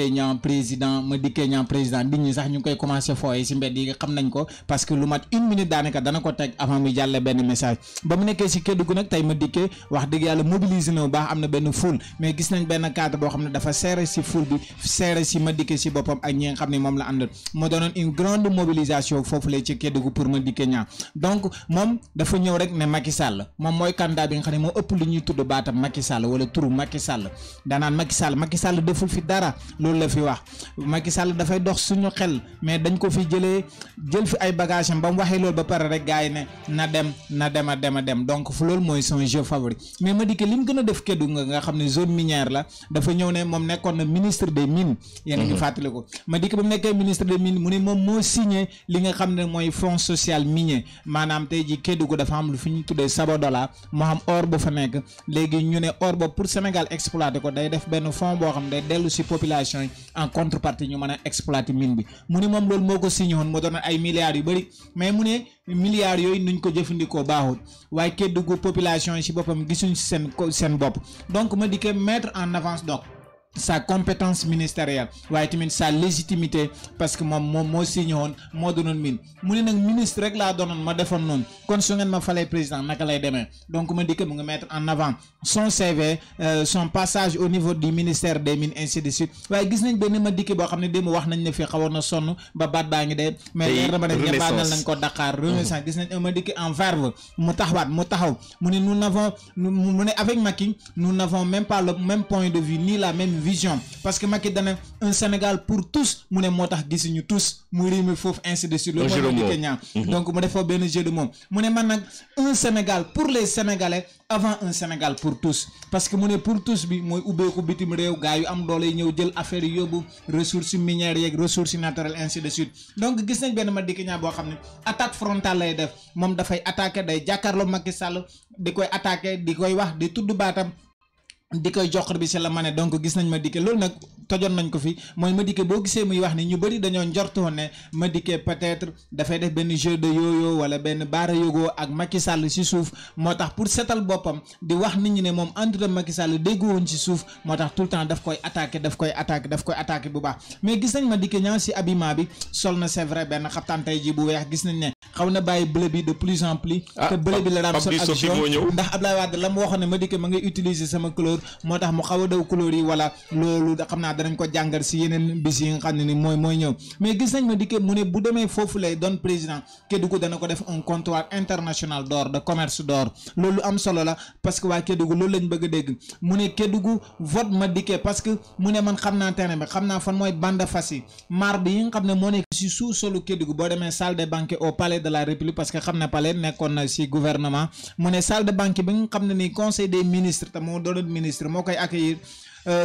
Niang président Madické Niang président nit ñi sax ñu ngi koy commencé fooye si mbedd yi xam nañ ko parce que lu mat une minute daanaka dana ko teg avant muy jàlle benn message ba mu nekkee si Kédougou nag tey Madické wax dëgg yàlla mobilisé na bu baax am na benn foule mais gis nañ benn cadre boo xam ne dafa serré si foule bi serré si Madické si boppam ak ñi nga xam ne moom la àndal moo doonoon une grande mobilisation foofu la ci Kédougou pour Madické Niang donc moom dafa ñëw rek ne Macky Sall moom mooy candidat bi nga xam ne moo ëpp lu ñuy tudd baatam Macky Sall wala turu Macky Sall danaan Macky Sall deful fi dara loolu la fi wax Macky Sall dafay dox suñu xel mais dañ ko fi jël fi ay bagages am ba mu waxee loolu ba pare rek gars yi ne na dem a dem donc fu loolu mooy son jeu favori mais Madické li mu gën a def Kédougou nga xam ne zone minière la dafa ñëw ne moom nekkoon na ministre des mines yéen a ngi fàttali ko Madické ba mu nekkee ministre des mines mu ne moom moo signé li nga xam ne mooy fonds social minier maanaam tey ji Kédougou dafa am lu fi ñu tuddee Sabodola moo xam or bu fa nekk léegi ñu ne or boobu pour Sénégal exploiter ko day def benn fonds boo xam ne day dellu si population yi en contrepartie ñu mën a exploiter mine bi mu ne moom loolu moo ko signé woon moo doon ay milliards yu bëri mais mu ne milliards yooyu nuñ ko jëfandikoo baaxul waaye Kédougou population yi si boppam gisuñ si seen bopp donc Madické mettre en avance donc sa compétence ministérielle waaye tamit sa légitimité parce que moom moo signé woon moo doonoon mine mu ne nag ministre rek laa doonoon ma defoon noonu kon su ngeen ma falee président naka lay demee donc Madické mu ngi mettre en avant son CV son passage au niveau du ministère des mines ainsi de suite waaye gis nañ benn Madické boo xam ne démb wax nañ ne fii xawoon na sonn ba baat baa ngi dee mais leer na ma ne ñebaanal nañ ko Dakar renaissance gis nañ un Madické en verve mu taxaw mu ne mu ne avec Macky nous n'avons même pas le même point de vue ni la même vision parce que Macky dana un Sénégal pour tous mu ne moo tax gisuñu tous mu rime foofu ainsi de suite loolu mooy Madické Niang donc mu def foofu benn jeu de mots mu ne man nag un Sénégal pour les Sénégalais avant un Sénégal pour tous parce que mu ne pour tous bi mooy ubbeeku bitim réew gaa yu am doole yi ñëw jël affaire yi yóbbu ressources minières yeeg ressources naturelles ainsi de suite donc gis nañ benn Madické Niang boo xam ne attaque frontale lay def moom dafay attaquer day jàkkaarloo Macky Sall di koy attaquer di koy wax di tudd baatam di koy joxor bi si la ma ne donc gis nañ Madické loolu nag tojoon nañ ko fi mooy Madické boo gisee muy wax ni ñu bëri dañoo njortoon ne Madické peut-être dafay def benn jeu de yo-yo wala benn baara yogoo ak Macky Sall si suuf moo tax pour setal boppam di wax nit ñi ne moom entre Macky Sall déggowoon ci suuf moo tax tout le temps daf koy attaqué bu baax mais gis nañ Madické Niang si habillement bi sol na c'est vrai benn xaftaan tey ji bu weex gis nañ ne xaw na bàyyi bleu bi de plus en plus te bleu bi la daan sol ak jaune ndax Abdoulaye Wade la mu waxoon ne Madické ma ngay utiliser sama couleur moo tax mu xaw a daw couleur yi wala loolu xam naa danañ ko jàngal si yeneen bis yi nga xam ne ni mooy ñëw mais gis nañ Madické mu ne bu demee foofu lay doon président Kédougou dana ko def un comptoir international d'or de commerce d'or loolu am solo la parce que waa Kédougou loolu lañ bëgg a dégg mu ne Kédougou vote Madické parce que mu ne man xam naa terrain bi xam naa fan mooy bande fas yi marbre yi nga xam ne moo nekk si sous-solu Kédougou boo demee salle de banquet au palais de la République parce que xam ne palais nekkoon na si gouvernement mu ne salle de banquet bi nga xam ne ni conseil des ministres te moo doon ministre moo koy accueillir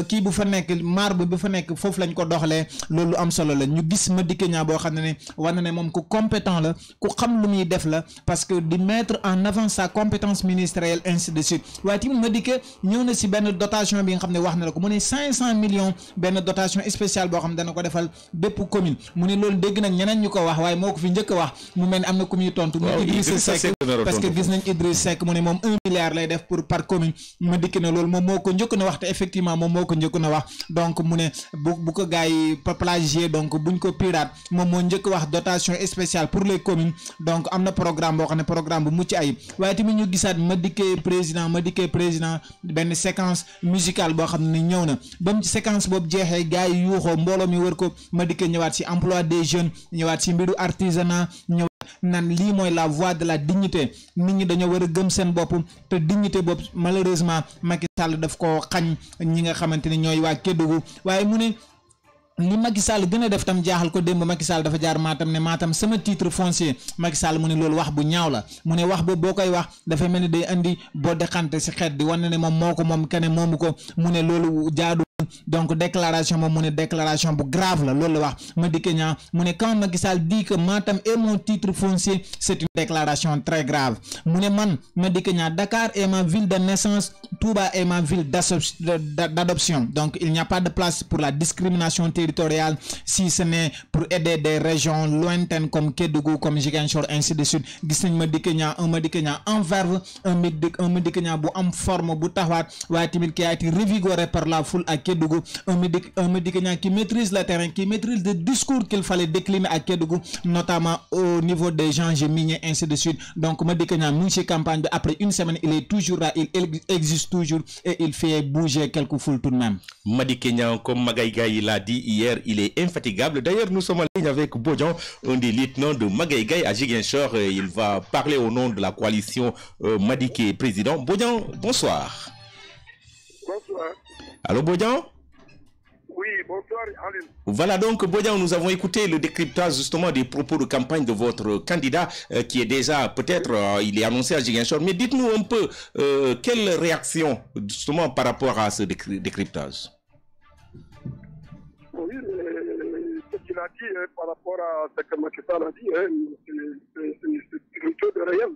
kii bu fa nekk marbre bu fa nekk foofu lañ ko doxalee loolu am solo la ñu gis Madické Niang boo xam ne war na ne moom ku compétent la ku xam lu muy def la parce que di mettre en avant sa compétence ministérielle ainsi de suite waaye tamit Madické ñëw na si benn dotation bi nga xam ne wax na la ko mu ne 500 millions benn dotation spéciale boo xam ne dana ko defal bépp commune mu ne loolu dégg nag ñeneen ñu ko wax waaye moo ko fi njëkk a wax mu mel ni am na ku muy tontu mu Idrissa Seck parce que gis nañ Idrissa Seck mu ne moom 1 milliard lay def pour par commune Madické ne loolu moom moo ko njëkk na wax te effectivement moo ko njëkk na wax donc mu ne bu ko gars yi plagier donc buñ ko pirate moom moo njëkk wax dotation spéciale pour les communes donc am na programme boo xam ne programme bu mucc ayib waaye tamit ñu gisaat Madické président benn séquence musicale boo xam ne ñëw na ba mu ci séquence boobu jeexee gars yi yuuxoo mbooloo mi wër ko Madické ñëwaat si emploi des jeunes ñëwaat si mbiru artisanat nan lii mooy la voie de la dignité nit ñi dañoo war a gëm seen bopp te dignité bopp malheureusement Macky Sall daf ko xañ ñi nga xamante ne ñooy waa Kédougou waaye mu ne li Macky Sall gën a def tam jaaxal ko démb Macky Sall dafa jaar Matam ne Matam sama titre foncier Macky Sall mu ne loolu wax bu ñaaw la mu ne wax boobu boo koy wax dafay mel ni day andi boo dexante si xeet di wane ne moom moo ko moom keneen moomu ko mu ne loolu jaadu donc déclaration moom mu ne déclaration bu grave la loolu la wax Madické Niang mu ne quand Macky Sall dit que Matam est mon titre foncier c'est une déclaration très grave mu ne man Madické Niang Dakar est ma ville de naissance Touba est ma ville d'adoption donc il n'y a pas de place pour la discrimination territoriale si ce n'est pour aider des régions lointaines comme Kédougou comme Ziguinchor ainsi de suite gis nañ Madické Niang un Madické Niang en verve un Madické Niang bu am forme bu taxawaat waaye tamit qui a été revigoré par la foule ak Kédougou, un médicament qui maîtrise le terrain, qui maîtrise le discours qu'il fallait décliner à Kédougou, notamment au niveau des gens miniers, ainsi de suite. Donc médicament Mouché campagne après une semaine, il est toujours là, il existe toujours et il fait bouger quelques foules tout de même. Madické Niang, comme Magaye l'a dit hier, il est infatigable. D'ailleurs, nous sommes en ligne avec Bodian, un des lieutenants de Magaye à Ziguinchor. Il va parler au nom de la coalition Madické président. Bodian, bonsoir. Bonsoir. Allô Bodian? Oui, bonsoir Aline. Voilà donc Bodian, nous avons écouté le décryptage justement des propos de campagne de votre candidat qui est déjà peut-être, il est annoncé à Ziguinchor. Mais dites-nous un peu, quelle réaction justement par rapport à ce décryptage? Oui, ce qu'il a dit par rapport à ce que Macky Sall a dit, c'est une chose de réel.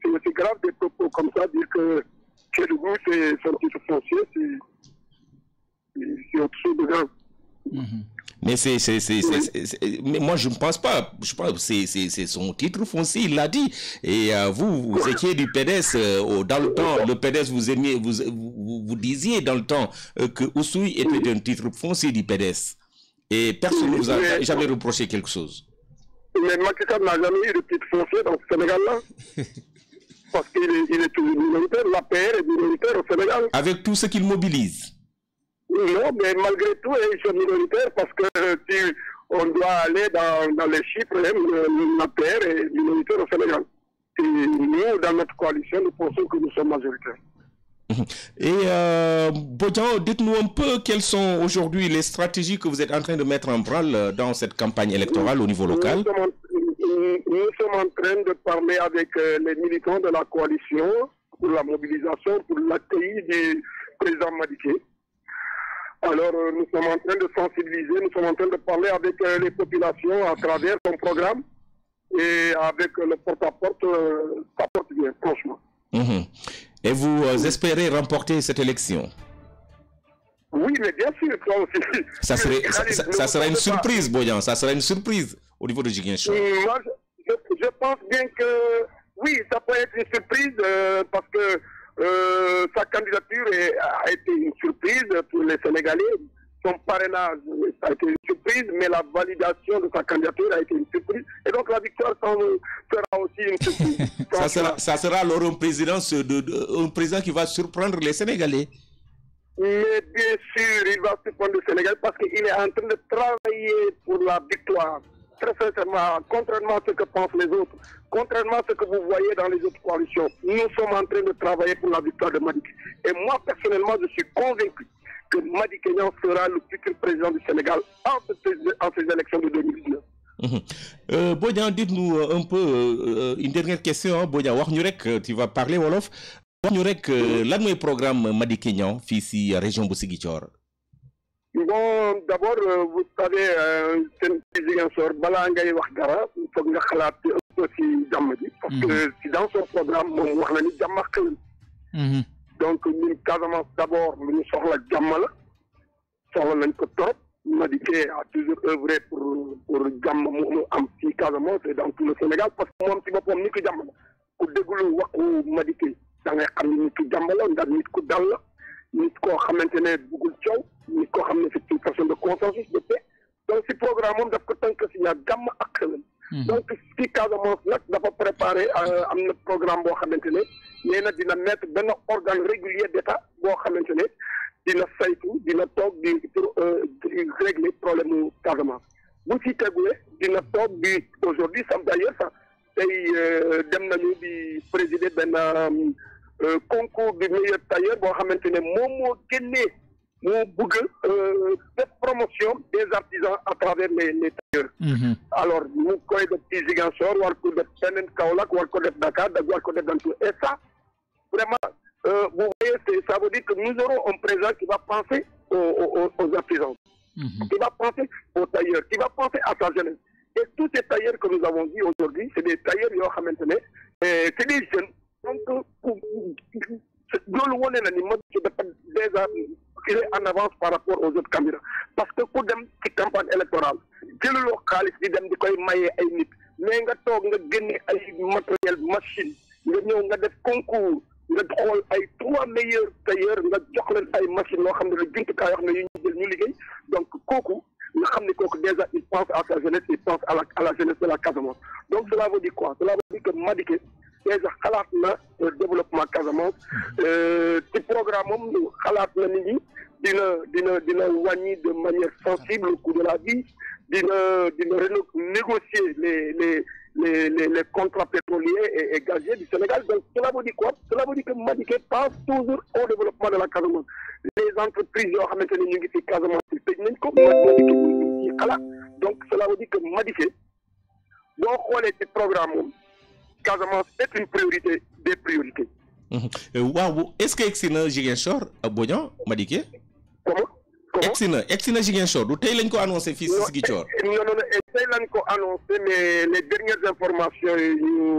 C'est aussi grave des propos comme ça, dire que Kédougou, c'est son titre foncier, c'est autre chose de grave. Mais mais moi je ne pense pas. Je pense que c'est son titre foncier, il l'a dit. Et vous étiez du PDS dans le temps. Le PDS vous aimiez, vous disiez dans le temps que Oussouye était un titre foncier du PDS. Et personne ne vous a jamais reproché quelque chose. Mais Macky Sall n'a jamais eu de titre foncier dans ce Sénégal-là. Parce qu'il est toujours minoritaire. L'APR est minoritaire au Sénégal. Avec tout ce qu'il mobilise. Non, mais malgré tout, ils sont minoritaires parce que si on doit aller dans les chiffres, l'APR est minoritaire au Sénégal. Et nous, dans notre coalition, nous pensons que nous sommes majoritaires. Et Bodian, dites-nous un peu quelles sont aujourd'hui les stratégies que vous êtes en train de mettre en branle dans cette campagne électorale au niveau local. Nous sommes en train de parler avec les militants de la coalition pour la mobilisation, pour l'accueil du président Madické. Alors, nous sommes en train de sensibiliser, nous sommes en train de parler avec les populations à travers son programme et avec le porte-à-porte, ça porte bien, franchement. Et vous espérez remporter cette élection? Oui, mais bien sûr, toi aussi. Ça sera une surprise, Bodian, ça sera une surprise au niveau de Ziguinchor. Moi, je pense bien que, oui, ça peut être une surprise parce que sa candidature a été une surprise pour les Sénégalais. Son parrainage a été une surprise, mais la validation de sa candidature a été une surprise. Et donc la victoire sera aussi une surprise. ça sera alors un président qui va surprendre les Sénégalais. Mais bien sûr, il va surprendre le Sénégal parce qu'il est en train de travailler pour la victoire. Très sincèrement, contrairement à ce que pensent les autres, contrairement à ce que vous voyez dans les autres coalitions, nous sommes en train de travailler pour la victoire de Madické. Et moi, personnellement, je suis convaincu que Madické Niang sera le futur président du Sénégal en ces élections de 2019. Bodian, dites-nous un peu, une dernière question, hein, Bodian, tu vas parler Wolof. Wax ñu rek lan mooy programme Madické Niang fii si région bu Ziguinchor. Bon, d'abord, vous savez, c'est une Ziguinchor, balaa ngay wax dara, foog nga xalaat un peu si jàmm ji. Parce que si dans son programme, moom wax na ni jàmm ak xewal. Donc ñun Casamance d'abord lu ñu soxla jàmm la, soxla nañ ko trop. Madické a toujours œuvré pour jàmm mu am ci Casamance et dans tout le Sénégal parce que moom ci boppam nit ku jàmm la. Ku déglu waxu Madické da ngay xam ne nit ku jàmm la ndax nit ku dal la. Nit koo xamante ne bëggul coow nit koo xam ne c'est une personne de consensus de paix donc si programme moom daf ko tënk si ñaar jàmm ak xewal. Donc si Casamance nag dafa préparé am na programme boo xamante ne nee na dina mettre benn organe régulier d'état boo xamante ne dina saytu dina toog pour régler problème mu Casamance bu ci teguwee dina toog bi aujourd'hui sam d'ailleurs sax tey dem nañu di présider benn concours du meilleur tailleur boo xamante ne moom moo génnee moo bëgg def promotion des artisans à travers les tailleurs. Alors mu koy def ci Ziguinchor war ko def feneen Kaolack war ko def Dakar war ko def dans tout et ça vraiment vous voyez ça veut dire que nous aurons un président qui va penser aux artisans, qui va penser aux tailleurs, qui va penser à sa jeunesse. Et tous ces tailleurs que nous avons dit aujourd'hui, c'est des tailleurs yoo xamante ne c'est des jeunes. Donc, loolu wane na ni Madické dafa déjà il est en avance par rapport aux autres candidats parce que ku dem ci campagne électorale jëluloo xaalis di dem di koy maye ay nit mais nga toog nga génne ay matériel machine nga ñëw nga def concours nga xool ay 3 meilleurs tailleurs nga jox leen ay machines yoo xam ne la jumtukaay yoo xam ne yu ñu jël ñu liggéey donc kooku nga xam ne kooku déjà il pense à sa jeunesse, il pense à la jeunesse de la Casamance. Donc cela veut dire quoi? Cela veut dire que Madické déjà xalaat na développement Casamance ci programme moom xalaat na nit ñi dina wàññi de manière sensible le coût de la vie, dina négocier les contrats pétroliers et gaziers du Sénégal. Donc cela veut dire quoi? Cela veut dire que Madické pense toujours au développement de la Casamance. Les entreprises yoo xamante ne ñu ngi ci Casamance tëj nañ ko Madické ñu ci xalaat. Donc cela veut dire que Madické boo xoolee ci programme moom Casamance est une priorité des priorités. waaw est-ce que egsi na Ziguinchor Bodian Madické? Comment? egsi na Ziguinchor du tey lañ ko annoncé fii si Ziguinchor. non tey lañ ko annoncé mais les dernières informations yu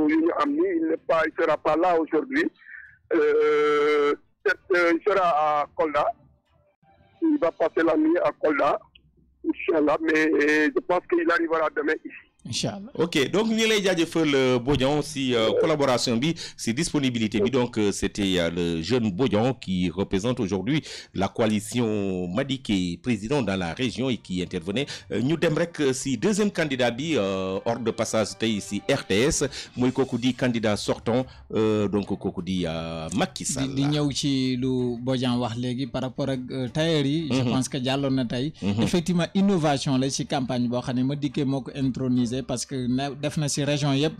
ñu am ni il sera pas là aujourd'hui. Il sera à Kolda. Il va passer la nuit à Kolda, Inch'Allah, mais je pense qu'il arrivera demain ici. Inch'Allah. Ok, donc ñu lay jaajëfal Bodian si collaboration bi si disponibilité bi. Donc c'était le jeune Bodian qui représente aujourd'hui la coalition Madické président dans la région et qui intervenait. ñu dem rek si deuxième candidat bi hors de passage tey si RTS mooy kooku di candidat sortant donc kooku di Macky Sall. di ñëw ci lu Bodian wax léegi par rapport ak tailleur yi. je pense que jàlloon na tey. effectivement innovation la ci campagne boo xam ne Madické moo ko intronisé parce que def na ci région yëpp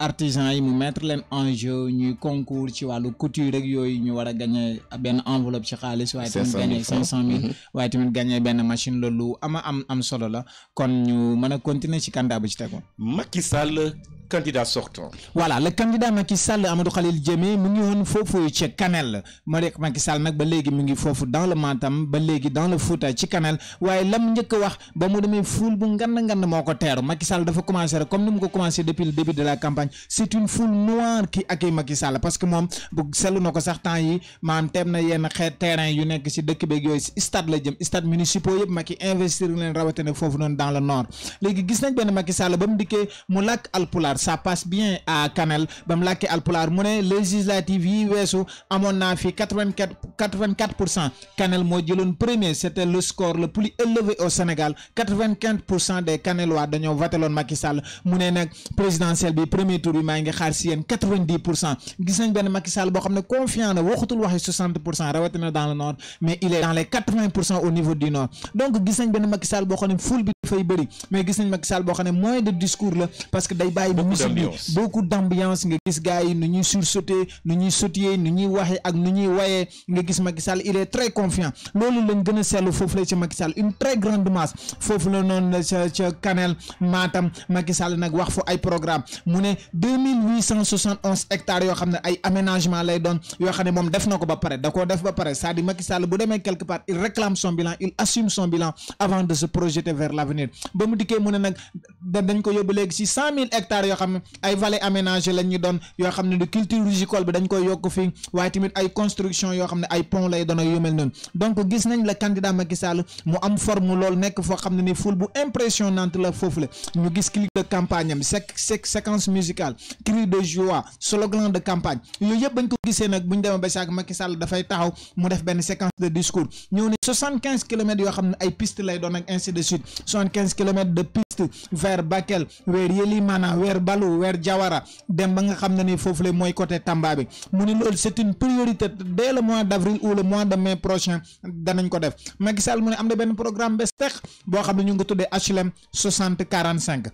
artisans yi mu mettre leen en jeu ñuy concours ci wàllu couture rek yooyu ñu war a gagner benn enveloppe ci xaalis waaye tamit gagner 500 000 waaye tamit gagner benn machine loolu am solo la kon ñu mën a continuer ci candidat bu ci tegu. Macky Sall candidat sortant. Voilà, le candidat Macky Sall Amadou Khalil Diémé mu ngi woon foofu ci Kanel ma rek Macky Sall nag ba léegi mu ngi foofu dans le Matam ba léegi dans le Fouta ci Kanel waaye lam njëkk a wax ba mu demee foule bu ngand moo ko teeru Macky Sall dafa commencé rek comme ni mu ko commencé depuis le début de la campagne c'est une foule noire qui accueille Macky Sall parce que moom bu seetlu na ko sax temps yi maanaam teem na yenn xeet terrain yu nekk ci dëkk beeg yooyu stade la jëm stade municipaux yëpp Macky investir leen rawatina foofu noonu dans le nord léegi gis nañ benn Macky Sall ba mu dikkee mu làkk alpulaar ça passe bien à Kanel ba mu làkkee alpulaar mu ne législative yi weesu amoon naa fi 84% Kanel moo jëloon premier c'était le score le plus élevé au Sénégal 95% des Kanelois dañoo vateloon Macky Sall mu ne nag présidentielle bi premier tour bi maa ngi xaar si yéen 90% gis nañ benn Macky Sall boo xam ne confiant na waxutul waxi 60% rawatina dans le nord mais il est dans les 80% au niveau du nord donc gis nañ benn Macky Sall boo xam ne foule bi dafay bëri mais gis nañ Macky Sall boo xam ne moins de discours la parce que day bàyyi bi musique bi beaucoup d'ambiance nga gis gars yi nu ñuy sursauter nu ñuy sautiller nu ñuy waxee ak nu ñuy wayee nga gis Macky Sall il est très confiant loolu lañ gën a seetlu foofu la ci Macky Sall une très grande masse foofu la noonu la ca Kanel Matam Macky Sall nag wax fa ay programme mu ne 2871 hectares yoo xam ne ay aménagement lay doon yoo xam ne moom def na ko ba pare da koo def ba pare c'est-à-dire Macky Sall bu demee quelque part il réclame son bilan il assume son bilan avant de se projeter vers l'avenir ba mu dikkee mu ne nag dañ ko yóbbu léegi si 100 000 hectares yoo xam ne ay vallées aménagées lañ ñu doon yoo xam ne de culture risicole bi dañ koy yokk fii waaye tamit ay construction yoo xam ne ay pont lay doon ak yu mel noonu donc gis nañ la candidat Macky Sall mu am forme loolu nekk foo xam ne ni foule bu impressionnante la foofu la ñu gis clip de campagne am séquence musicale cri de joie slogan de campagne yooyu yëpp bañ ko gisee nag bu ñu demee ba saak Macky Sall dafay taxaw mu def benn séquence de discours ñëw ne 75 kilomètres yoo xam ne ay piste lay doon ak ainsi de suite 75 kilomètres de piste vers Bakel vers Yelimana vers Balou vers Diawara dem ba nga xam ne ni foofu la mooy côté Tamba bi mu ne loolu c'est une priorité dès le mois d'avril ou le mois de mai prochain danañ ko def Macky Sall mu ne am na benn programme bés tex boo xam ne ñu ngi ko tuddee HLM 60-45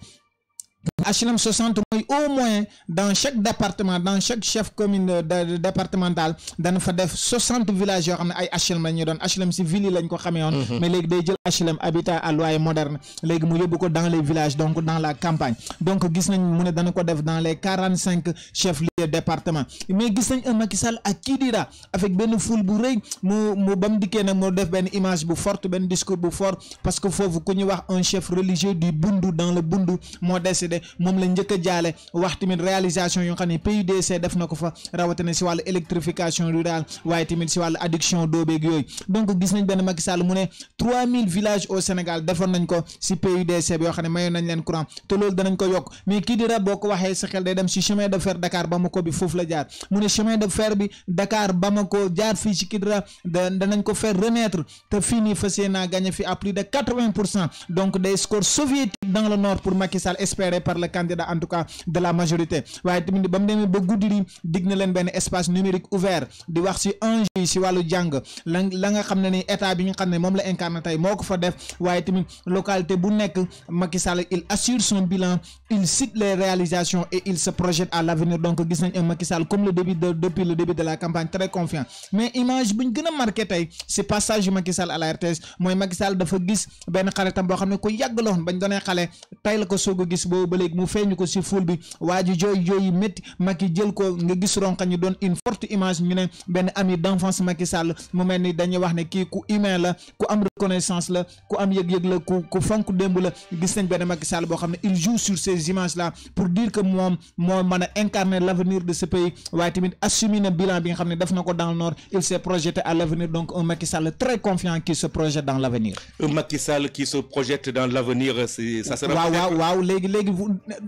HLM 60 mooy au moins dans chaque département dans chaque chef commune départemental dana fa def 60 villages yoo xam ne ay HLM la ñuy doon HLM si ville yi lañ ko xamee woon mais léegi day jël HLM habitat à loyer moderne léegi mu yóbbu ko dans les villages donc dans la campagne donc gis nañ mu ne dana ko def dans les 45 chefs-lieux département mais gis nañ un Macky Sall ak Kidira avec benn foule bu rëy mu ba mu dikkee nag moo def benn image bu forte benn discours bu fort parce que foofu ku ñuy wax un chef religieux du Bundu dans le Bundu moo décédé décédé moom la njëkk a jaale wax tamit réalisation yoo xam ne PUDC def na ko fa rawatina si wàllu électrification rurale waaye tamit si wàllu adduction d'eau beeg yooyu donc gis nañ benn Macky Sall mu ne 3000 villages au Sénégal defoon nañ ko si PUDC bi yoo xam ne mayoon nañ leen courant te loolu danañ ko yokk mais kii dira boo ko waxee sa xel day dem si chemin de fer Dakar Bamako bi foofu la jaar mu ne chemin de fer bi Dakar Bamako jaar fii ci Kidira danañ ko faire renaître te fii nii fas yéene naa gagné fi à plus de 80% donc des scores soviétiques dans le nord pour Macky Sall espéré par le candidat en tout cas de la majorité waaye tamit ba mu demee ba guddi dig na leen benn espace numérique ouvert di wax si enjeu yi si wàllu jàng la nga xam ne ni état bi nga xam ne moom la incarné tey moo ko fa def waaye tamit localité bu nekk Macky Sall il assure son bilan il cite les réalisations et il se projette à l'avenir donc gis nañ un Macky Sall comme depuis le début de la campagne très confiant mais image buñ gën a marqué tey c'est passage yu Macky Sall à la RTS mooy Macky Sall dafa gis benn xaritam boo xam ne ko yàgg la woon bañ doonee xale tey la ko soog a gis boobu ba léegi mu feeñu ko si ful bi waa ji jooy yu métti Macky jël ko nga gis ronka ñu doon une forte image ñu ne benn ami d'enfance Macky Sall mu mel ni dañuy wax ne kii ku humain la ku am reconnaissance la ku am yëg-yëg la ku fonk démb la gis nañ benn Macky Sall boo xam ne il joue sur ces images là pour dire que moom moo mën a incarner l'avenir de ce pays waaye tamit assumer na bilan bi nga xam ne def na ko dans le nord il s'est projeté à l'avenir donc un Macky Sall très confiant qui se projette dans l'avenir. Un Macky Sall qui se projette dans l'avenir, ça sera waaw léegi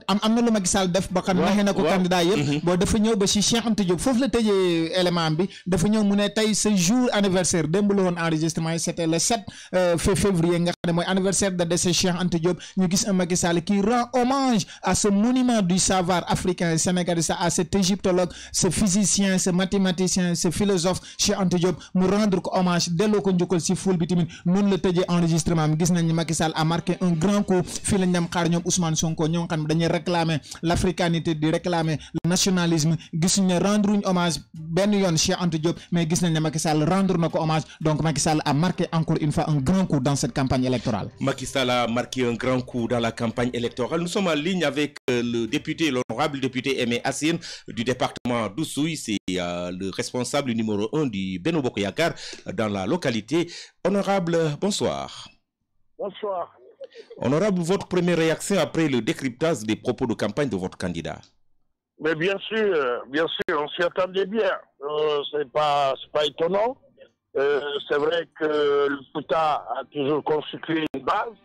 am na lu Macky Sall def ba xam naxee na ko candidat yëpp boo dafa ñëw ba si Cheikh Anta Diop foofu la tëjee élément bi dafa ñëw mu ne tey ce jour anniversaire démb la woon enregistrement yi c'était le 7 février nga xam ne mooy anniversaire de décès Cheikh Anta Diop ñu gis un Macky Sall qui rend hommage à ce monument du savoir africain sénégalais à cet égyptologue ce physicien ce mathématicien ce philosophe Cheikh Anta Diop mu rendre ko hommage delloo ko njukkal si ful bi tamit noonu la tëjee enregistrement bi gis nañ ni Macky Sall a marqué un grand coup fii lañ dem xaar ñoom Ousmane Sonko ñoo xam ne dañuy réclamer l'africanité di réclamer le nationalisme gisuñ ne rendre uñ hommage benn yoon Cheikh Anta Diop mais gis nañ ne Macky Sall rendre na ko hommage donc Macky Sall a marqué encore une fois un grand coup dans cette campagne électorale. Macky Sall a marqué un grand coup dans la campagne électorale. Nous sommes en ligne avec l'honorable député Aimé Assine du département d'Oussouye. C'est le responsable numéro 1 du Benno Bokk Yakaar dans la localité. Honorable, bonsoir. Bonsoir. Honorable, votre première réaction après le décryptage des propos de campagne de votre candidat? Mais bien sûr, on s'y attendait bien. C'est pas étonnant. C'est vrai que le Fouta a toujours constitué une base,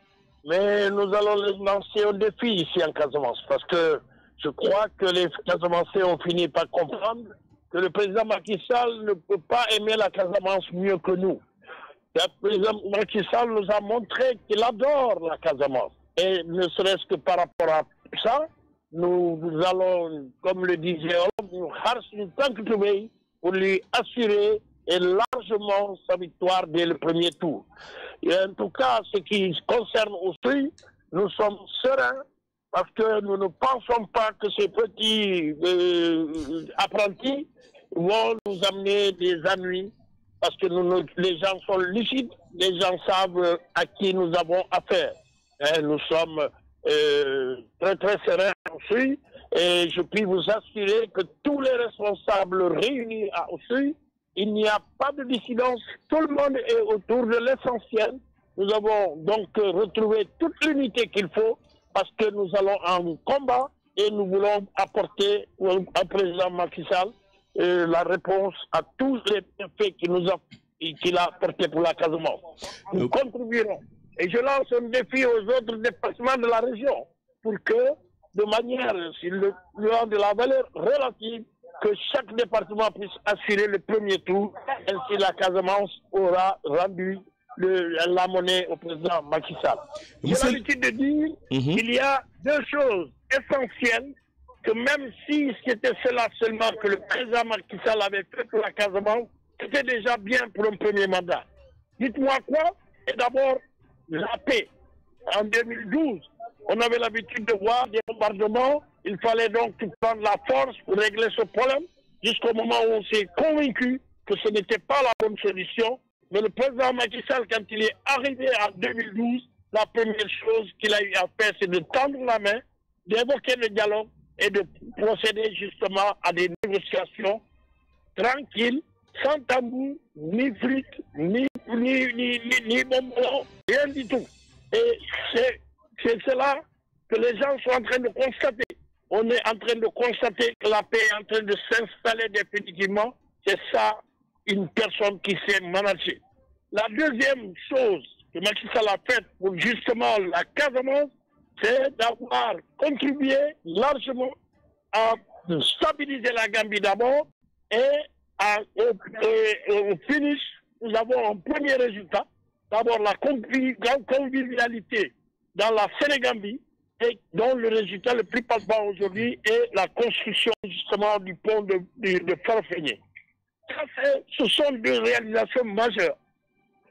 mais nous allons lancer un défi ici en Casamance, parce que je crois que les Casamancés ont fini par comprendre que le président Macky Sall ne peut pas aimer la Casamance mieux que nous. Le président Macky Sall nous a montré qu'il adore la Casamance. Et ne serait-ce que par rapport à ça, nous allons, comme le disait Hollande, nous harcer tant que tout pays pour lui assurer et largement sa victoire dès le premier tour. Et en tout cas, ce qui concerne aussi, nous sommes sereins parce que nous ne pensons pas que ces petits apprentis vont nous amener des ennuis parce que les gens sont lucides, les gens savent à qui nous avons affaire. Et nous sommes très très sereins aussi et je puis vous assurer que tous les responsables réunis à Oussouye, il n'y a pas de dissidence, tout le monde est autour de l'essentiel. Nous avons donc retrouvé toute l'unité qu'il faut parce que nous allons en combat et nous voulons apporter au président Macky Sall la réponse à tous les bienfaits qu'il a apportés pour la Casamance. Nous contribuerons. Et je lance un défi aux autres départements de la région pour que, de manière, sur le plan de la valeur relative, que chaque département puisse assurer le premier tour. Ainsi, la Casamance aura rendu la monnaie au président Macky Sall. J'ai l'habitude de dire qu'il y a deux choses essentielles que même si c'était cela seulement que le président Macky Sall avait fait pour la Casamance, c'était déjà bien pour un premier mandat. Dites-moi quoi? Et d'abord, la paix. En 2012, on avait l'habitude de voir des bombardements. Il fallait donc prendre la force pour régler ce problème jusqu'au moment où on s'est convaincu que ce n'était pas la bonne solution. Mais le président Macky Sall, quand il est arrivé en 2012, la première chose qu'il a eu à faire, c'est de tendre la main, d'évoquer le dialogue et de procéder justement à des négociations tranquilles, sans tambour, ni flûte, ni bonbons, rien du tout. Et c'est cela que les gens sont en train de constater. On est en train de constater que la paix est en train de s'installer définitivement. C'est ça, une personne qui sait manager. La deuxième chose que Macky Sall a faite pour justement la Casamance, c'est d'avoir contribué largement à stabiliser la Gambie d'abord et au finish, nous avons un premier résultat. D'abord la convivialité dans la Sénégambie et dont le résultat le plus palpable aujourd'hui est la construction justement du pont de Farafenni. Ce sont deux réalisations majeures.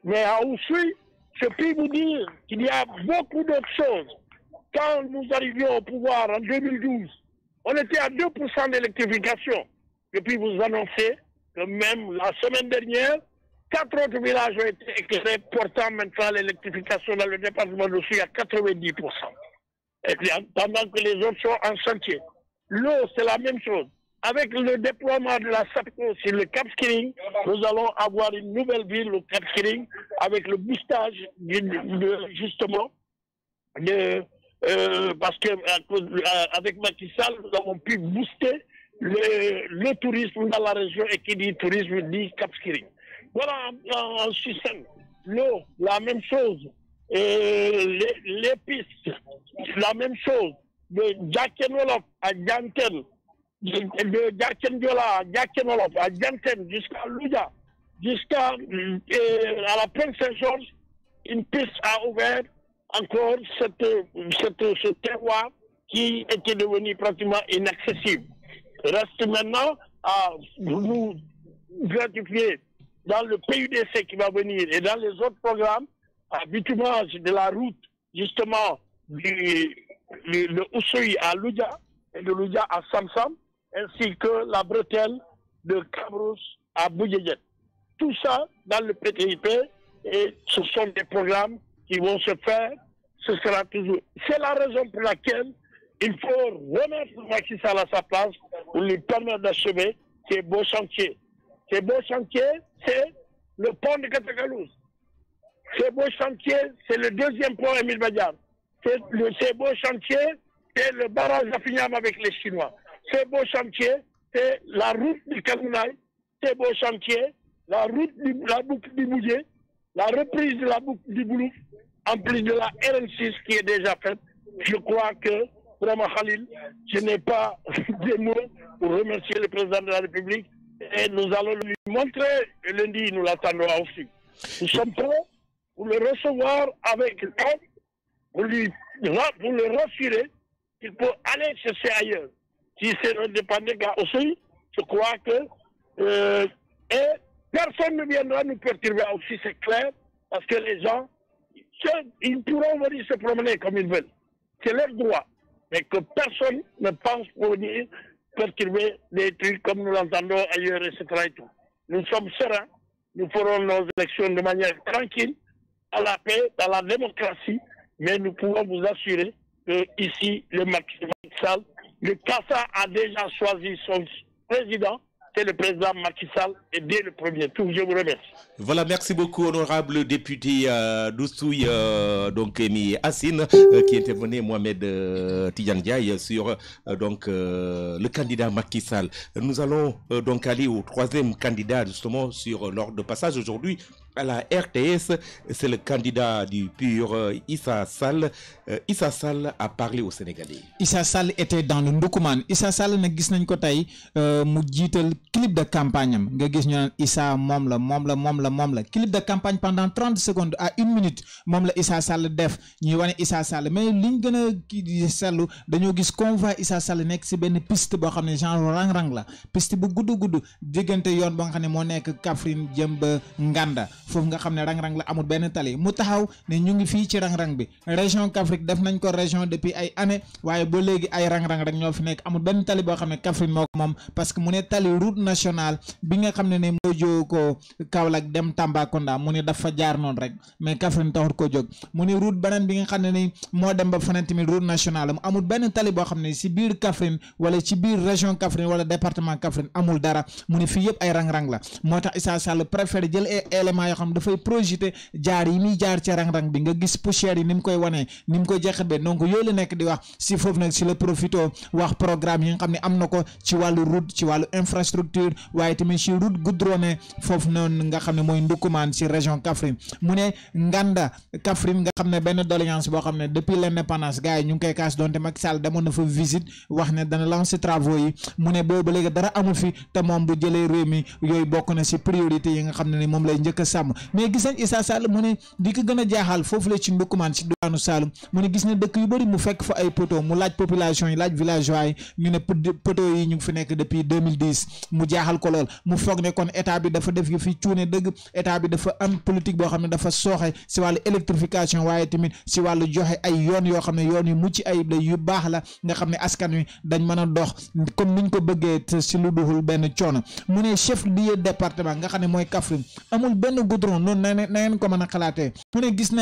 Mais à Oussouye, je peux vous dire qu'il y a beaucoup d'autres choses. Quand nous arrivions au pouvoir en 2012, on était à 2% d'électrification. Et puis vous annoncez que même la semaine dernière, 4 autres villages ont été éclairés, portant maintenant l'électrification dans le département de Oussouye à 90%. Et puis, pendant que les autres sont en chantier. L'eau, c'est la même chose. Avec le déploiement de la SAPCO sur le Cap Skirring, nous allons avoir une nouvelle ville, le Cap Skirring, avec le boostage justement parce qu'avec Macky Sall, nous avons pu booster le tourisme dans la région, et qui dit tourisme dit Cap Skirring. Voilà en système. L'eau, la même chose. Les pistes, la même chose. De Djakenolop à Djanten, de Djakendiola à Djakenolop à Djanten jusqu'à Louga, jusqu'à la Plaine Saint-Georges, une piste a ouvert encore ce terroir qui était devenu pratiquement inaccessible. Reste maintenant à nous gratifier dans le PUDC qui va venir et dans les autres programmes, à bitumage de la route, justement, de Oussouye à Louga et de Louga à Samsam, ainsi que la bretelle de Cabrousse à Boudjedjet. Tout ça dans le PTIP, et ce sont des programmes qui vont se faire, ce sera toujours. C'est la raison pour laquelle il faut remettre Macky Sall à sa place pour lui permettre d'achever ces beaux chantiers. Ces beaux chantiers, c'est le pont de Katakalouz. Ces beaux chantiers, c'est le deuxième pont Émile Badiane. Ces beaux chantiers, c'est le barrage d'Afignam avec les Chinois. Ces beaux chantiers, c'est la route du Kamounaï. Ces beaux chantiers, la boucle du Boudier, la reprise de la boucle du Boulouf, en plus de la RN6 qui est déjà faite. Je crois que, vraiment Khalil, je n'ai pas des mots pour remercier le président de la République. Et nous allons lui montrer, et lundi, nous l'attendons aussi. Nous sommes prêts pour le recevoir avec l'aide, pour le rassurer qu'il peut aller chercher ailleurs. Si c'est indépendant aussi, je crois que et personne ne viendra nous perturber aussi, c'est clair, parce que les gens, ils pourront venir se promener comme ils veulent. C'est leur droit. Mais que personne ne pense pour venir perturber des trucs comme nous l'entendons ailleurs, etc. Et tout. Nous sommes sereins. Nous ferons nos élections de manière tranquille, à la paix, dans la démocratie, mais nous pouvons vous assurer que ici, le Macky Sall, le CASA a déjà choisi son président, c'est le président Macky Sall, et dès le premier tour. Je vous remercie. Voilà, merci beaucoup, honorable député d'Oussouye, donc Emi Assine, qui intervenait Mohamed Tidjane Ndiaye sur le candidat Macky Sall. Nous allons donc aller au troisième candidat, justement, sur l'ordre de passage aujourd'hui à la RTS. C'est le candidat du PUR, Issa Sall. Issa Sall a parlé aux Sénégalais. Issa Sall était dans le Ndoukoumane. Issa Sall nag gis nañ ko tey mu jiital clip de campagne am nga gis ñu naan Issa moom la clip de campagne pendant 30 secondes à 1 minute moom la Issa Sall def ñuy wane Issa Sall mais liñ gën a kii di seetlu dañoo gis convoi Issa Sall nekk si benn piste boo xam ne genre rang-rang la piste bu gudd diggante yoon boo nga xam ne moo nekk Kaffrine jëm ba Nganda foofu nga xam ne rang-rang la amul benn tali mu taxaw ne ñu ngi fii ci rang-rang bi région Kaffrine def nañ ko région depuis ay années waaye ba léegi ay rang-rang rek ñoo fi nekk amul benn tali boo xam ne Kaffrine moo ko moom parce que mu ne tali route nationale bi nga xam ne moo jóg ko Kaolack dem Tambacounda mu ne dafa jaar noonu rek mais Kaffrine taxut ko jóg mu ne route beneen bi nga xam ne ni moo dem ba feneen tamit route nationale mu amul benn tali boo xam ne si biir Kaffrine wala ci biir région Kaffrine wala département Kaffrine amul dara mu ne fii yëpp ay rang-rang la moo tax Issa Sall préféré jël élément yoo xam dafay projeté jaar yi muy jaar ci rang-rang bi nga gis poussière yi ni mu koy wanee ni mu koy jeexabee donc yooyu la nekk di wax si foofu nag si la profito wax programme yi nga xam ne am na ko ci wàllu route ci wàllu infrastructure waaye tamit si route goudronné foofu noonu nga xam ne mooy Ndoukoumane si région Kaffrine mu ne Nganda Kaffrine nga xam ne benn doléance boo xam ne depuis l'indépendance gars yi ñu ngi koy kaas doonte Macky Sall demoon na fa visite wax ne dana lancer travaux yi mu ne boobu léegi dara amul fi te moom bu jëlee réew mi yooyu bokk na si priorité yi nga xam ne ni moom lay njëkk a sàmm mais gis nañ Issa Sall mu ne di ko gën a jaaxal foofu la ci Ndoukoumane si diwaanu Saloum mu ne gis na dëkk yu bëri mu fekk fa ay poteau mu laaj population yi laaj villageois yi ñu ne poteau yi ñu ngi fi nekk depuis 2010 mu jaaxal ko lool mu foog ne kon état bi dafa def fi cuune dëgg état bi dafa am politique boo xam ne dafa sooxe si wàllu électrification waaye tamit si wàllu joxe ay yoon yoo xam ne yoon yu mucc ayib la yu baax la nga xam ne askan wi dañ mën a dox comme niñ ko bëggee si lu duxul benn coono mu ne chef du département nga xam ne mooy Kaffrine amul benn goudron noonu na ngeen ko mën a xalaatee mu ne gis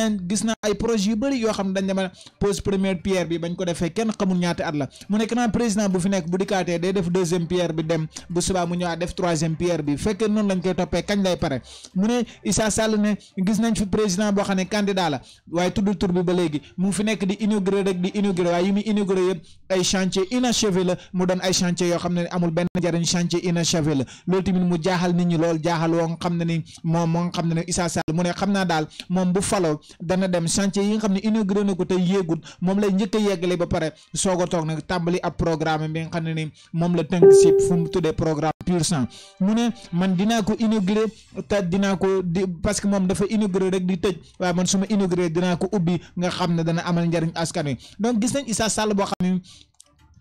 naa ay projet yu bëri yoo xam ne dañ dema pose première pierre bi bañ ko defee kenn xamul ñaata at la mu ne kanaan président bu fi nekk bu dikkaatee day def deuxième pierre bi dem bu subaa mu ñëwaat def troisième pierre bi fekkee noonu lañ koy toppee kañ lay pare mu ne Issa Sall ne gis nañ fi président boo xam ne candidat la waaye tudd tur bi ba léegi mu ngi fi nekk di inauguré rek di inauguré waaye yi muy inauguré yëpp ay chantier inachevé la mu doon ay chantier yoo xam ne amul benn njariñ chantier inachevé la loolu tamit mu jaaxal nit ñi lool jaaxal woo nga xam ne ni moom moo nga xam ne ne Issa Sall mu ne xam naa daal moom bu faloo dana dem chantier yi nga xam ne inauguré na ko te yéegul moom lay njëkk a yeggale ba pare soog a toog nag tàmbali ab programme bi nga xam ne ni moom la tënk si fu mu tuddee programme pur sang mu ne man dinaa ko inauguré te dinaa ko di parce que moom dafa inauguré rek di tëj waaye man su ma inauguré dinaa ko ubbi nga xam ne dana amal njariñ askan wi donc gis nañ Issa Sall boo xam ne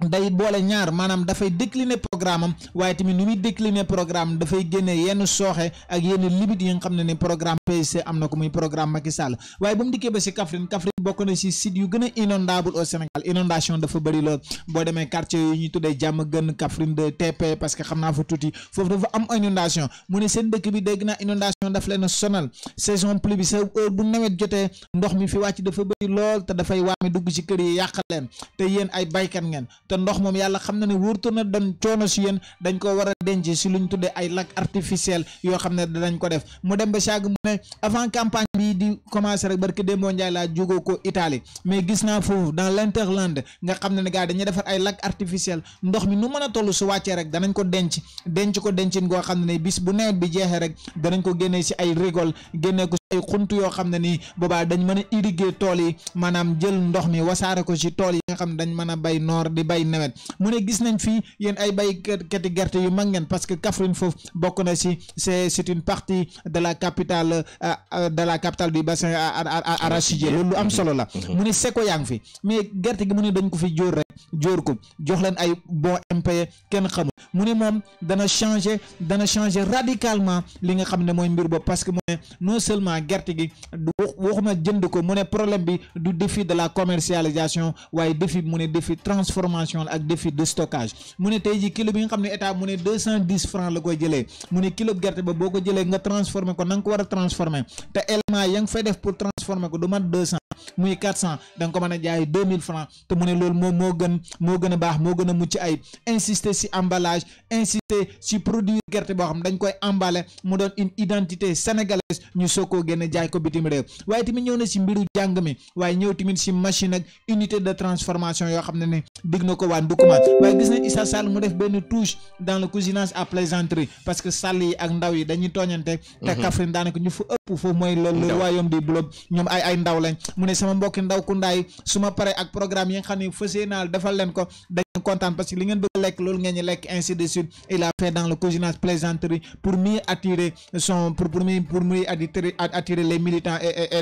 day boole ñaar maanaam dafay décliner programme am waaye tamit nu muy décliner programme dafay génne yenn sooxe ak yenn limites yi nga xam ne ni programme PSC am na ko muy programme Macky Sall waaye ba mu dikkee ba si Kaffrine bokk na si site yu gën a inondable au Sénégal inondation dafa bëri lool boo demee quartier yi ñuy tuddee jàmm gën Kaffrine de TP parce que xam naa fa tuuti foofu dafa am inondation mu ne seen dëkk bi dégg naa inondation daf leen a sonal saison pluie bi sa heure bu nawet jotee ndox mi fi wàcc dafa bëri lool te dafay waame dugg ci kër yi yàq leen te yéen ay baykat ngeen te ndox moom yàlla xam na ne wóortu na doon coono si yéen dañ ko war a denc si luñ tuddee ay lac artificiel yoo xam ne danañ ko def mu dem ba saag mu ne avant campagne bi di commencer rek barki Demba Ndiaye laa jógoo ko Italie mais gis naa foofu dans l'interland nga xam ne gars dañuy defar ay lac artificiel ndox mi nu mën a toll su wàccee rek danañ ko denc ko dencin goo xam ne bis bu nawet bi jeexee rek danañ ko génnee si ay rigole génnee ko ay xunt yoo xam ne nii boobaa dañ mën a irriguer tool yi maanaam jël ndox mi wasaare ko ci tool yi nga xam ne dañ mën a bay noor di bay nawet mu ne gis nañ fii yéen ay baykati gerte yu mag ngeen parce que Kaffrine foofu bokk na si c'est une partie de la capitale du bassin arachidier loolu lu am solo la mu ne seko yaa ngi fi mais gerte gi mu ne dañ ko fi jóor ko jox leen ay bon impayé kenn xamul mu ne moom dana changer radicalement li nga xam ne mooy mbir boobu parce que mu ne non seulement gerte gi waxuma jënd ko mu ne problème bi du défi de la commercialisation waaye défi mu ne défi transformation ak défi de stockage mu ne tey ji kilo bi nga xam ne état mu ne 210 francs la koy jëlee mu ne kilo gerte ba boo ko jëlee nga transformer ko na nga ko war a transformer te élément ya nga fay def pour transformer ko du mat 200 muy 400 da nga ko mën a jaay 2000 francs te mu ne loolu moom moo gën a baax moo gën a mucc ayib insister si emballage insister si produit gerte boo xam dañ koy emballer mu doon une identité sénégalaise ñu soog koo génne jaay ko bitim réew waaye tamit ñëw na si mbiru jàng mi waaye ñëw tamit si machine ak unité de transformation yoo xam ne ne digg na ko waa Ndoukoumane waaye gis nañ Issa Sall mu def benn touche dans le cousinage à plaisanterie parce que sàll yi ak ndaw yi dañuy tooñante te Kaffrine daanaka ñu fa ëpp foofu mooy le royaume du globe ñoom ay ndaw lañ mu ne sama mbokki ndaw ku ndaay su ma pare ak programme yi nga xam ne fas yéene defal leen ko dañu kontaan parce que li ngeen bëgg a lekk loolu ngeen ñu lekk ainsi de suite il a fait dans le cousinage plaisanterie pour mieux attirer pour mieux attirer les militants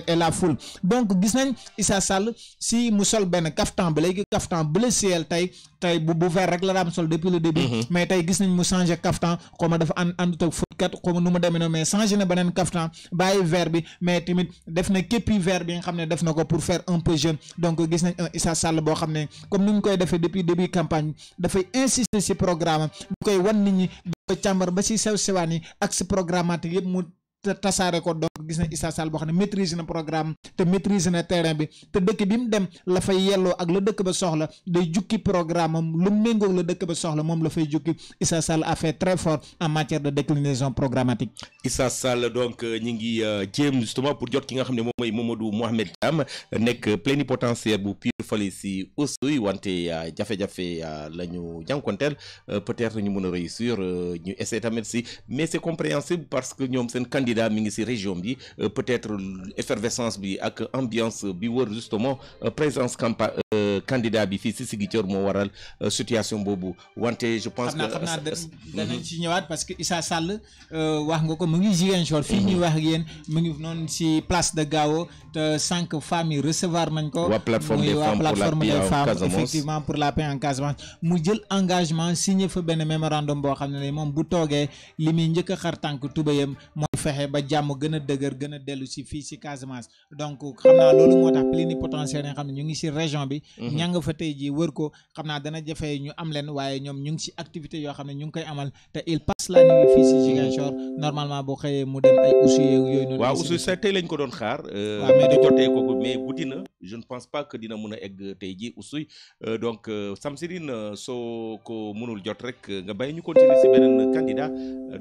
et la foule donc gis nañ Issa Sall si mu sol benn kaftan ba léegi kaftan bleu ciel tey bu vert rek la daan sol depuis le début mais tey gis nañ mu changé kaftan xaw ma dafa àndut ak footkat xaw ma nu mu demee noonu mais changé na beneen kaftan bàyyi vert bi mais tamit def na képpi vert bi nga xam ne def na ko pour faire un peu jeune donc gis nañ Issa Sall boo xam ne comme ni ñu koy defee depuis début campagne dafay insister si programme am du koy wan nit ñi di ko càmbar ba si sew sewaan yi ak si programmatique yëpp mu te tasaare ko. donc gis na Issa Sall boo xam ne maîtrise na programme te maîtrise na terrain bi te dëkk bi mu dem la fay yelloo ak la dëkk ba soxla day jukki programme am lu méngoog la dëkk ba soxla moom la fay jukki. Issa Sall a fait très fort en matière de déclinaison programmatique. Issa Sall donc ñi ngi jéem justement pour jot ki nga xam ne moom mooy Mamadou Mohamed Thiam nekk plénipotentiaire bu PUR fale si Oussouye wante jafe-jafe la ñu jànkonteel peut-être ñu mën a réussir ñu essayer tamit si mais c'est compréhensible parce que ñoom seen candidat mi ngi si région bi peut-être effervescence bi ak ambiance bi wër justement présence candidat bi fii si Ziguinchor moo waral situation boobu wante je pense que xam naa danañ ci ñëwaat parce que Issa Sall wax nga ko mu ngi Ziguinchor fii ñuy wax ak yéen mu ngi noonu si place de Gao te 5 familles recevoir nañ ko waa plateforme des femmes effectivement pour la paix en Casamance mu jël engagement signé fa benn mémorandum boo xam ne moom bu toogee li muy njëkk a xar tànk tubayam mooy fexe ba jàmm gën a dëgër gën a dellu si fii si Casamance. donc xam naa loolu moo tax plénipotentiaire yi nga xam ne ñu ngi si région bi ña nga fa tey jii wër ko xam naa dana jafe ñu am leen waaye ñoom ñu ngi si activité yoo xam ne ñu ngi koy amal te il passe la nuit fii si Ziguinchor normalement boo xëyee mu dem ay Oussouye yooyu noonu. waaw Oussouye sa tey lañ ko doon xaar mais du jotee ko mais guddi na je ne pense pas que dina mën a egg tey jii Oussouye donc Samsirine soo ko mënul jot rek nga bàyyi ñu continuer si beneen candidat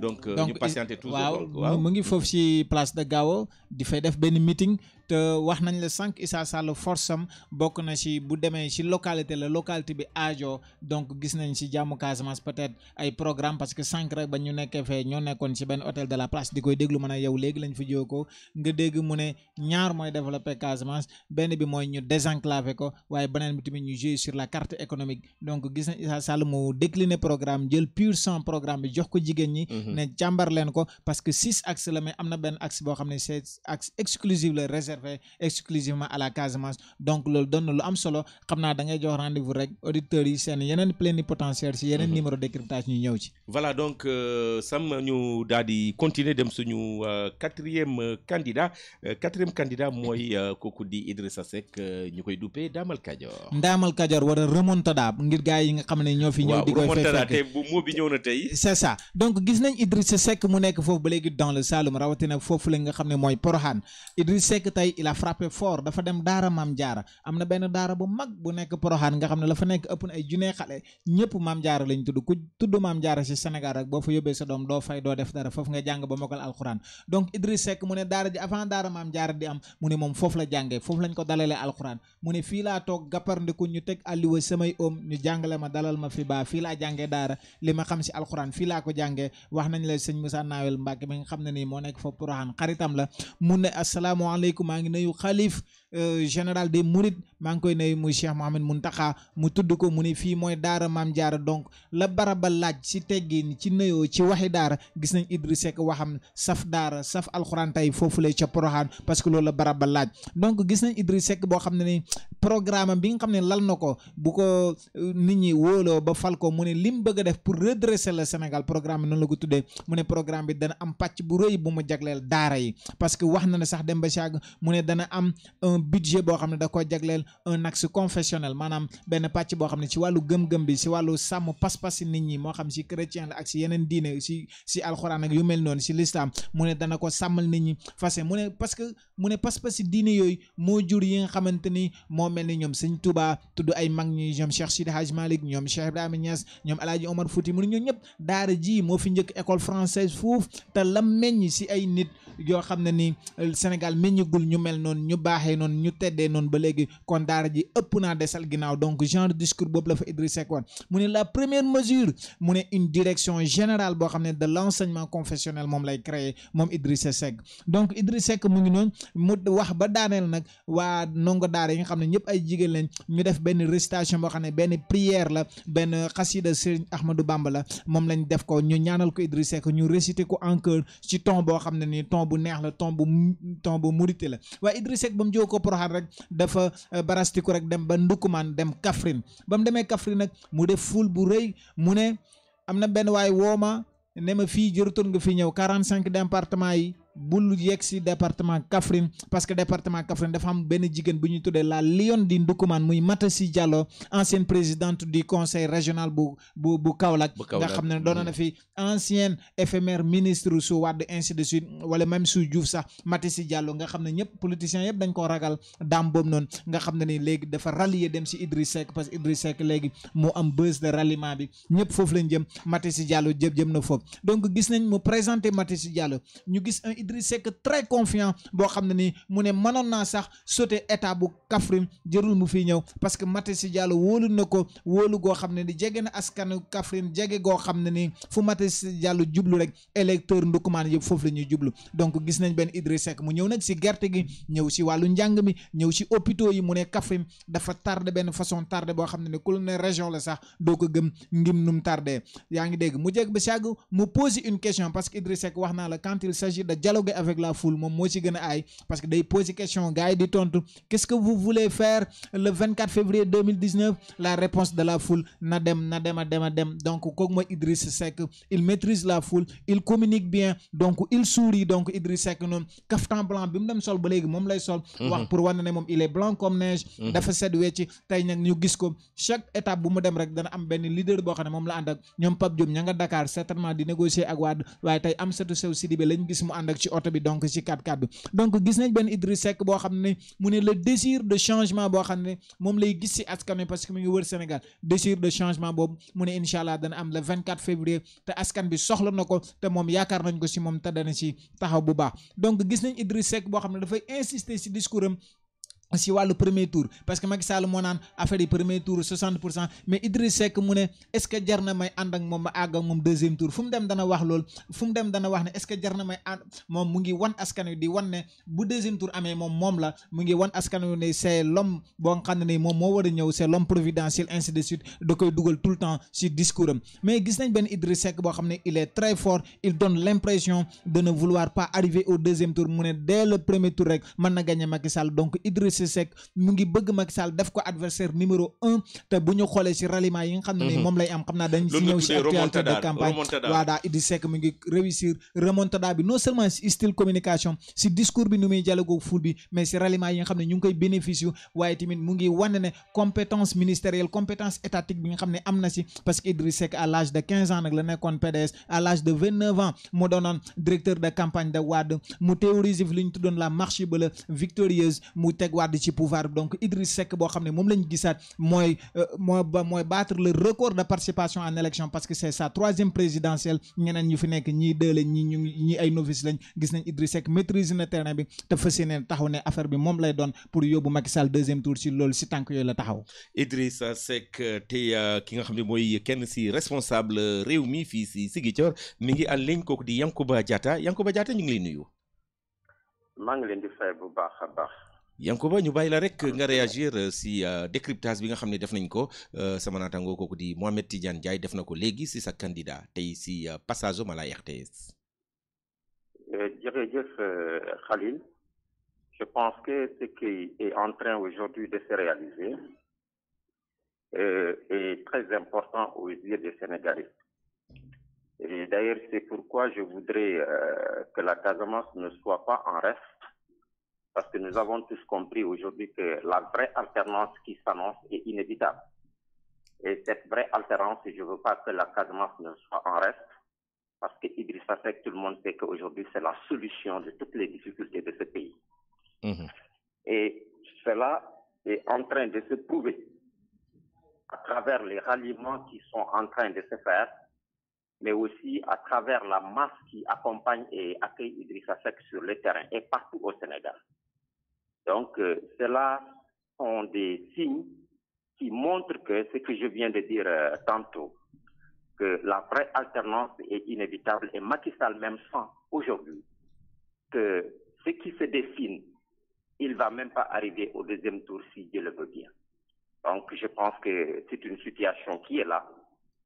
donc ñu patienter toujours. waaw mu ngi foofu si place de Gao di fay def benn meeting te wax nañ la sànq Issa Sall force am bokk na si bu demee si localité bi aajo donc gis nañ si jàmmu Casamance peut-être ay programme parce que sànq rek ba ñu nekkee fee ñoo nekkoon si benn hôtel de la place di koy déglu mën a yow léegi lañ fi jóge ko nga dégg mu ne ñaar mooy développer Casamance benn bi mooy ñu désenclaver ko waaye beneen bi tamit ñu jouer sur la carte économique. donc gis nañ Issa Sall mu décliner programme jël pur sang programme bi jox ko jigéen ñi ne càmbar leen ko parce que 6 axes la mais am na benn axe boo xam ne c'est axe exclusif la réservé exclusivement à la Casamance. donc loolu doon na lu am solo xam naa da ngay jox rendez-vous rek auditeurs yi seen yeneen plénipotentiaire si yeneen numéro décryptage ñu ñëw ci. voilà donc Sam ñu daal di continuer dem suñu quatrième candidat mooy kooku di Idrissa Seck ñu koy duppee Ndaamal Kajoor war a remontada ngir gars yi nga xam ne ñoo fi ñëw di koy fekk bu moo bi ñëw na tey c'est ça. donc gis nañ Idrissa Seck mu nekk foofu ba léegi dans le Saloum rawatina foofu la nga xam ne mooy Porokhane. Idrissa Seck tey il a frappé fort dafa dem daara Maam Jaara am na benn daara bu mag bu nekk Porokhane nga xam ne la fa nekk ëpp na ay junne xale ñëpp Maam Jaara lañ tudd ku tudd Maam Jaara si Sénégal rek boo fa yóbbee sa doom doo fay doo def dara foofu nga jàng ba mokkal alxuraan. donc Idrissa Seck mu ne daara ji avant daara Maam Jaara di am mu ne moom foofu la jàngee foofu lañ ko dalalee alxuraan mu ne fii laa toog gàpparndiku ñu teg àlliwa samay oom ñu jàngale ma dalal ma fi baa fii laa jàngee daara li ma xam si alxuraan fii laa ko jàngee. wax nañ la sëñ Moussa Nawel Mbacke mi nga xam ne nii moo nekk foofu Porokhane xaritam la mu ne asalaamaaleykum maa ngi nuyu xalif général des Mourides maa ngi koy nuyu muy Cheikh Mohamed Mountakha mu tudd ko mu ne fii mooy daara Maam Jaara donc la baraba laaj si teggin ci nuyoo ci waxi daara gis nañ Idrissa Seck waxam saf daara saf alxuraan tey foofu lay ca Porokhane parce que loolu la baraba laaj. donc gis nañ Idrissa Seck boo xam ne ni programme bi nga xam ne lal na ko bu ko nit ñi wóoloo ba fal ko mu ne lim bëgg a def pour redresser le Sénégal programme bi noonu la ko tuddee mu ne programme bi dana am pàcc bu rëy bu mu jagleel daara yi parce que wax na ne sax dem ba si àgg mu ne dana am un budget boo xam ne da ko jagleel un axe confessionnel maanaam benn pàcc boo xam ne ci wàllu gëm-gëm bi si wàllu sàmm pas-pas nit ñi moo xam si chrétien la ak si yeneen diine si alxuraan ak yu mel noonu si l'islam mu ne dana ko sàmmal nit ñi fase mu ne parce que mu ne pas-pas si diine yooyu moo jur yi nga xamante ni moo mel ni ñoom Sëñ Touba tudd ay mag ñi ñoom Cheikh Sidi Hadj Malick ñoom Cheikh Ibrahima Niass ñoom El Hadj Omar Fouti mu ne ñoom ñëpp daara ji moo fi njëkk école française foofu te la meññ si ay nit yoo xam ne ni Sénégal meññigul ñu mel noonu ñu baaxee noonu ñu teddee noonu ba léegi kon daara ji ëpp naa desal ginnaaw donc genre discours boobu la fa Idrissa Seck woon mu ne la première mesure mu ne une direction générale boo xam ne de l'enseignement confessionnel moom lay créer moom Idrissa Seck. donc Idrissa Seck mu ngi noonu mu wax ba daaneel nag waa ndongo daara yi nga xam ne ñëpp ay jigéen lañ ñu def benn récitation boo xam ne benn prière la benn xasida Serigne Ahmadou Bamba la moom lañ def ko ñu ñaanal ko Idrissa Seck ñu réciter ko en chœur ci ton boo xam ne nii ton bu neex la ton bu murite la waaye Idrissa Seck ba mu jóge ko Porokhane rek dafa barastiku rek dem ba Ndoukoumane dem Kaffrine ba mu demee Kaffrine nag mu def ful bu rëy mu ne am na benn waay wooma ne ma fii jërutoon nga fi ñëw 45 départements yi bul yegg si département Kaffrine parce que département Kaffrine dafa am benn jigéen bu ñuy tuddee la Lionne di Ndoukoumane muy Matassi Diallo ancienne présidente du conseil régional bu Kaolack nga xam ne doon na fi ancienne éphémère ministre su Wade ainsi de suite wala même su Diouf sax Matassi Diallo nga xam ne ñëpp politiciens yëpp dañ koo ragal daam boobu noonu nga xam ne ni léegi dafa rallier dem si Idriss Seck parce que Idriss Seck léegi moo am buzz de ralliement bi ñëpp foofu lañ jëm Matassi Diallo jëm na foofu donc gis nañ mu présenté Matassi Diallo ñu gis un Idriss Seck très confiant boo xam ne ni mu ne mënoon naa sax sauter état bu Kaffrine jërul mu fi ñëw parce que Matassi Diallo wóolu na ko wóolu goo xam ne ni jege na askanu Kaffrine jege goo xam ne ni fu Matassi Diallo jublu rek électeur Ndoukoumane yëpp foofu la ñuy jublu donc gis nañ benn Idriss Seck mu ñëw nag si gerte gi ñëw si wàllu njàng mi ñëw si hôpitaux yi mu ne Kaffrine dafa tardé benn façon tardé boo xam ne ni ku ne région la sax doo ko gëm ngim num tardé yaa ngi dégg mu jeg ba sàgg mu pose une question parce que Idriss Seck wax naa la quand il s'agit de dialoguer avec la foule moom moo ci gën a aay parce que day poser question gars yi di tontu qu'est-ce que vous voulez faire le 24 février 2019 la réponse de la foule na dem donc kooku mooy Idriss Seck il maîtrise la foule il communique bien donc il sourit donc Idriss Seck noonu caftan blanc bi mu dem sol ba léegi moom lay sol wax pour wane ne moom il est blanc comme neige dafa set wecci tey nag ñu gis ko chaque étape bu mu dem rek dana am benn leader boo xam ne moom la ànd ak ñoom Pape Diop ña nga Dakar certainement di négocier ak Wade waaye tey Amsatou Sow Sidibé lañ gis mu ànd ak ci oto bi donc ci 4x4 bi donc gis nañ benn Idriss Seck boo xam ne mu ne le désir de changement boo xam ne moom lay gis ci askan wi parce que mu ngi wër Sénégal désir de changement boobu mu ne incha allah dana am le 24 février te askan bi soxla na ko te moom yaakaar nañ ko ci moom te dana ci taxaw bu baax donc gis nañ Idriss Seck boo xam ne dafay insister ci discours am si wàllu premier tour parce que Macky Sall moo naan affaire yi premier tour 60% mais Idriss Seck mu ne est-ce que jar na may ànd ak moom ma àgg ak moom deuxième tour fu mu dem dana wax lool fu mu dem dana wax ne est-ce que jar na may ànd moom mu ngi wan askan wi di wan ne bu deuxième tour amee moom la mu ngi wan askan wi ne c'est l'homme boo nga xam ne ni moom moo war a ñëw c'est l'homme providentiel ainsi de suite da koy dugal tout le temps si discours am mais gis nañ benn Idriss Seck boo xam ne il est très fort il donne l'impression de ne vouloir pas arriver au deuxième tour mu ne dès le premier tour rek mën na gagner Macky Sall donc Idriss Seck mu ngi bëgg Macky Sall def ko adversaire numéro 1 te bu ñu xoolee ci ralliement yi nga xam ne ni moom lay am xam naa dañ ci ñëw ci actualité de campagne waa daa Idriss Seck mu ngi réussir remontada bi non seulement ci style communication ci discours bi nu muy dialogue foule bi mais ci ralliement yi nga xam ne ñu ngi koy bénéficier waaye tamit mu ngi wane ne compétence ministérielle compétence étatique bi nga xam ne am na ci parce que Idriss Seck à l'âge de 15 ans nag la nekkoon PDS à l'âge de 29 ans mu doonoon directeur de campagne de Wade mu théoriser fi li ñu tuddoon la marche bleue victorieuse mu teg Wade ci pouvoir donc Idriss Seck boo xam ne moom lañu gisaat mooy battre le record de participation en élection parce que c'est sa 3e présidentielle ñeneen ñu fi nekk ñii 2 lañ ñi ay novice lañ gis nañ Idriss Seck maîtrise na terrain bi te fas yéene taxaw ne affaire bi moom lay doon pour yóbbu Macky Sall deuxième tour si loolu si tànk yooyu la taxaw. Idriss Seck te ki nga xam ne mooy kenn si responsable réew mi fii si Ziguinchor mi ngi en ligne kooku di Yankuba Diatta ñu ngi lay nuyu. maa ngi leen di fay bu baax a baax. Yankuba ñu bàyyi la rek nga réagir si décryptage bi nga xam ne def nañ ko sama naataango kooku di Mohamed Tidiane Ndiaye def na ko léegi si sa candidat tey si passage am à la RTS. jërëjëf Khalil, je pense que ce qui est en train aujourd'hui de se réaliser est très important aux yeux des Sénégalais. Et d'ailleurs, c'est pourquoi je voudrais que la Casamance ne soit pas en reste. Parce que nous avons tous compris aujourd'hui que la vraie alternance qui s'annonce est inévitable. Et cette vraie alternance, je ne veux pas que la Casamance ne soit en reste, parce que Idrissa Seck, tout le monde sait qu'aujourd'hui, c'est la solution de toutes les difficultés de ce pays. Et cela est en train de se prouver à travers les ralliements qui sont en train de se faire, mais aussi à travers la masse qui accompagne et accueille Idrissa Seck sur le terrain et partout au Sénégal. Donc, cela sont des signes qui montrent que ce que je viens de dire tantôt, que la vraie alternance est inévitable et Macky Sall même sent aujourd'hui que ce qui se dessine, il ne va même pas arriver au deuxième tour si Dieu le veut bien. Donc, je pense que c'est une situation qui est là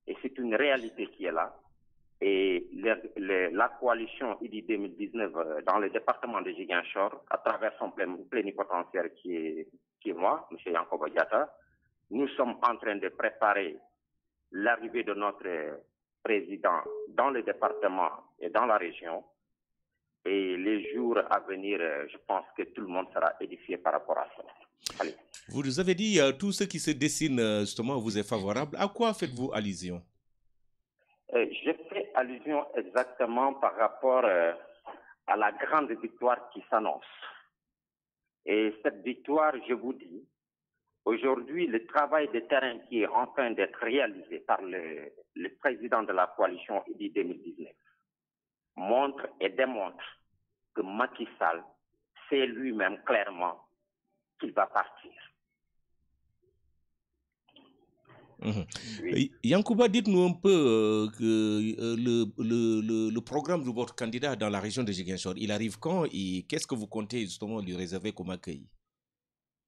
et c'est une réalité qui est là. Et la coalition IDI 2019 dans le département de Ziguinchor, à travers son plénipotentiaire qui est moi, M. Yankuba Diatta, nous sommes en train de préparer l'arrivée de notre président dans le département et dans la région. Et les jours à venir, je pense que tout le monde sera édifié par rapport à ça. Allez. Vous nous avez dit tout ce qui se dessine justement vous est favorable. À quoi faites-vous allusion? Je fais allusion exactement par rapport à la grande victoire qui s'annonce. Et cette victoire, je vous dis, aujourd'hui, le travail de terrain qui est en train d'être réalisé par le président de la coalition IDI 2019 montre et démontre que Macky Sall sait lui-même clairement qu'il va partir. Oui. Yankouba, dites-nous un peu le programme de votre candidat dans la région de Ziguinchor. Il arrive quand et qu'est-ce que vous comptez justement lui réserver comme accueil?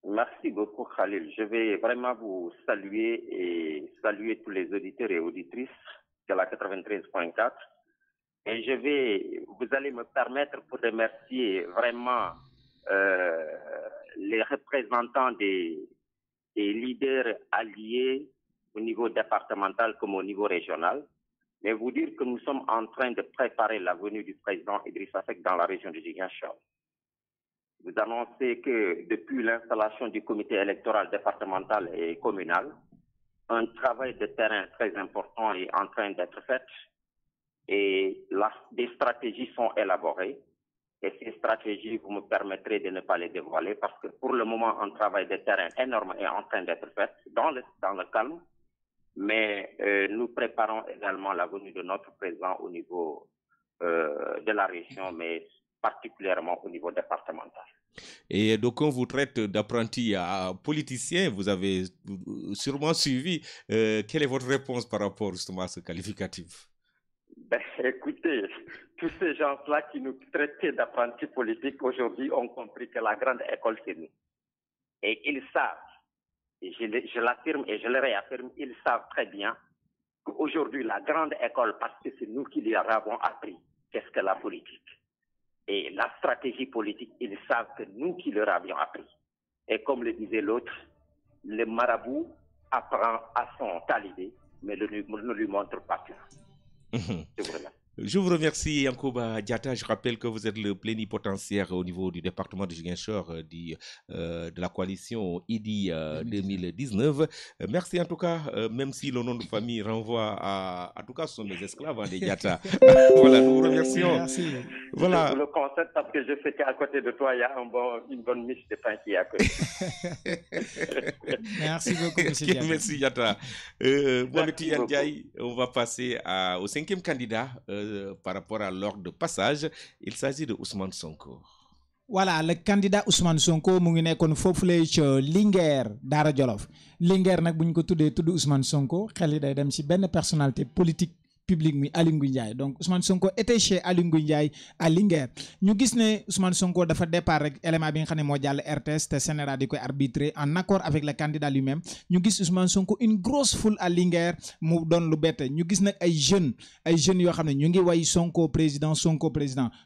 Merci beaucoup, Khalil. Je vais vraiment vous saluer et saluer tous les auditeurs et auditrices de la 93.4. Et vous allez me permettre pour remercier vraiment les représentants des leaders alliés au niveau départemental comme au niveau régional, mais vous dire que nous sommes en train de préparer la venue du président Idrissa Seck dans la région de Ziguinchor. Vous annoncez que depuis l'installation du comité électoral départemental et communal, un travail de terrain très important est en train d'être fait et des stratégies sont élaborées. Et ces stratégies, vous me permettrez de ne pas les dévoiler parce que pour le moment, un travail de terrain énorme est en train d'être fait dans le calme. Mais nous préparons également la venue de notre président au niveau de la région, mais particulièrement au niveau départemental. Et donc, on vous traite d'apprenti à politicien, vous avez sûrement suivi. Quelle est votre réponse par rapport justement à ce qualificatif? Ben, écoutez, tous ces gens-là qui nous traitaient d'apprentis politiques aujourd'hui ont compris que la grande école, c'est nous. Et ils savent, et je l'affirme et je le réaffirme, ils savent très bien qu'aujourd'hui, la grande école, parce que c'est nous qui leur avons appris qu'est-ce que la politique. Et la stratégie politique, ils savent que nous qui leur avions appris. Et comme le disait l'autre, le marabout apprend à son talibé, mais ne lui montre pas tout. Je vous remercie, Yankouba Diatta. Je rappelle que vous êtes le plénipotentiaire au niveau du département de Ziguinchor de la coalition IDI 2019. Merci en tout cas, même si le nom de famille renvoie à tout cas, ce sont mes esclaves, des Diatta. Voilà, nous vous remercions. Merci. Voilà. Je vous le concède parce que je sais qu'à côté de toi, il y a une bonne miche de pain qui est à côté. Merci beaucoup, M. Diatta. Merci, Diatta. On va passer au 5e candidat. Par rapport à l'ordre de passage, il s'agit de Ousmane Sonko. Voilà, le candidat Ousmane Sonko mu ngi nekkoon foofule ci Linguère Daara Jolof Linguère nag bu ñu ko tuddee tudd Ousmane Sonko xel yi day dem ci benn personnalité politique public mi Aly Ngouille Ndiaye. Donc Ousmane Sonko était chez Aly Ngouille Ndiaye à Linguère. Ñu gis ne Ousmane Sonko dafa départ rek élément bi nga xam ne moo jàll RTS te Sénégal di koy arbitrer en accord avec le candidat lui-même. Ñu gis Ousmane Sonko une grosse foule à Linguère mu doon lu bette. Ñu gis nag ay jeunes yoo xam ne ñu ngi way Sonko président.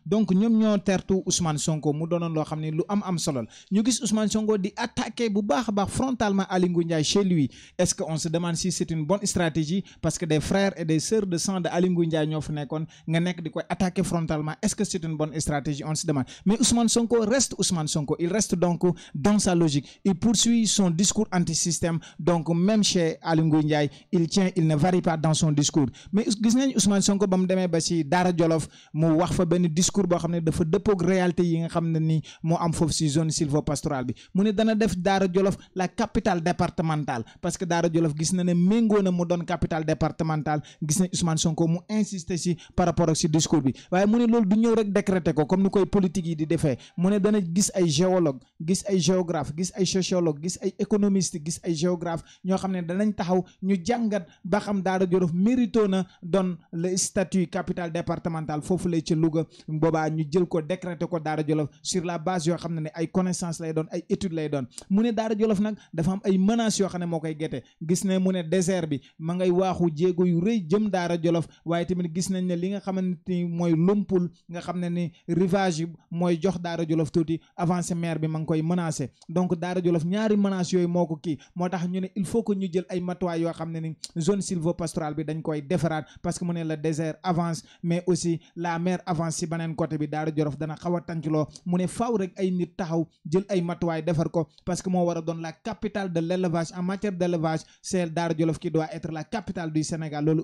Donc ñoom ñoo tertu Ousmane Sonko mu doonoon loo xam ne lu am solo. Ñu gis Ousmane Sonko di attaquer bu baax a baax frontalement Aly Ngouille Ndiaye chez lui. Est-ce qu'on se demande si c'est une bonne stratégie parce que des frères et des sœurs de sang de Aly Ngouille Ndiaye ñoo fa nekkoon nga nekk di koy attaquer frontalement? Est-ce que c'est une bonne stratégie? On se demande. Mais Ousmane Sonko reste Ousmane Sonko. Il reste donc dans sa logique. Il poursuit son discours anti-système. Donc même chez Aly Ngouille Ndiaye, il ne varie pas dans son discours. Mais gis nañ Ousmane Sonko ba mu demee ba ci Daara Jolof mu wax fa benn discours boo xam ne dafa dëppoog réalité yi nga xam ne ni moo am foofu ci zone sylvopastorale bi. Mu ne dana def Daara Jolof la capitale départementale parce que Daara Jolof gis na ne méngoo na mu doon capitale départementale. Gis nañ Ousmane Sonko mu insister ci par rapport ak ci discours bi waaye mu ne loolu du ñëw rek décréter ko comme ni koy politique yi di defee. Mu ne dana gis ay géologue, gis ay géographe, gis ay sociologue, gis ay économiste, gis ay géographe ñoo xam ne danañ taxaw ñu jàngat ba xam Daara Jolof mérito na doon le statut capitale départementale foofu lay ci Louga boobaa ñu jël ko décréter ko Daara Jolof sur la base yoo xam ne ay connaissance lay doon ay étude lay doon. Mu ne Daara Jolof nag dafa am ay menaces yoo xam ne moo koy gete. Gis ne mu ne désert bi ma ngay waaxu jéego yu rëy jëm Daara Jolof Jolof waaye tamit gis nañ ne li nga xamante ni mooy lumpul nga xam ne ni rivage yi mooy jox Daara Jolof tuuti avancé maire bi ma ngi koy menacé donc Daara Jolof ñaari menaces yooyu moo ko kii moo tax ñu ne il faut que ñu jël ay matuwaay yoo xam ne ni zone sylvopastorale bi dañ koy defaraat parce que mu ne le désert avance mais aussi la mer avance si beneen côté bi Daara Jolof dana xaw a tàncloo mu ne faaw rek ay nit taxaw jël ay matuwaay defar ko parce que moo war a doon la capitale de l'élevage en matière d'élevage c'est Daara Jolof qui doit être la capitale du Sénégal loolu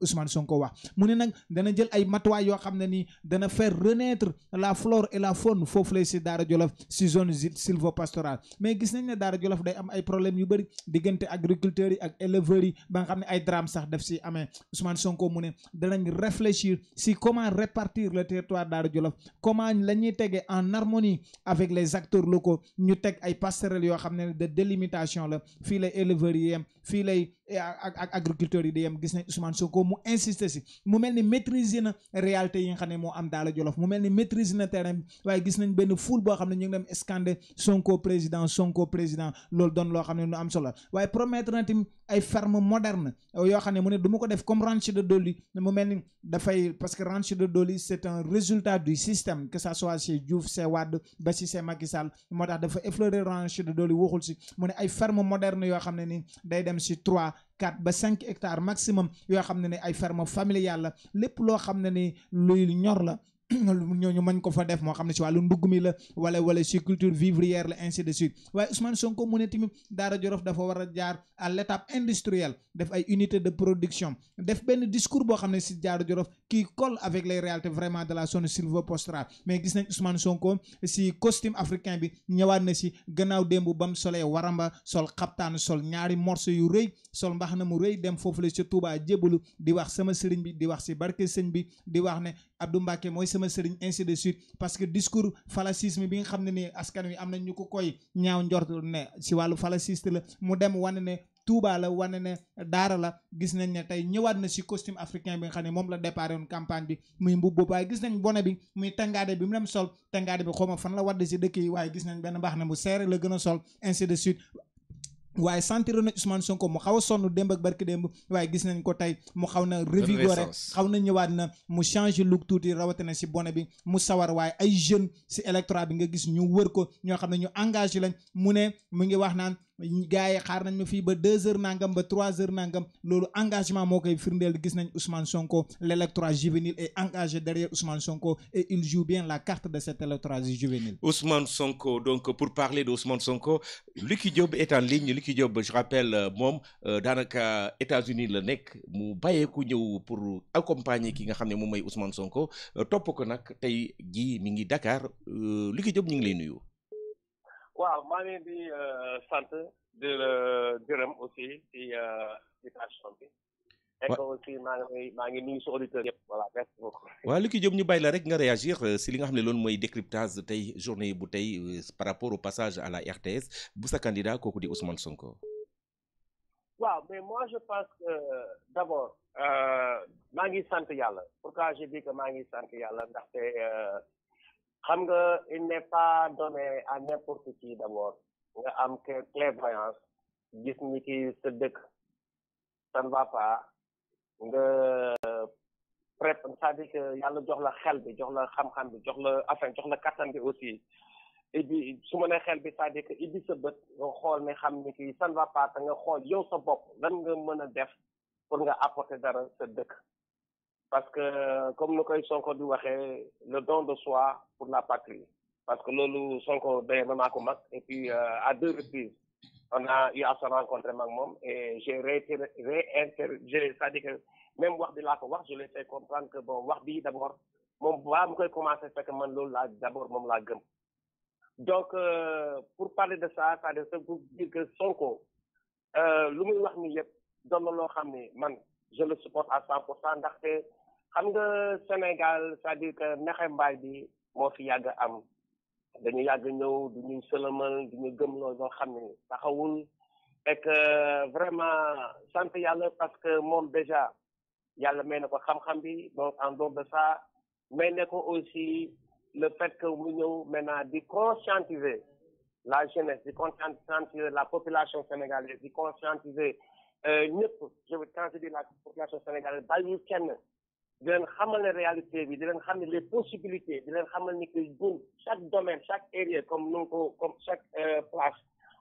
Ousmane Sonko wax mu ne nag dana jël ay matuwaay yoo xam ne nii dana faire renaître la flore et la faune foofu lay si Daara Jolof si zone sylvopastorale mais gis nañ ne Daara Jolof day am ay problèmes yu bëri diggante agriculteurs yi ak éleveurs yi ba nga xam ne ay drame sax def si amee Ousmane Sonko mu ne danañ réfléchir si comment répartir le territoire Daara Jolof comment la ñuy tegee en harmonie avec les acteurs locaux ñu teg ay passerelles yoo xam ne de délimitation la fii lay éleveurs yi yem fii lay ak agriculteurs yi di yem gis nañ Ousmane Sonko mu insister si mu mel ni maîtriser na réalité yi nga xam ne moo am Daara Jolof mu mel ni maîtriser na terrain bi waaye gis nañ benn foule boo xam ne ñu ngi dem scander Sonko président loolu doon loo xam ne lu am solo waaye promettre na tamit ay ferme moderne yoo xam ne mu ne du ma ko def comme Ranch de Doli mu mel ni dafay parce que Ranch de Doli c'est un résultat du système que ça soit chez Diouf c'est Wade ba si c'est Macky Sall moo tax dafa effleurer Ranch de Doli waxul si mu ne ay ferme moderne yoo xam ne ni day dem si 3 4 ba 5 hectares maximum yoo xam ne ni ay ferme familiale la lépp loo xam ne ni luy ñor la ñooñu mën ko fa def moo xam ne si wàllu ndugg mi la wala si culture vivrière la ainsi de suite waaye Ousmane Sonko mu ne tamit Daara Jolof dafa war a jaar à l'étape industrielle def ay unité de production def benn discours boo xam ne si Daara Jolof qui colle avec les réalités vraiment de la zone sylvopastorale mais gis nañ Ousmane Sonko si costume africain bi ñëwaat na si gannaaw démb bam solee waramba sol xaptaan sol ñaari morceau yu rëy sol mbaxana mu rëy dem foofu la si Touba jébalu di wax sama sëriñ bi di wax si barke sëñ bi di wax ne Abdou Mbacké mooy sama sëriñ ainsi de suite parce que discours phallasisme bi nga xam ne ni askan wi am na ñu ko koy ñaaw njort ne si wàllu phallasiste la mu dem wane ne Touba la wane ne Daara la gis nañ ne tey ñëwaat na si costume africain bi nga xam ne moom la déparé woon campagne bi muy mbubb waaye gis nañ bone bi muy tengaade bi mu dem sol tengaade bi xaw ma fan la wadd si dëkk yi waaye gis nañ benn baax ne mu seere la gën a sol ainsi de suite waaye sentir na Ousmane Sonko mu xaw a sonn démb ak barki démb waaye gis nañ ko tey mu xaw na revigoré xaw na ñëwaat na mu changer look tuuti rawatina si bone bi mu sawar waaye ay jeunes si électorat bi nga gis ñu wër ko ñoo xam ne ñu engagé lañ mu ne mu ngi wax naan gars yi xaar nañ ma fii ba 2 heures nangam ba 3 heures nangam loolu engagement moo koy firndeel gis nañ Ousmane Sonko l'électorat juvénile est engagé derrière Ousmane Sonko et il joue bien la carte de cet électorat juvénile. Ousmane Sonko, donc pour parler d'Ousmane Sonko, Lucky Diop est en ligne. Lucky Diop, je rappelle moom daanaka États-Unis la nekk mu bàyyeeku ñëw pour accompagner ki nga xam ne moom mooy Ousmane Sonko topp ko nag tey jii mi ngi Dakar Lucky Diop ñu ngi lay nuyu. waaw maa ngi leen di sant di la gërëm aussi ci invitation bi. et aussi maa ngi nuyu sa auditeurs yëpp voilà merci beaucoup. waaw Lucky Diop ñu bàyyi la rek nga réagir si li nga xam ne loolu mooy décryptage tey journée bu tey par rapport au passage à la RTS bu sa candidat kooku di Ousmane Sonko. waaw mais moi je pense que d'abord maa ngi sant yàlla pourquoi je dis que maa ngi sant yàlla ndaxte. xam nga il n'est pas donné à n'importe qui d'abord nga am clairvoyance gis ni ki sa dëkk ça ne va pas nga c'est-à-dire que yàlla jox la xel bi jox la xam-xam bi jox la kattan bi aussi et puis su ma nee xel bi c'est-à-dire que ibbi sa bët nga xool ne xam ni ki ça ne va pas te nga xool yow sa bopp lan nga mën a def pour nga apporter dara sa dëkk. Parce que comme nu koy Sonko di waxee le don de soi pour la patrie parce que loolu Sonko day na maa ko mag et puis à 2 reprises on a eu à se rencontrer mag moom et j'ai c'est-à-dire que même wax bi laa ko wax je l'ai fait comprendre que bon wax bi d'abord moom waa mu koy commencer fekk man loolu laa d'abord moom laa gëm donc pour parler de ça c'est-à-dire pour dire que Sonko lu muy wax ni yëpp doon na loo xam ni man je le supporte à 100% ndaxte xam nga Sénégal c'est-à-dire que nexe mbaay bi moo fi yàgg am dañu yàgg ñëw du ñuy sëlëmal du ñu gëm loolu loo xam ne taxawul et que vraiment sant yàlla parce que moom déjà yàlla may na ko xam-xam bi donc en dehors de ça may na ko aussi le fait que mu ñëw maintenant di conscientiser la jeunesse di conscientiser la population sénégalaise di conscientiser ñëpp quand je dis la population sénégalaise bàyyiwul kenn di leen xamal ne réalité bi di leen xam ne les possibilités di leen xamal ni que ñun chaque domaine chaque area comme chaque place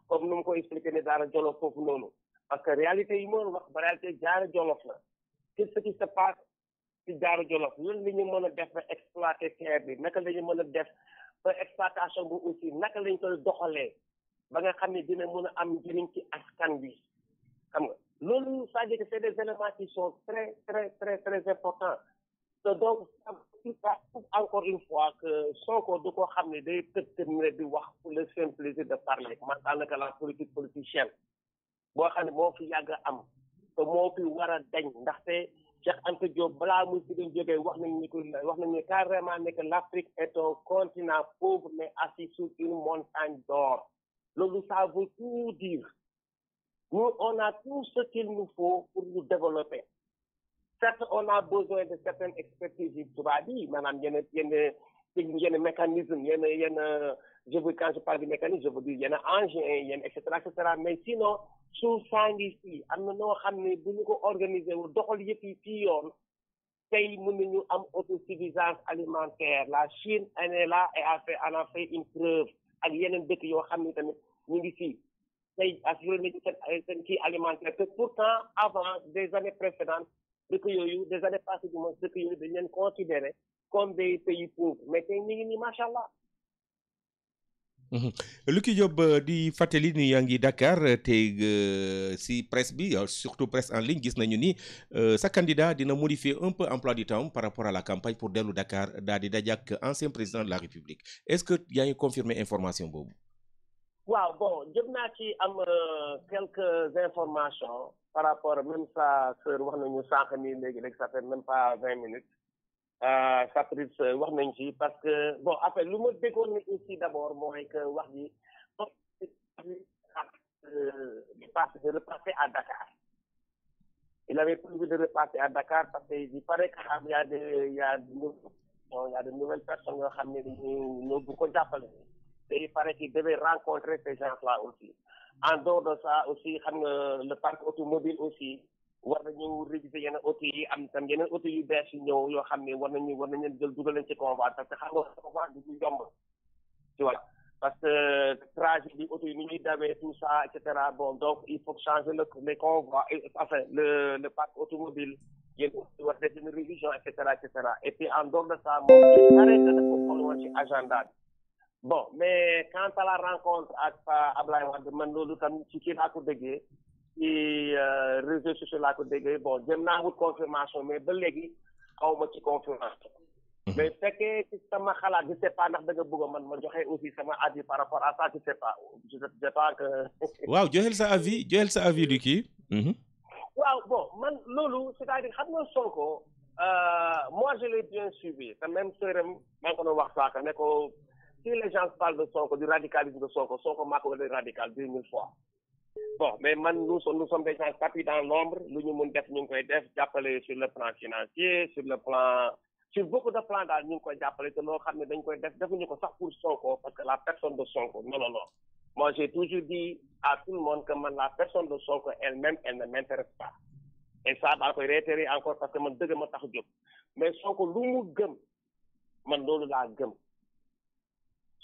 comme nu mu ko expliqué ne Daara Jolof foofu noonu parce que réalité yi moo wax ba réalité Daara Jolof la qu'est-ce qui se passe ci Daara Jolof loolu la ñu mën a def ba exploiter terre bi naka la ñu mën a def ba exploitation bu aussi naka lañ koy doxalee ba nga xam ne dina mën a am njëriñ ci askan bi xam nga loolu c'est-à-dire que c'est des éléments qui sont très très très très importants te donc ça encore une fois que Sonko du ko xam ne day tëb ne di wax pour le simple plaisir de parler man daanaka la politique politicienne boo xam ne moo fi yàgg a am te moo fi war a dañ ndaxte Cheikh Anta Diop balaa muy fi doon jógee wax nañu carrément ne que l'Afrique est un continent pauvre mais assis sur une montagne d'or loolu ça veut tout dire. Nous, on a tout ce qu'il nous faut pour nous développer. Certes, on a besoin de certaines expertises tubaab yi maanaam yenn mécanisme quand je parle de mécanisme je veux dire yenn engins et cetera mais sinon suuf saa ngi fii am na noo xam ne bu ñu ko organiser wu doxal yëpp yi fii yoon tey mën nañu am autosuffisance alimentaire la Chine elle est là et en a fait une preuve ak yeneen dëkk yoo xam ne tamit ñu ngi fii. tey assuré nañu seen kii alimentaire que pourtant avant des années précédentes dëkk yooyu des années passées du moins dëkk yooyu dañ leen considéré comme des pays pauvres mais tey ñu ngi nii macha allah. Lucky Diop di fàttali ni yaa ngi Dakar te si presse bi surtout presse en ligne gis nañu ni sa candidat dina modifier un peu emploi du temps par rapport à la campagne pour dellu Dakar daal di daje ak ancien président de la République est-ce que yaa ngi confirmer information boobu. waaw bon jëm naa ci am quelques informations par rapport même sa sœur wax nañu sànq nii léegi ça fait même pas 20 minutes sa petite sœur wax nañ ci parce que bon après lu ma déggoon ni aussi d'abord mooy que wax ji de repasser à Dakar il avait prévu de repasser à Dakar parce que il paraît qu'il y a de nouvelles personnes yoo xam ne ñoo bu ko jàppale et il paraît qu'il devait rencontrer ces gens-là aussi. En dehors de ça aussi, le parc automobile aussi, war nañu réviser yenn auto yi am tam yeneen auto yu bees yu ñëw yoo xam ne war nañu jël dugal leen ci convoi parce que xam nga convoi du yomb tu vois parce que trajet bi auto yi ni ñuy dawee tout ça et cetera bon donc il faut changer les convois enfin le parc automobile yéen aussi war def une révision et cetera et puis en dehors de ça moom il paraît que dafa xool woon ci agenda bi. Bon, mais quant à la rencontre avec Ablaye Wade, man loolu tam ci kii laa ko déggee ci réseaux sociaux laa ko déggee bon jëm naa wut confirmation mais ba léegi xaw ma ci confirmation. mais fekkee ci sama xalaat je sais pas ndax da nga bëgg man ma joxe aussi sama avis par rapport à ça je sais pas que. waaw joxel sa avis du kii. waaw bon man loolu c'est-à-dire xam nga Sonko moi je l'ai bien suivi te même sërëm maa ngi ko doon wax saaka ne ko. Si les gens parlent de Sonko, du radicalisme de Sonko m'a collé radical 2000 fois. Bon, mais nous sommes des gens tapis dans l'ombre, nous sommes appelés sur le plan financier, sur beaucoup de plans, nous sommes appelés pour Sonko, parce que la personne de Sonko, non. Moi, j'ai toujours dit à tout le monde que la personne de Sonko elle-même, elle ne m'intéresse pas. Et ça, je vais réitérer encore parce que je suis un mais Sonko, nous sommes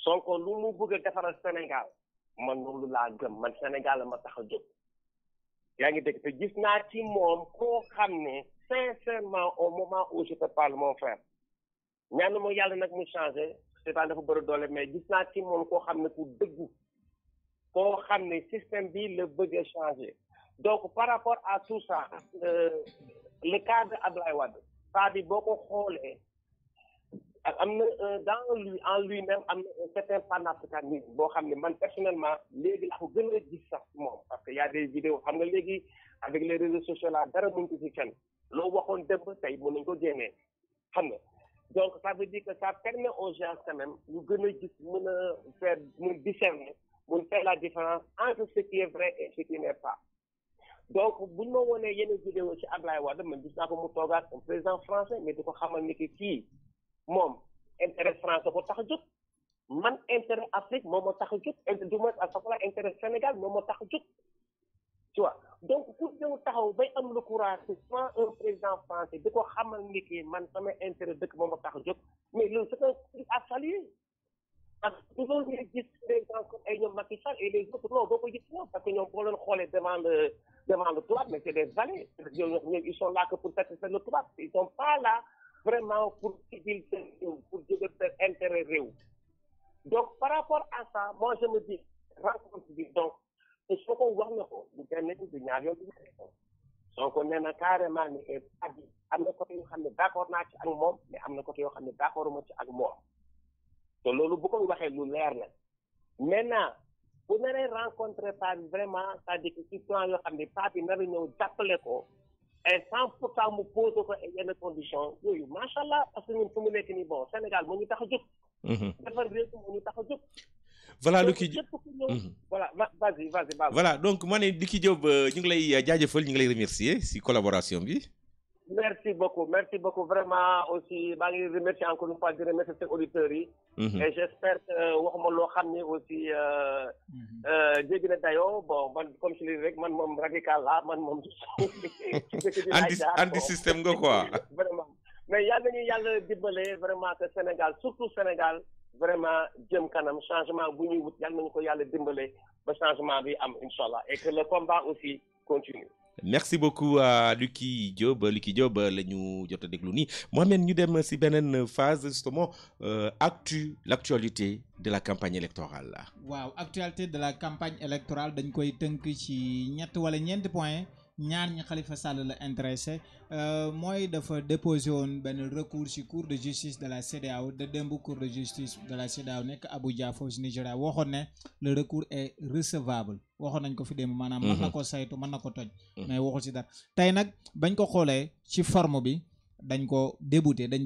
Sonko lu mu bëgg a defaral Sénégal man loolu laa gëm man Sénégal ma tax a jóg yaa ngi dégg te gis naa ci moom koo xam ne sincèrement au moment où je te parle mon frère ñaan ma yàlla nag mu changé c'est-à-dire dafa bëri doole mais gis naa ci moom koo xam ne ku dëggu koo xam ne système bi la bëgg a changé donc par rapport à tout ça le cas de Ablaye Wade saa bi boo ko xoolee am na en lui-même am na un certain panafricanisme boo xam ne man personnellement léegi laa ko gën a gis sax ci moom parce que y a des vidéos xam nga léegi avec les réseaux sociaux là dara mënu ko ci kenn loo waxoon démb tey mën nañu ko génnee xam nga donc ça veut dire que ça permet aux gens quand même ñu gën a gis mun discerner mun faire la différence entre ce qui est vrai et ce qui n'est pas donc buñ ma wonee yenn vidéo ci Ablaye Wade man gis naa ko mu toogaat un président français mais di ko xamal ni que kii moom intérêt français ko tax a jóg man intérêt Afrique moom moo tax a jóg du moins à ce moment intérêt Sénégal moom moo tax a jóg tu vois donc pour ñëw taxaw bay am le courage soit un président français di ko xamal ni kii man sama intérêt dëkk moom a tax a jóg mais loolu c'est un truc à saluer parce que loolu ngay gis des gens comme ay ñoom Macky Sall et les autres non doo ko gis ñoom parce que ñoom boo leen xoolee devant le tubaab mais c'est des valets ñoom ils sont là que pour satisfaire le tubaab ils sont pas là vraiment pour civil seen réew pour jógal seen intérêt réew donc par rapport à ça moi je me dis rencontre bi donc te soo ko wax na ko du benn du ñaar yoon du ñett soo ko nee na carrément ni am na côté yoo xam ne d'accord naa ci ak moom mais am na côté yoo xam ne d'accorduma ci ak moom te loolu bu ko waxee lu leer la maintenant bu naree rencontrer pas bi vraiment c'est-à-dire que ci plan yoo xam ne pas bi nar a ñëw jàppale ko et 100% mu posé ko ay yenn conditions yooyu macha allah parce que ñun fu mu nekk nii bon Sénégal moo ñu tax a jóg. defar réew moo ñu tax a jóg. voilà Lucky voilà vas-y. voilà donc ma ne Lucky Diop ñu ngi lay jaajëfal ñu ngi lay remercier si collaboration bi. merci beaucoup vraiment aussi maa ngi remercier encore une fois di remercier seen auditeurs yi. et j'espère que waxuma loo xam ne aussi jéggi na dayoo bon man comme je dis rek man moom radical la man moom. anti système nga quoi. vraiment mais yàlla nañu yàlla dimbale vraiment que Sénégal surtout Sénégal. vraiment jëm kanam changement bu ñuy wut yàlla nañu ko yàlla dimbale ba changement bi am inchallah et que le combat aussi continue. merci beaucoup à Lucky Diop la ñu jot a déglu nii Mohamed ñu dem si beneen phase justement l'actualité de la campagne électorale la. waaw actualité de la campagne électorale dañ koy tënk ci ñett wala ñeenti point ñaar ñi Khalifa Sall la intéressé mooy dafa déposé woon benn recours ci cour de justice de la CEDEAO de démb cour de justice de la CEDEAO nekk Abuja foofu ci Nigeria waxoon ne le recours est recevable waxoon nañ ko fi démb maanaam mën na ko saytu mën na ko toj mais waxul ci dara tey nag bañ ko xoolee ci forme bi dañ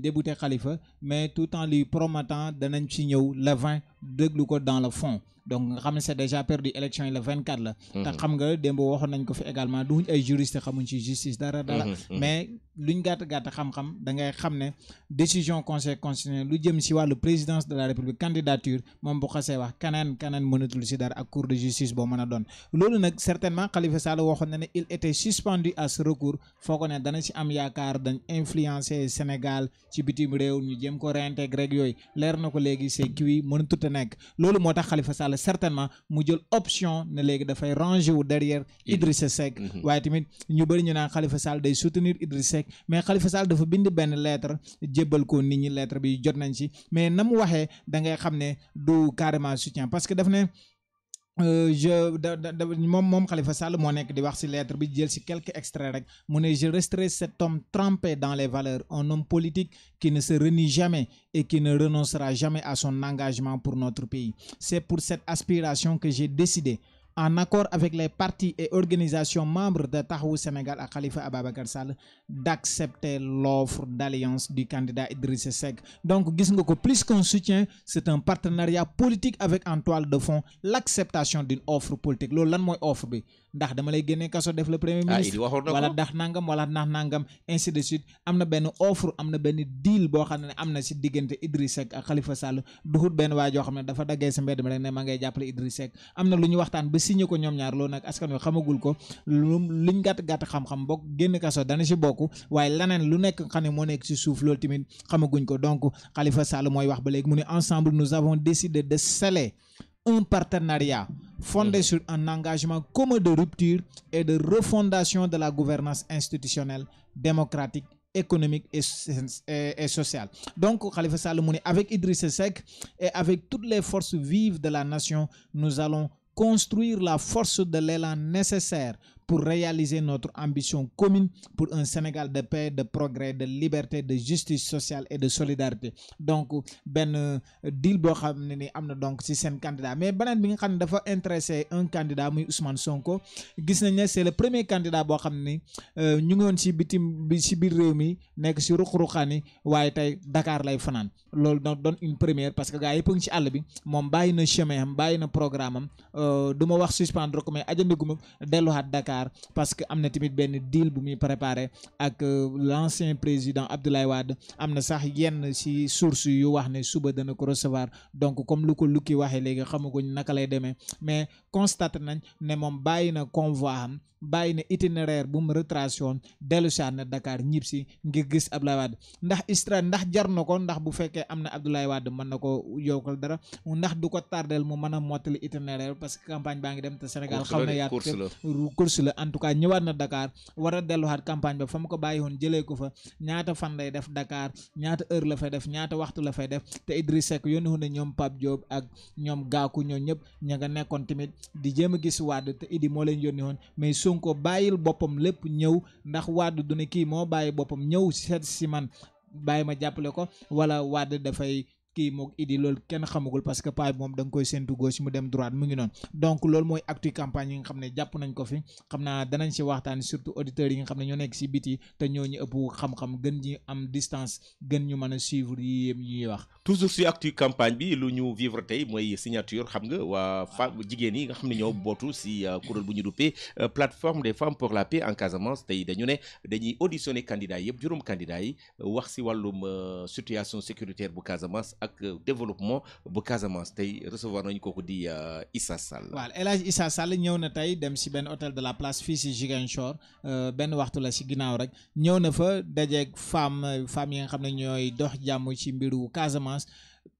débouté Khalifa mais tout en lui promettant danañ ci ñëw le 20 déglu ko dans le fond donc nga xam ne c'est déjà perdu élection yi le 24 la te xam nga démb waxoon nañ ko fi également duñ ay juriste xamuñ ci justice dara mais luñ gàtt xam-xam da ngay xam ne décision conseil constitutionnel lu jëm si wàllu présidence de la république candidature moom bu xasee wax keneen mënatul si dara ak cour de justice boo mën a doon loolu nag certainement Khalifa Sall waxoon na ne il était suspendu à ce recours foo ko ne dana si am yaakaar dañ influencer Sénégal ci bitim réew ñu jëm ko réintégrer ak yooyu leer na ko léegi c'est cuit mënatut a nekk loolu moo tax Khalifa Sall certainement mu jël option ne léegi dafay ranger wu derrière Idrissa Seck waaye tamit ñu bëri ñu naan Khalifa Sall day soutenir Idrissa Seck mais Khalifa Sall dafa bind benn lettre jébbal ko nit ñi lettre bi jot nañ ci mais na mu waxee da ngay xam ne du carrément soutien parce que daf ne moom Khalifa Sall moo nekk di wax ci lettre bi jël ci quelques extraits rek mu ne je resterai cet homme trempé dans les valeurs un homme politique qui ne se renie jamais et qui ne renoncera jamais à son engagement pour notre pays c'est pour cette aspiration que j'ai décidé en accord avec les partis et organisations membres de Taxawu Sénégal à Khalifa Ababacar Sall d'accepter l'offre d'alliance du candidat Idrissa Seck donc gis nga ko plus qu'un soutien c'est un partenariat politique avec en toile de fond l'acceptation d'une offre politique loolu lan mooy offre bi ndax dama lay génne kaso def le premier ministre wala ndax nangam ainsi de suite am na benn offre am na benn deal boo xam ne am na si diggante Idrissa Seck ak Khalifa Sall duxut benn waa joo xam ne dafa daggee sa mbedd mi rek ne ma ngay jàppale Idrissa Seck am na lu ñu waxtaan ba signé ko ñoom ñaar loolu nag askan wi xamagul ko luñ gàtt xam-xam bokk génn kaso dana si bokk waaye leneen lu nekk xam ne moo nekk si suuf loolu tamit xamaguñ ko donc Khalifa Sall mooy wax ba léegi mu ne ensemble nous avons décidé de sceller un partenariat fondé sur un engagement commun de rupture et de refondation de la gouvernance institutionnelle, démocratique, économique et sociale. Donc, Khalifa Sall mu ne avec Idrissa Seck et avec toutes les forces vives de la nation, nous allons construire la force de l'élan nécessaire pour réaliser notre ambition commune pour un Sénégal de paix, de progrès, de liberté, de justice sociale et de solidarité. Donc benn deal boo xam ne ni am na donc ci seen candidat mais beneen bi nga xam ne dafa intéressé un candidat muy Ousmane Sonko gis nañ ne c'est le premier candidat boo xam ne ñu ngi woon ci ci biir réew mi nekk ci ruq-ruqaan yi waaye tey Dakar lay fanaan loolu doon une première parce que gars yëpp a ngi ci àll bi moom bàyyi na chemin am bàyyi na programme am du ma wax suspendre ko mais ajanduguma delluwaat Dakar Dakar parce que am na tamit benn deal bu muy préparé ak l'ancien président Abdoulaye Wade am na sax yenn ci source yu wax ne suba dana ko recevoir donc comme lu ko Lukki waxee léegi xamaguñ naka lay demee mais constaté nañ ne moom bàyyi na convoi am bàyyi na itinéraire bu mu retracé woon dellu si na Dakar ñib si ngir gis Abdoulaye Wade ndax jar na ko ndax bu fekkee am na Abdoulaye Wade mën na ko yokkal dara ndax du ko tardel mu mën a mottali itinéraire parce que campagne baa ngi dem te Sénégal xaw na yaatu course la en tout cas ñëwaat na Dakar war a delluwaat campagne ba fa mu ko bàyyi woon jëlee ko fa ñaata fan lay def Dakar ñaata heure la fay def ñaata waxtu la fay def te Idriss Seck yónni woon na ñoom Pape Diop ak ñoom Gakou ñoo ñëpp ña nga nekkoon tamit di jéem a gis Wade te Idi moo leen yónni woon mais Sonko bàyyil boppam lépp ñëw ndax Wade du ne kii moo bàyyi boppam ñëw seet si man bàyyi ma jàppale ko wala Wade dafay kii moog Idi loolu kenn xamagul parce que paa bi moom da nga koy séntu gauche mu dem droite mu ngi noonu donc loolu mooy actu campagne yi nga xam ne jàpp nañ ko fi xam naa danañ si waxtaan surtout auditeurs yi nga xam ne ñoo nekk si biti te ñoo ñu ëpp xam-xam gën ñi am distance gën ñu mën a suivre yi ñuy wax. toujours si actu campagne bi lu ñu vivre tey mooy signature xam nga waa femme jigéen yi nga xam ne ñoo bootu si kuréel bu ñu duppee plateforme des femmes pour la paix en Casamance tey dañu ne dañuy auditionner candidats yëpp juróom candidats yi wax si wàllum situation sécuritaire bu Casamance ak développement bu Casamance tey recevoir nañu kooku di Issa Sall. waaw El Hadj Issa Sall ñëw na tey dem si benn hôtel de la place fii si Ziguinchor benn waxtu la si ginnaaw rek ñëw na fa dajeeg femme yi nga xam ne ñooy dox jàmm ci mbiru Casamance.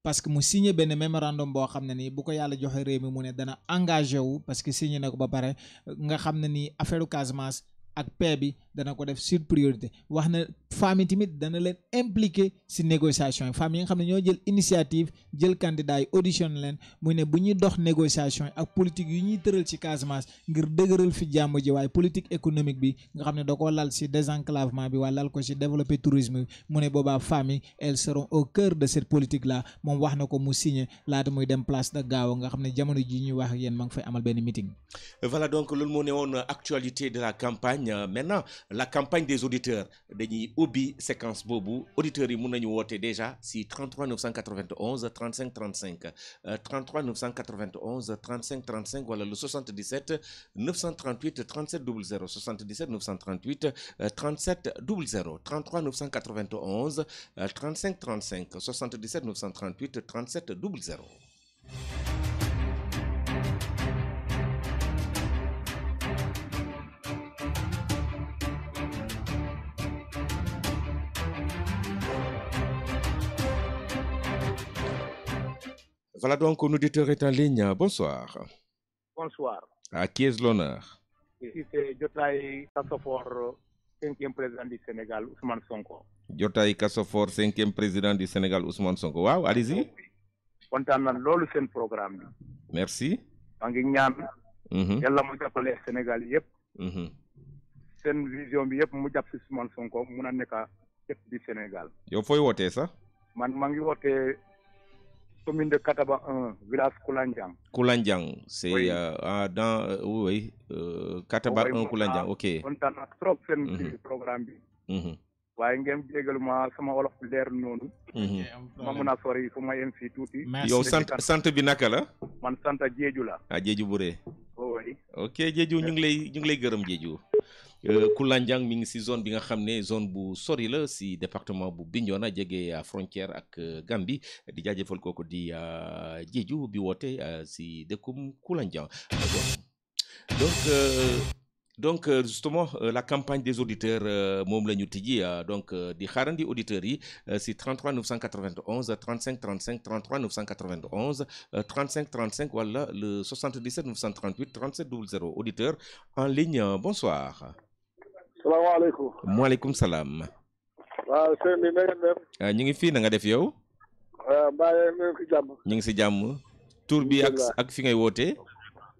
parce que mu signé benn mémorandum boo xam ne nii bu ko yàlla joxe réew mi mu ne dana engagé wu parce que signé na ko ba pare nga xam ne nii affaire Casamance ak paix bi dana ko def sur priorité wax na femmes yi tamit dana leen impliqué si négociation yi femmes yi nga xam ne ñoo jël initiative jël candidat yi auditionné leen mu ne bu ñuy dox négociation yi ak politique yu ñuy tëral ci Casamance ngir dëgëral fi jàmm ji waaye politique économique bi nga xam ne da ko lal si désenclavement bi waaye lal ko si développer tourisme bi mu ne boobaa femmes yi elles seront au cœur de cette politique là moom wax na ko mu signé laata muy dem place de Gao nga xam ne jamono ji ñuy wax ak yéen ma ngi fay amal benn meeting. Voilà donc loolu moo ne woon actualité de la campagne maintenant la campagne des auditeurs dañuy ubbi séquence boobu auditeurs yi mun nañu woote déjà si 33 991 35 35 33 991 35 35 wala le 77 938 37 00 77 938 37 00 33 991 35 35 77 938 37 00. Voilà donc un auditeur est en ligne. Bonsoir. Bonsoir. À qui est l'honneur? Ici c'est Jotaï Kassofor, 5e président du Sénégal, Ousmane Sonko. Jotaï Kassofor, 5e président du Sénégal, Ousmane Sonko. Waaw, allez-y. kontaan na loolu seen programme bi. Merci. maa ngi ñaan. yàlla mu jàppale Sénégal yëpp. seen vision bi yëpp mu jàpp si Ousmane Sonko mun a nekk yëpp di Sénégal. yow fooy wootee sax. man maa ngi wootee commune de Kataba 1 village Koulandiang. Koulandiang c'est oui. Dans oui Kataba 1 Koulandiang ok. kontaan na trop seen programme bi. waaye ngeen jégal ma sama wolof leer noonu. ma mun a sori fu ma yem fii tuuti. yow sant bi naka la. man sant Jeeju la. Jeeju Buré. oui. ok Jeeju ñu ngi lay gërëm Jeeju. Koulandiang mi ngi si zone bi nga xam ne zone bu sori la si département bu Bignona jege frontière ak Gambie di jaajëfal kooku di Jeeju bi woote si dëkkum Koulandiang donc justement la campagne des auditeurs moom la ñu tijji donc di xaarandi auditeurs yi si 33 991 35 35 33 991 35 35 wala le 77 938 37 00 auditeur en ligne bonsoir. salaamaaleykum. maaleykum salaam. waaw sëñ bi na ngeen def. ñu ngi fii na nga def yow. mbaa ñu ngi si jàmm. ñu ngi si jàmm. tur bi ak fi ngay wootee.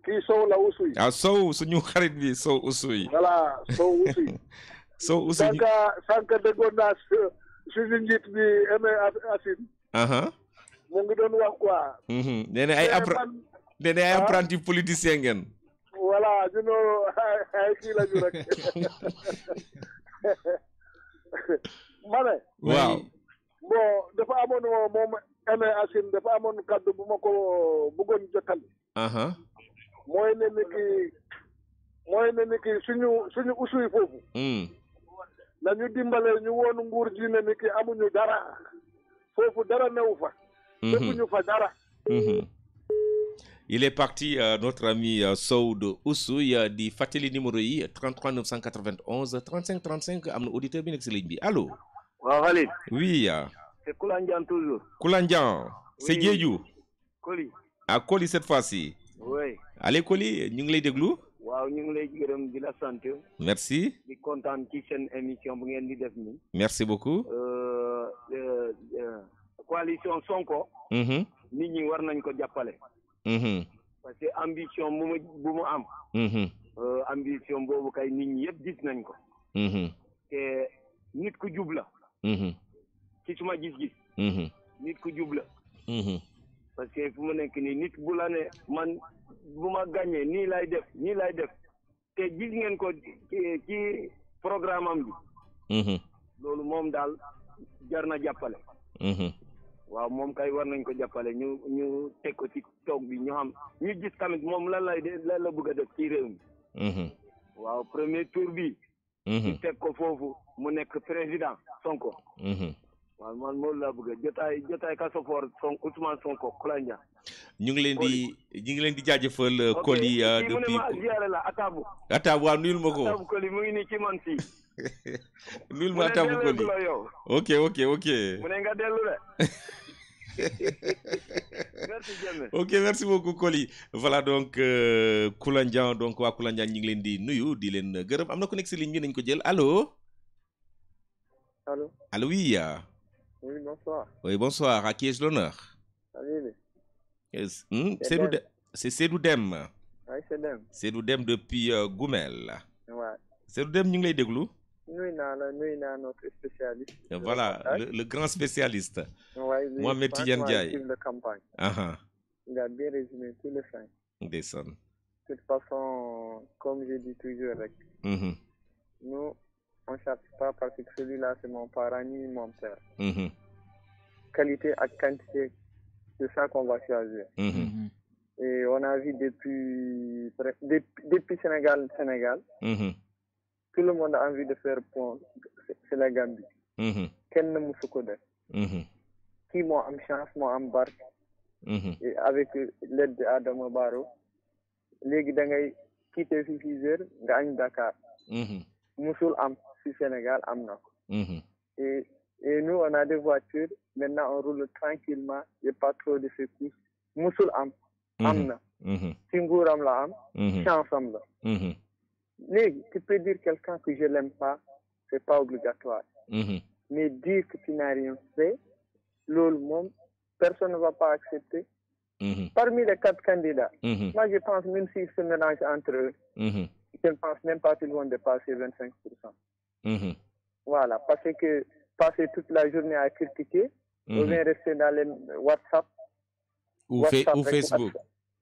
kii Sow la Oussouye. Sow suñu xarit bi Sow Oussouye. voilà Sow Oussouye. Sow Oussouye. sànq déggoon naa suñu njiit bi Aimé Assine. mu ngi doon wax quoi. nee na ay apprenti politicien ngeen. voilà ñu ay kii la ñu rek. ma ne. waaw. bon dafa amoon moom Aimé Assine dafa amoon kaddu bu ma ko bëggoon jottali. mooy ne ni ki mooy ne ni ki suñu usuy foofu nañu dimbale ñu woonu nguur ji ne ni ki amuñu dara foofu dara newu fa defuñu fa dara. Il est parti, notre ami Sow de Oussouye di fàttali numéro yi 33 991 35 35 am na auditeur bi nekk si ligne bi allo. waaw Khalid. oui. c'est Koulandian toujours. Koulandian. c'est Diédhiou. Koli. ah Koli cette fois-ci. oui. allez Koli ñu ngi lay déglu. waaw ñu ngi lay gërëm di la sant. merci. di kontaan ci seen émission bu ngeen di def nii. merci beaucoup. coalition Sonko. nit ñi war nañ ko jàppale. parce que ambition bu mu am. ambition boobu kay nit ñi yëpp gis nañ ko. te nit ku jub la. ci suma gis-gis. nit ku jub la. parce que fu mu nekk nii nit bu la ne man bu ma gagné nii lay def te gis ngeen ko ci programme am bi. loolu moom daal jar na jàppale. waaw moom kay war nañ ko jàppale ñu teg ko ci toog bi ñu xam ñu gis tamit moom lan la bëgg a def ci réew mi. waaw premier tour bi. ñu teg ko foofu mu nekk président Sonko. waaw man moom laa bëgg jotaay Kasofor Ousmane Sonko Koulandian. ñu ngi leen di jaajëfal Koli depuis. mu ne ma ziare la Atabu. Atabu waaw nuyul ma ko. Atabu Koli mu ngi nii ci man fii. nuyul ma Atabu Koli ok. mu ne nga dellu de. Merci Diémé. ok merci beaucoup Koli voilà donc Koulandian donc waa Koulandian ñu ngi leen di nuyu di leen gërëm am na ku nekk si ligne bi nañ ko jël allo. allo oui. oui bonsoir. oui bonsoir à qui ai-je l'honneur. C'est Seydou Dem. oui c'est Dem. Seydou Dem depuis Goumel. Ouais. Seydou Dem ñu ngi lay déglu. nuyu naa notre spécialiste. Voilà le grand spécialiste. Ouais, Mohamed Tidiane Ndiaye. De campagne. Il a bien résumé tous les faits. Ndeysaan. De toute façon, comme je dis toujours, nous, on ne cherche pas parce que celui-là, c'est mon parent ni mon père. Qualité et quantité, c'est ça qu'on va choisir. Et on a vu depuis Sénégal, tout le monde a envie de faire pont, c'est la Gambie. Quel ne m'a qui m'a une chance, m'a embarqué. Et avec l'aide d'Adama Barrow, les gens qui quittent Fifizeur, gagnent Dakar. Moussoul am si Sénégal am na ko. Et nous on a des voitures, maintenant on roule tranquillement, il n'y a pas trop de secousses. Moussoul am na. Si nguuram la am, chance am la. Léegi, tu peux dire quelqu'un que je l'aime pas, c'est pas obligatoire. Mais dire que tu n'as rien fait, loolu moom, personne ne va pas accepter. Parmi les 4 candidats, moi je pense même s'ils se mélangent entre eux, je ne pense même pas qu'ils vont dépasser 25%. Voilà, parce que passer toute la journée à critiquer, ou bien rester dans les WhatsApp ou Facebook.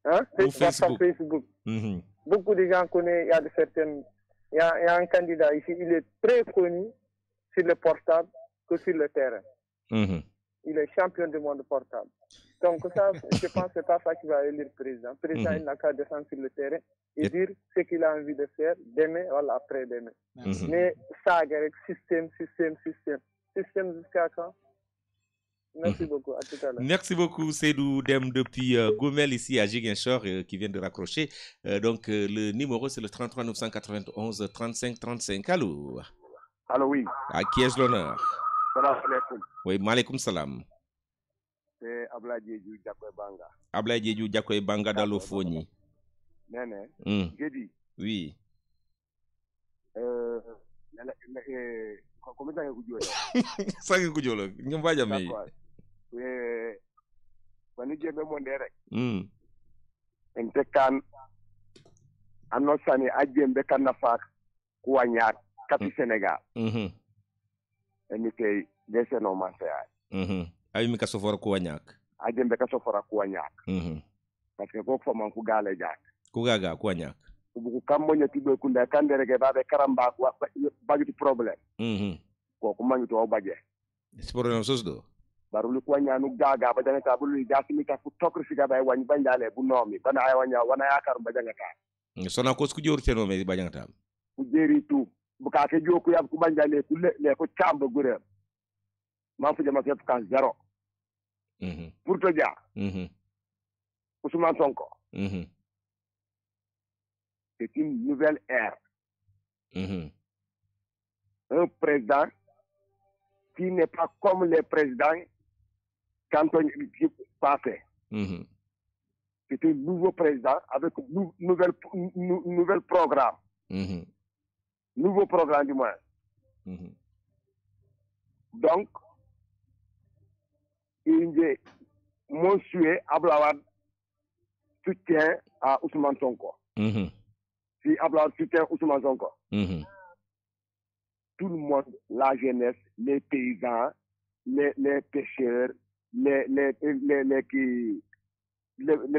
WhatsApp, Facebook. Beaucoup de gens connaissent, il y a un candidat ici, il est très connu sur le portable que sur le terrain. Il est champion du monde portable. Donc ça, je pense que c'est pas ça qui va élire le président. Le président, il n'a qu'à descendre sur le terrain et dire ce qu'il a envie de faire demain ou après-demain. Mais ça, avec système jusqu'à quand? Merci beaucoup, à tout à l'heure. Merci beaucoup Seydou Dem depuis Goumel ici à Ziguinchor qui vient de raccrocher. Donc le numéro c'est le 33 991 35 35. Allô? Allô, oui. À qui ai-je l'honneur? Salam alaikum. Oui, maaleykum salam. C'est Ablaye Diédhiou Diakoy Banga. Ablaye Diédhiou Diakoy Banga dans le Fogni. Néné. J'ai dit. Oui. Comment ça vous dit? Ça vous dit? Nous va jamais. Quand nous sommes mondiaux, on kan anosani ajembe kana fak kuanyat kati Sénégal. Eni kay dese no masaya. Ay mi ka sofora kuanyak. Ajembe ka sofora kuanyak. Parce que ko fama ku gale jak. Ku gaga kuanyak. Ku kambonya tibe kunda kandere ke babe karamba ku bajuti problème. Ko ku mangi to baje. C'est problème sosdo. Barulu kuanyanu gaga bajanga ta bulu jasimi ka ku tokri siga bay wani bandale bu nomi bana ay wanya wana yakar bajanga ta. sona ko ku joru teno me bajangata ku jeri tu bukake joku yab ku banjale ku le ko chamba gure ma fu jama fep kan zéro pour te dire Ousmane Sonko c'est une nouvelle ère un président qui n'est pas comme les présidents quand on passait c'est un nouveau président avec nouvel programme nouveau programme du moins donc mon souhait Ablaouad soutient à Ousmane Sonko si Ablaouad soutient Ousmane Sonko tout le monde, la jeunesse, les paysans, les pêcheurs, les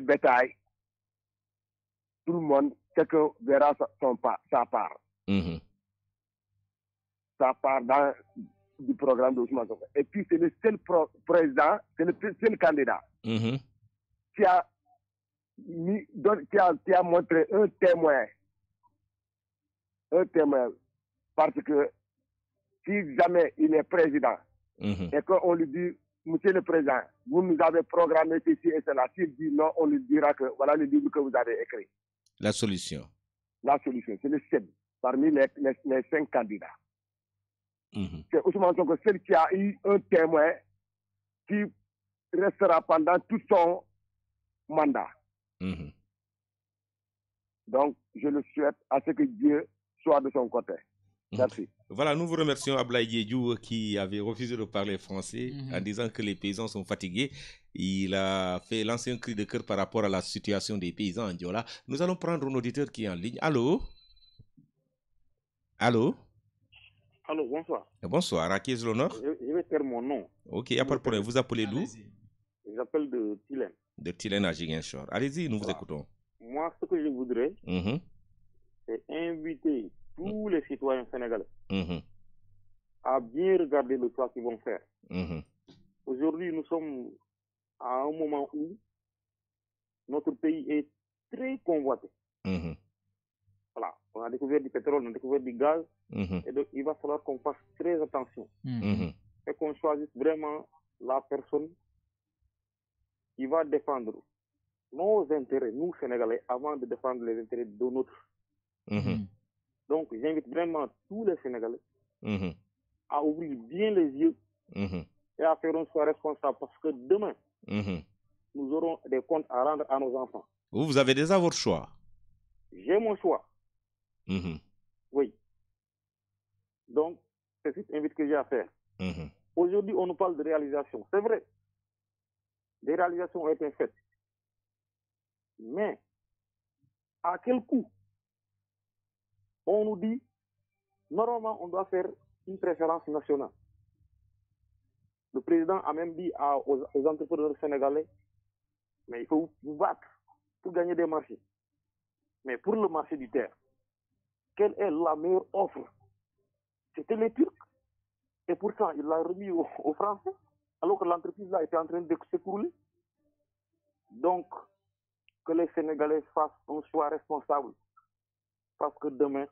bétail, tout le monde, chacun verra sa part. Sa part dans du programme de Ousmane Sonko. Et puis c'est le seul président, c'est le seul candidat qui a montré un témoin parce que si jamais il est président et qu'on lui dit, monsieur le président, vous nous avez programmé ceci et cela, s'il dit non, on lui dira que voilà le livre que vous avez écrit. La solution. La solution, c'est le seul parmi les 5 candidats. C'est Ousmane Sonko seul qui a eu un témoin qui restera pendant tout son mandat. Donc, je le souhaite à ce que Dieu soit de son côté. Merci. Voilà, nous vous remercions Ablaye Diédhiou qui avait refusé de parler français en disant que les paysans sont fatigués. Il a fait lancer un cri de cœur par rapport à la situation des paysans en Diola. Nous allons prendre un auditeur qui est en ligne. Allô? Allô? Allô, bonsoir. Bonsoir, à qui est l'honneur? Je vais faire mon nom. Ok, il n'y a pas de problème. Vous appelez d'où? J'appelle de Tilène. De Tilène à Ziguinchor. Allez-y, nous vous écoutons. Moi, ce que je voudrais, c'est inviter tous les citoyens sénégalais à bien regarder le choix qu'ils vont faire. Aujourd'hui, nous sommes à un moment où notre pays est très convoité. Voilà, on a découvert du pétrole, on a découvert du gaz, et donc il va falloir qu'on fasse très attention et qu'on choisisse vraiment la personne qui va défendre nos intérêts, nous Sénégalais, avant de défendre les intérêts de notre. Donc, j'invite vraiment tous les Sénégalais à ouvrir bien les yeux et à faire un choix responsable parce que demain, nous aurons des comptes à rendre à nos enfants. Vous avez déjà votre choix? J'ai mon choix. Oui. Donc, c'est cette invite que j'ai à faire. Aujourd'hui, on nous parle de réalisation. C'est vrai. Des réalisations ont été faites. Mais, à quel coût? On nous dit, normalement, on doit faire une préférence nationale. Le président a même dit aux entrepreneurs sénégalais, mais il faut vous battre pour gagner des marchés. Mais pour le marché du terre, quelle est la meilleure offre? C'était les Turcs. Et pourtant, il l'a remis aux Français, alors que l'entreprise là était en train de s'écrouler. Donc, que les Sénégalais fassent un choix responsable. Parce que demain,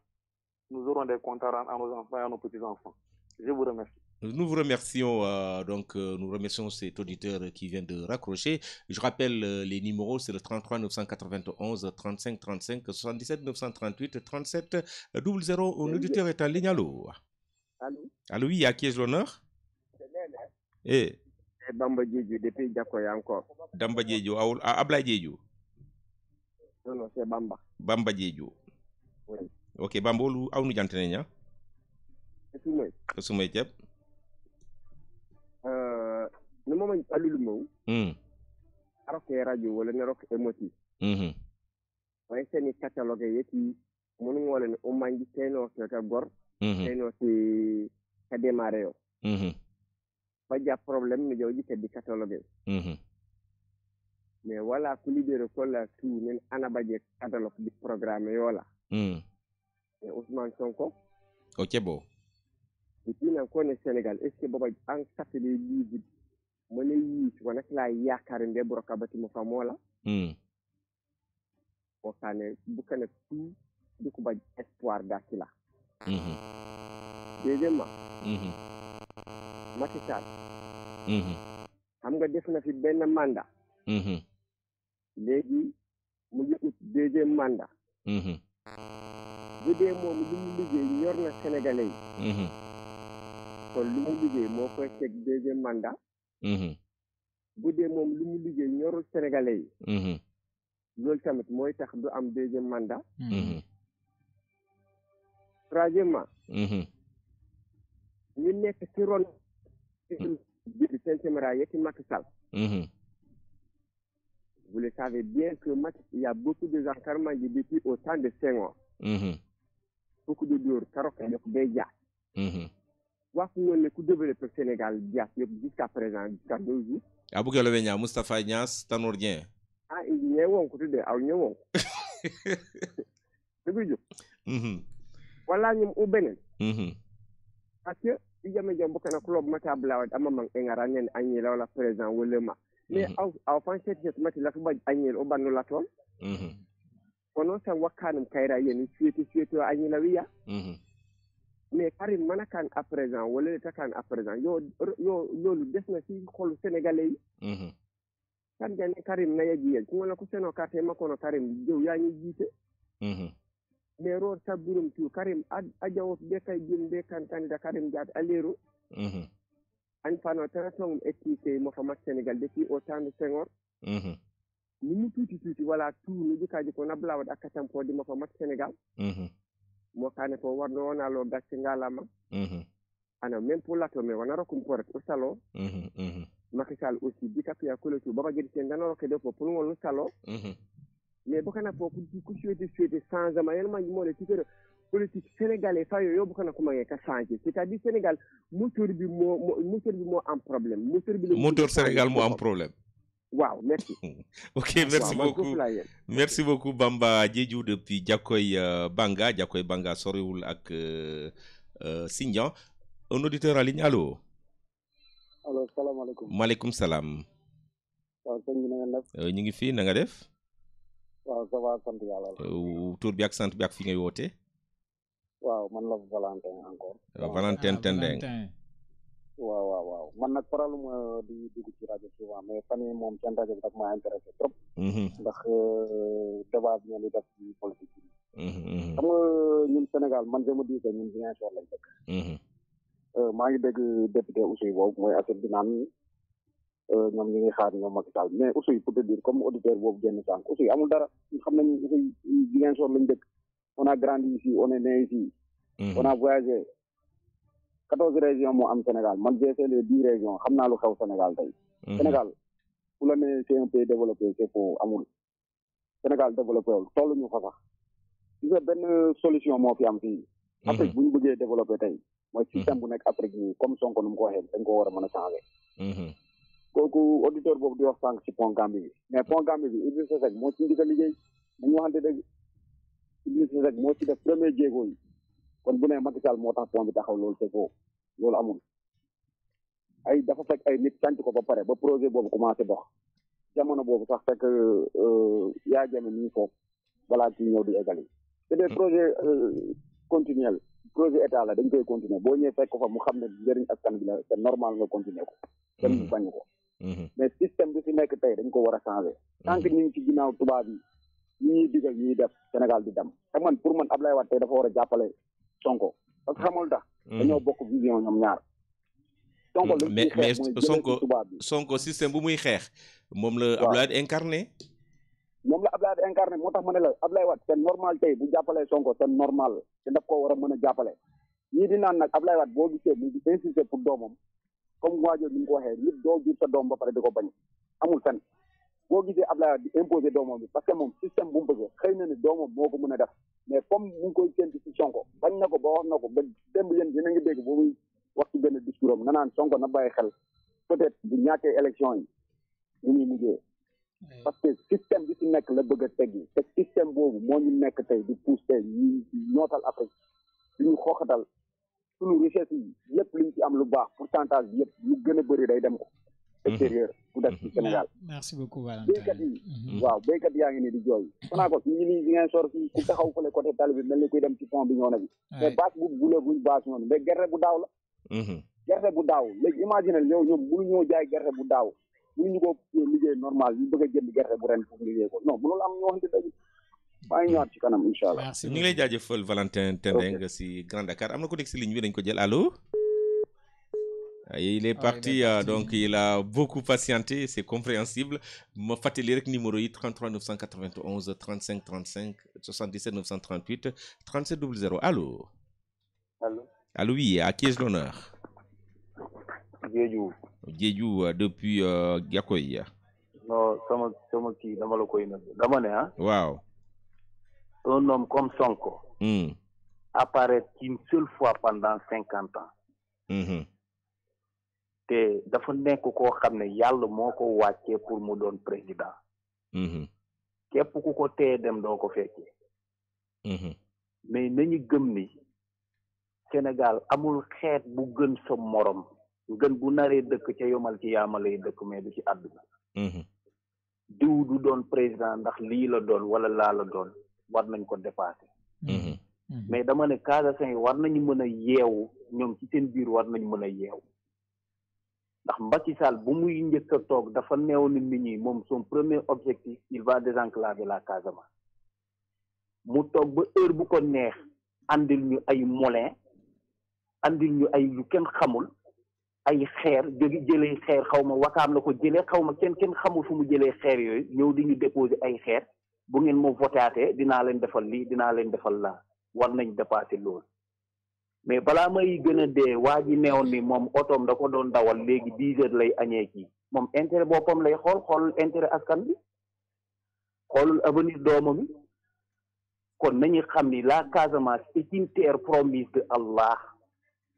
nous aurons des comptes à rendre à nos enfants et à nos petits-enfants. Je vous remercie. Nous vous remercions, nous remercions cet auditeur qui vient de raccrocher. Je rappelle les numéros, c'est le 33 991 35 35 77 938 37 00. Un auditeur est en ligne. Allô? Allô, oui, à qui est l'honneur? C'est Bamba Diédhiou depuis Diakoya encore. Bamba Diédhiou, Ablaye Diédhiou. Non, c'est Bamba. Bamba Diédhiou. Oui. Ok, Bamba, où nous jantene Sumay Diep. No mama alulu mo. Arok radio wala ne rok emotif. Way seni catalogue yeti monu ngole ne o mangi teno ka gor. Teno ci ka démarrer yo. Ba ja problème ni jawji di catalogue. Mais voilà ku libéré ko la tout nen anabaje catalogue di programme yo la. Et Ousmane Sonko. Ok bon. Et puis on connaît Sénégal. Est-ce que baba en café les livres mon yi wana la yakar nde broka bati mo famola o kane bukane tout di ko ba espoir gàcci la deuxièmement Macky Sall xam nga def na fi benn mandat léegi mu ngi ut deuxième mandat bu dee moom li mu liggéey ñor na Sénégalais yi kon li mu liggéey moo koy teg deuxième mandat bu dee moom li mu liggéey ñorul Sénégalais yi loolu tamit mooy tax du am deuxième mandat troisièmement ñu nekk ci ron bi Saint-Emera yetti Macky Sall vous le savez bien que il y a beaucoup de gens carrément depuis au temps de Senghor beaucoup de dóor karoka yëpp day jaas wax ngoon ne ku développé Sénégal jaas yëpp jusqu'à présent jusqu'à nos jours abuke lo wenya Moustapha Niass Tanor Dieng indi ñewon ko tudde aw ñewon dëgg jóg wala ñum u benen parce que i jame jam bu kana club mata blawa ama man engara nen anyi la wala président wala ma mais aw fan set mati la ba anyi o banu la ton kono sa wakanum kayra yeni suété anyi la wiya mais Karim manakan à présent wala takan à présent yo lolu des na ci xolu sénégalais yi kan jane Karim na yaji yel ko ko seno carte makono Karim jow yañu jité mais ro taburum tu Karim ajawo be kay jinde kan candidat Karim Diat alero an fano tratong éthique mo fa mat Sénégal depuis autant de Senghor ni mu tuti wala tout ni jikaji ko nablawa akatam ko di mo fa mat Sénégal mo kane ko warno wona lo gacce ngalama ana même pour lato mais wana rokum ko rek salo Macky Sall aussi dikapia kolatu baba jedi sen danoro ke defo pour ngol salo mais bokana ko ku souhaité changement yelma mo le titre politique sénégalais fa yo bokana ko mangé ka changer c'est-à-dire Sénégal moteur bi mo am problème moteur Sénégal mo am problème waaw merci ok merci beaucoup Bamba Diédhiou depuis Diakoy Banga soriwul ak Sindian un auditeur en ligne allo salaamaaleykum maaleykum salaam waaw sëñ bi na nga def ñu ngi fii na nga def waaw ça va sant yàlla tur bi ak sant bi ak fi ngay woote waaw man la Valentin encore Valentin Tendeng waaw man nag problème di dugg ci rajo souvent mais fan yi moom seen rajo bi daf maa intéressé trop ndax débat bi ngeen di def ci politique bi xam nga ñun Sénégal man je me dis que ñun Ziguinchor lañ dëkk maa ngi dégg député Ousseynou boobu mooy affaire bi naan ñoom ñu ngi xaar ñoom Macky Sall mais Ousseynou pour te dire comme auditeur boobu génn sànq Ousseynou amul dara ñu xam nañ Ousseynou Ziguinchor lañ dëkk on a grandi ici on est né ici on a voyagé 14 régions moo am Sénégal man j'ai fait les 10 régions xam naa lu xew Sénégal tey Sénégal fu la ne c'est un pays développé c'est faux amul Sénégal développé wul tollu ñu fa sax gis nga benn solution moo fi am fii Afrique bu ñu bëggee développé tey mooy système bu nekk Afrique nii comme Sonko nu mu ko waxee dañ ko war a mën a changer kooku auditeur boobu di wax sànq ci pont Gambie bi mais pont Gambie bi Idrissa Seck moo ci njëkk a liggéey dañu waxante dëgg Idrissa Seck moo ci def premier jéego yi kon bu ne Macky Sall moo tax pont bi taxaw loolu c'est faux loolu amul ay dafa fekk ay nit sant ko ba pare ba projet boobu commencé dox jamono boobu sax fekk yaa jame nii foofu balaa kii ñëw di eggali c'est des projets continuels projet état la dañ koy continuer boo ñëwee fekk ko fa mu xam ne njëriñ askan bi la c'est normal nga continuer ko kenn du bañ ko mais système bi fi nekk tey dañ ko war a changer tant que ñu ngi ci ginnaaw tubaab yi ñuy digal ñuy def Sénégal di dem te man pour man Ablaye Wade tey dafa war a jàppale Sonko parce que xamul tax dañoo bokk vision ñoom ñaar Sonko mais Sonko système bu muy xeex moom la Ablaye Wade incarné moom la Ablaye Wade incarné moo tax ma ne la Ablaye Wade c'est normal tey bu jàppalee Sonko c'est normal te daf koo war a mën a jàppale ñii di naan nag Ablaye Wade boo gisee mu di insister pour doomam comme waajur ni mu ko waxee nit doo jur sa doom ba pare di ko bañ amul fenn boo gisee Ablaye Wade di imposer doomam bi parce que moom système bu mu bëgg xëy na ne doomam moo ko mën a def mais comme mu ngi koy séntu ci Sonko bañ na ko ba wax na ko ba démb yéen dina ngi dégg boo muy wax ci benn discours am na naan Sonko na bàyyi xel peut-être bu ñàkkee élection yi ñu muy mujjee parce que système bi ci nekk la bëgg a teggi te système boobu moo ñu nekk tey di pousse tey ñu nootal Afrique di ñu xooxatal suñu richesse yi yëpp liñ ci am lu baax pourcentage bi yëpp lu gën a bëri day dem ko extérieur bu def ci Sénégal. Merci beaucoup Valentin. béykat yi waaw béykat yaa ngi nii di jooy xanaa ko ñu ngi nii di ngeen sor fii ku taxaw fële côté tali bi mel ni kuy dem ci pont bi ñoo na bi mais bâche bu bule buñ bâche noonu mais gerte bu daaw la gerte bu daaw léegi imaginer yow ñoom mënuñoo jaay gerte bu daaw mënuñu ko liggéey normal ñu bëgg a jënd gerte bu ren pour liggéey ko non mënul am ñu waxante dëgg maa ngi ñëwaat ci kanam incha allah. ñu ngi lay jaajëfal Valentin Tendeng si Grand Dakar am na ko nekk si ligne bi dañ ko jël allo. Il est parti, donc il a beaucoup patienté, c'est compréhensible. Ma fàttali rek numéro yi 33 991 35 35 77 938 37 00. Allô. Allô. Allô, oui, à qui est l'honneur? Diédhiou. Diédhiou depuis Gakoy. Non, sama kii dama la koy nëbb dama ne ah. Waaw. Un homme comme Sonko. Apparaît une seule fois pendant 50 ans. te dafa nekk koo xam ne yàlla moo ko wàccee pour mu doon président. képp ku ko téye dem doo ko fekkee. mais nañu gëm ni Sénégal amul xeet bu gën sa morom gën bu naree dëkk ca yomal ci yaama lay dëkk mais du ci àdduna. diw du doon président ndax lii la doon wala laa la doon war nañ ko dépasser. mais dama ne Casasin yi war nañu mën a yeewu ñoom ci seen biir war nañu mën a yeewu. ndax Macky Sall bu muy njëkk a toog dafa neew ni nit ñi moom son premier objectif il va désenclaver la Casamance mu toog ba heure bu ko neex andil ñu ay moulin andil ñu ay lu kenn xamul ay xeer jëlee xeer xaw ma wakaam la ko jëlee xaw ma kenn xamul fu mu jëlee xeer yooyu ñëw di ñu déposer ay xeer bu ngeen ma votaatee dinaa leen defal lii dinaa leen defal laa war nañ dépasser loolu. mais balaa may gën a dee waa ji neewoon ni moom otoom da ko doon dawal léegi 10 heures lay añee kii moom intérêt boppam lay xoolul intérêt askan bi xoolul avenir doomam yi kon nañu xam ni la Casamance est une terre promise de Allah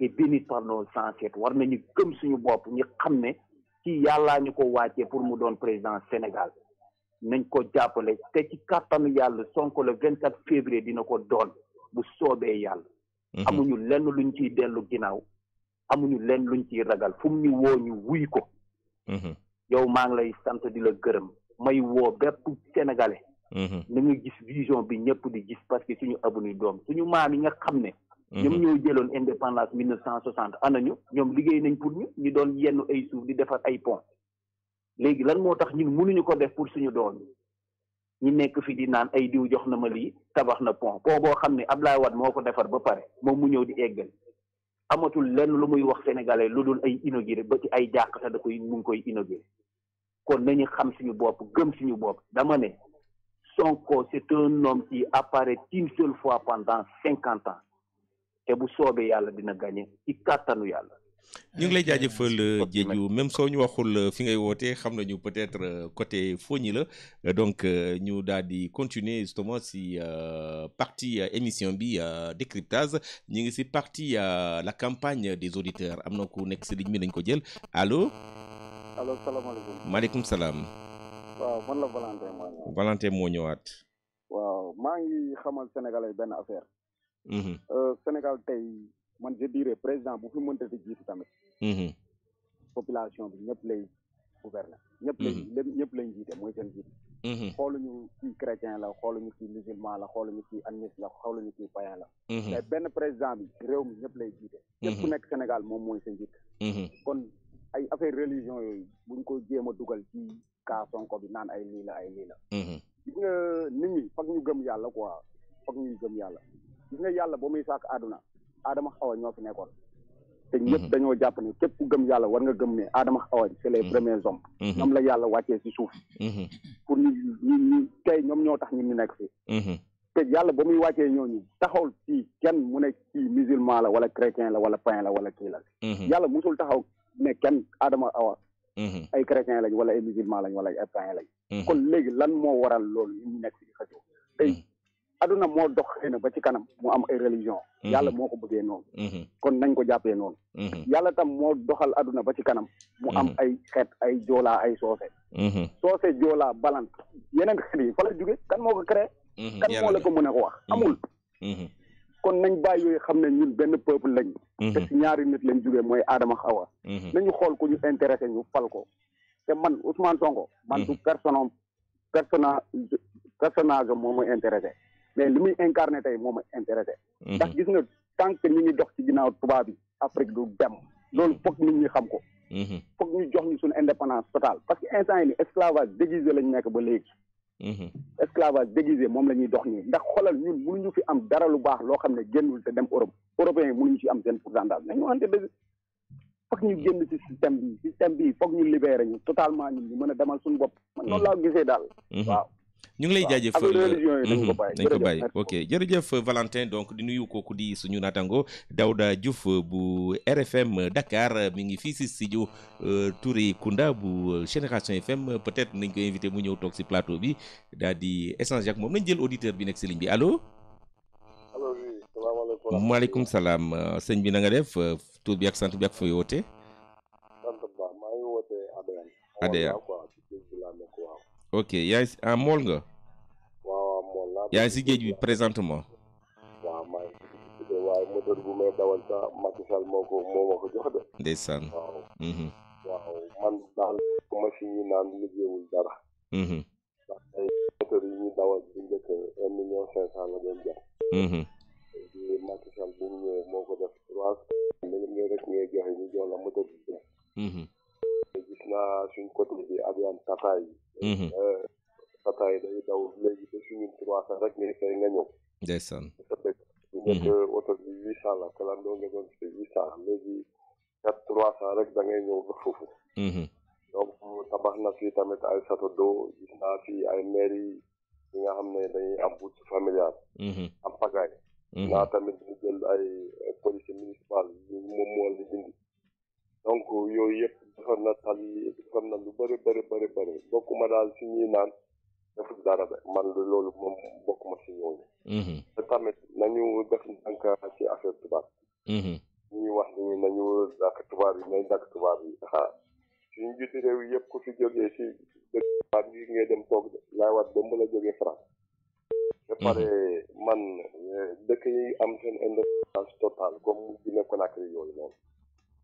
et bénie par nos ancêtres war nañu gëm suñu bopp ñu xam ne ci yàllaa ñu ko wàccee pour mu doon président Sénégal nañ ko jàppale te ci kàttanu yàlla Sonko le 24 février dina ko doon bu soobee yàlla. amuñu lenn luñ ciy dellu ginnaaw amuñu lenn luñ ciy ragal fu mu ñu woo ñu wuy ko. yow maa ngi lay sant di la gërëm may woo bépp sénégalais. na nga gis vision bi ñëpp di gis parce que suñu avenir doom suñu maam yi nga xam ne. ñoom ñoo jëloon indépendance 1960 anañu ñoom liggéey nañ pour ñu doon yenn ay suuf di defar ay pont léegi lan moo tax ñun mënuñu ko def pour suñu doom ñi nekk fi di naan ay diw jox na ma lii tabax na pont boo xam ne Ablaye Wade moo ko defar ba pare moom mu ñëw di eggal amatul lenn lu muy wax sénégalais lu dul ay inauguré ba ci ay jàq sax da koy mu ngi koy inauguré kon nañu xam suñu bopp gëm suñu bopp dama ne Sonko c'est un homme qui apparaît une seule fois pendant 50 ans te bu soobee yàlla dina gagné ci kàttanu yàlla. ñu ngi lay jaajëfal Diédhiou même soo ñu waxul fi ngay wootee xam nañu peut-être côté Fogny la donc ñu daal di continuer justement si partie émission bi décryptage ñu ngi si partie la campagne des auditeurs am na ku nekk si ligne bi nañ ko jël allo. allo salaamaaleykum. maaleykum salaam. waaw man la Valentin moo ñëwaat. Valentin moo ñëwaat. waaw maa ngi xamal Sénégalais benn affaire. Sénégal tey. man je dirais président bu fi mënta di jiitu tamit. population bi ñëpp lay gouverner. ñëpp lañ jiite mooy seen jiite. xooluñu kii chrétien la xooluñu kii musulman la xooluñu kii animiste la xooluñu kii païen la. mais benn président bi réew mi ñëpp lay jiite. ñëpp ku nekk Sénégal moom mooy seen jiite. kon ay affaire religion yooyu buñ ko jéem a dugal ci cas Sonko bi naan ay lii la ay lii la. gis nga nit ñi foog ñu gëm yàlla quoi foog ñuy gëm yàlla gis nga yàlla ba muy sàkk àdduna. Adama Awa ñoo fi nekkoon te ñëpp dañoo jàpp ne képp ku gëm yàlla war nga gëm ne Adama Awa c'est les premiers hommes ñoom la yàlla wàccee ci suuf pour ñu tey ñoom ñoo tax ñun ñu nekk fi te yàlla ba muy wàccee ñooñu taxawul ci kenn mu ne kii musulman la wala chrétien la wala païen la wala kii la yàlla musul taxaw ne kenn Adama Awa ay chrétien lañ wala ay musulman lañ wala ay païen lañ kon léegi lan moo waral loolu ñu nekk fi di xëccoo tey aduna moo dox xëy na ba ci kanam mu am ay religion yàlla moo ko bëggee noonu kon nañ ko jàppee noonu yàlla tam moo doxal aduna ba ci kanam mu am ay xeet ay joolaa ay soose joolaa balant yeneen xeet yi fa la jóge kan moo ko créé kan moo la ko mën a ko wax amul kon nañ bàyyi yooyu xam ne ñun benn peuple lañ te si ñaari nit lañ jógee mooy Adama Awa nañu xool ku ñu intéressé ñu fal ko te man Ousmane Sonko man du personnage moo ma intéressé mais li muy incarné tey moo ma intéressé ndax gis nga tant que ñu ngi dox ci ginnaaw tubaab bi Afrique du dem loolu foog nit ñi xam ko foog ñu jox ñu suñu indépendance totale parce que instant yi ni esclavage déguisé lañ nekk ba léegi esclavage déguisé moom la ñuy dox nii ndax xoolal ñun mënuñu fi am dara lu baax loo xam ne génnul te dem Europe européens yi mënuñu ci am seen pourcentage nañu wante dëgg foog ñu génn ci système bi foog ñu libéré ñu totalement ñun ñu mën a demal suñu bopp man noonu laa gisee daal waaw ñu ngi lay jaajëfal dañ ko bàyyi ok jërëjëf Valentin donc di nuyu kooku di suñu natango Daouda Diouf bu RFM Dakar mi ngi fii si studio Touré Kunda bu Génération FM peut-être nañ ko invité mu ñëw toog si plateau bi daal di échanger ak moom nañ jël auditeur bi nekk si ligne bi allo. allo oui salaamaaleykum. maaleykum salaam sëñ bi na nga def tur bi ak sant bi ak fooy wootee. sant ba maa ngi wootee ADEA. ok yaa ngi si mool nga. waaw mool laa. yaa ngi si géej bi présentement. waaw maa ngi si waaye moteur bu may dawal sa Macky Sall moo ma ko jox de. ndeysaan. waaw. waaw man daal machine yi naan liggéeyul dara. ndax ay moteur yi ñuy dawal bu njëkk 1,5 million la doon jar. di Macky Sall bu mu ñëwee moo ko def 3 nga rek ngay joxe ñu jox la moteur bi bees. gis naa suñ côté bi avion Tata yi. Tata yi day daw léegi ba suñu 300 rek ngay fay nga ñëw. ndeysaan. bu njëkk oto bi 800 la kalandoo nga doon fay 800 léegi 300 rek da ngay ñëw ba foofu. donc tabax na fii tamit ay château d'eau gis naa fii ay mairie yi nga xam ne dañuy am bourse familiale. am pagaille. naa tamit ñu jël ay police municipale moom moo li dindi. donc yooyu yëpp defar na tali defar na lu bëri bokkuma daal si ñuy naan deful dara de man loolu moom bokkuma si ñooñu. te tamit nañu def ndànk ci affaire tubaab. ñuy wax ni nañu dàkk tubaab yi nañ dàkk tubaab yi suñu jiitu réew yëpp ku fi jógee si dëkk tubaab yi ngay dem toog de laay wax dem la jógee France. ba pare man dëkk yi am seen indépendance totale comme Guinée Conakry yooyu noonu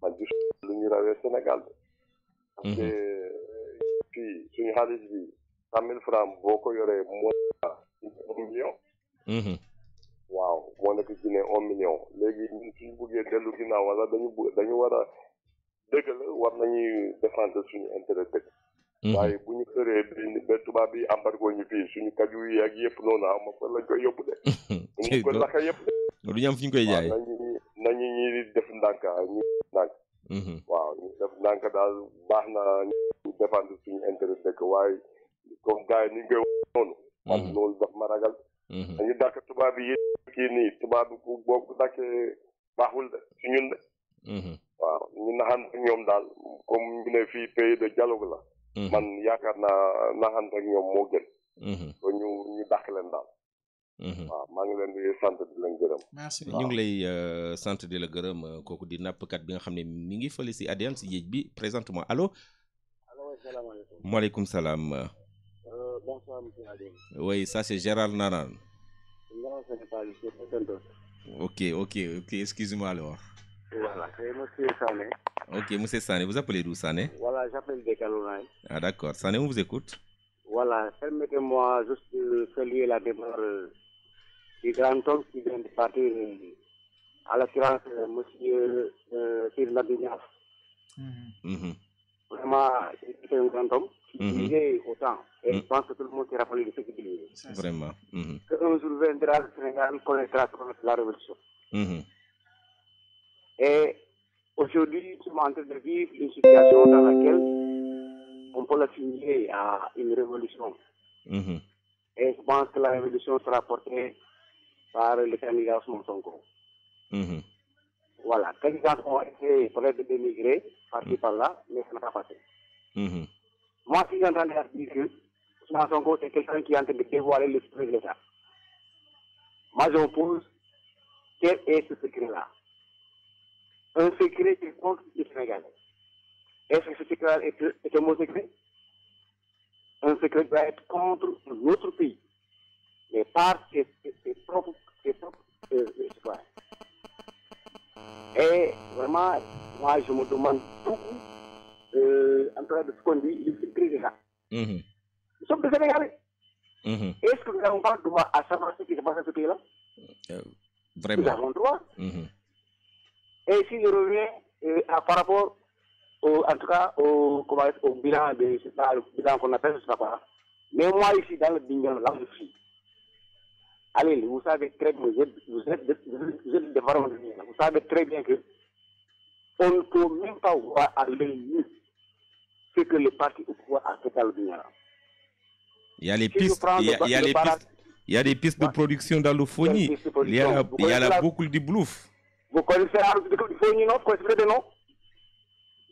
man gis lu ñu rawee Sénégal de parce que fii suñu xaalis bi 100,000 francs boo ko yoree moo 1 million. waaw moo nekk Guinée 1 million léegi ñun suñu buggee dellu ginnaaw wala dañu war a dëgg la war nañuy défendre suñu intérêt dëkk. waaye bu ñu xëree ba tubaab bi embargo ñu fii suñu kaju yi ak yëpp noonu ma fa lañ koy yóbbu de. ñu ko naka yëpp de. du ñu am fu ñu koy jaay. nañu ñi def ndànk ñu ndànk. waaw ñu def ndànk daal baax na ñu défendre suñu intérêt dëkk waaye comme gars yi ni ñu koy wax noonu. man loolu daf ma ragal. dañu dàkk tubaab yi kii nii tubaab bi boo ko dàkkee baaxul de si ñun de. waaw ñu naxan ak ñoom daal comme ñu ne fii pays de dialogue la. man yaakaar naa naxan ak ñoom moo gën. ba ñu dàkk leen daal. waaw maa ngi leen di sant di leen gërëm. merci ñu ngi lay sant di la gërëm kooku di nappkat bi nga xam ne mi ngi fële si ADN si géej bi présentement allo. allo salaamaaleykum. maaleykum salaam. bonsoir monsieur Adem. oui ça c'est Gérald Naran. non ce n'est pas lui, c'est quelqu'un d'autre. ok excusez-moi alors. Voilà, c'est monsieur Sané. Ok, monsieur Sané, vous appelez d'où Sané? Voilà, j'appelle des Caroline. Ah d'accord, Sané, on vous écoute. Voilà, permettez-moi juste de saluer la démarche du grand homme qui vient de partir à l'assurance, monsieur Sirla Dignas. Vraiment, c'est un grand homme qui disait autant. Et je pense que tout le monde s'est rappelé de ce qu'il disait. Vraiment. Qu'un jour viendra, le Sénégal connaîtra la révolution. Et aujourd'hui, nous sommes en train de vivre une situation dans laquelle on peut l'assimiler à une révolution. Et je pense que la révolution sera portée par le candidat Ousmane Sonko. Voilà, les candidats ont essayé peut-être de démigrer par-ci par-là, mais ça n'a pas passé. Moi, si j'entendais dire que Ousmane Sonko c'est quelqu'un qui est en train de dévoiler l'esprit de l'État, moi je me pose, quel est ce secret-là? Un secret qui est contre le Sénégalais. Est-ce que ce secret est un mot secret? Un secret doit être contre notre pays, mais par ses propres citoyens. Et vraiment, moi je me demande beaucoup, en tout contraire de ce qu'on dit, il est président. Nous sommes des Sénégalais. Est-ce que nous n'avons pas le droit à savoir ce qui se passe dans ce pays-là? Vraiment. Nous avons le droit. Et si je reviens par rapport en tout cas au bilan je sais pas, le bilan qu'on appelle, je sais pas quoi. Mais moi ici dans le Bignona, là je suis. Allez, vous savez très bien, vous êtes des varons de Bignona. Vous savez très bien que on ne peut même pas voir à l'œil nu ce que le parti au pouvoir a fait dans le Bignona. Il y a les pistes, il y a des pistes de production d'allophonie. Il y a la boucle du bluff. Vous connaissez la boucle du bluff, non? Vous connaissez le nom?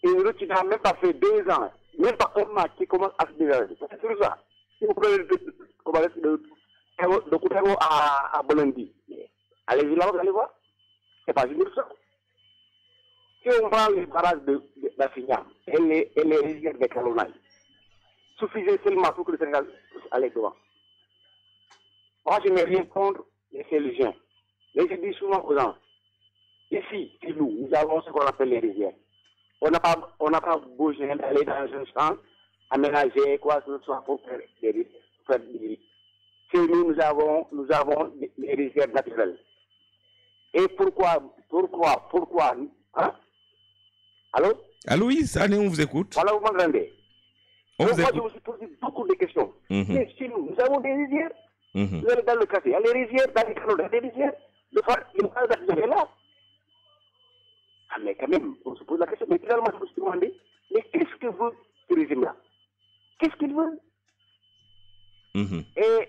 Une route qui n'a même pas fait 2 ans, même pas un match qui commence à se déverser. C'est sur ça. Si vous prenez le Koutego à Bolondi, allez-y là, vous allez voir. C'est pas juste ça. Si on prend les barrages d'Affignam et les rizières de Kalonaï, suffisait seulement pour que le Sénégal allait devant. Moi, je n'ai rien contre les Sélégiens. Mais je dis souvent aux gens, ici, chez nous avons ce qu'on appelle les rizières. On n'a pas besoin d'aller dans un champ, aménager quoi que ce soit pour faire des riz. Chez nous avons des rizières naturelles. Et pourquoi, hein? Allô? Allô, oui, ça, on vous écoute. Voilà, vous m'entendez. Moi, je me suis posé beaucoup de questions. Mais chez nous avons des rizières. Vous allez dans le café, il y a les rizières, dans les canaux, il y a des rizières. Le phare d'Afrique est là. Ah, mais quand même, on se pose la question, mais finalement, je me suis demandé, mais qu'est-ce que veut ce régime-là? Qu'est-ce qu'il veut? Et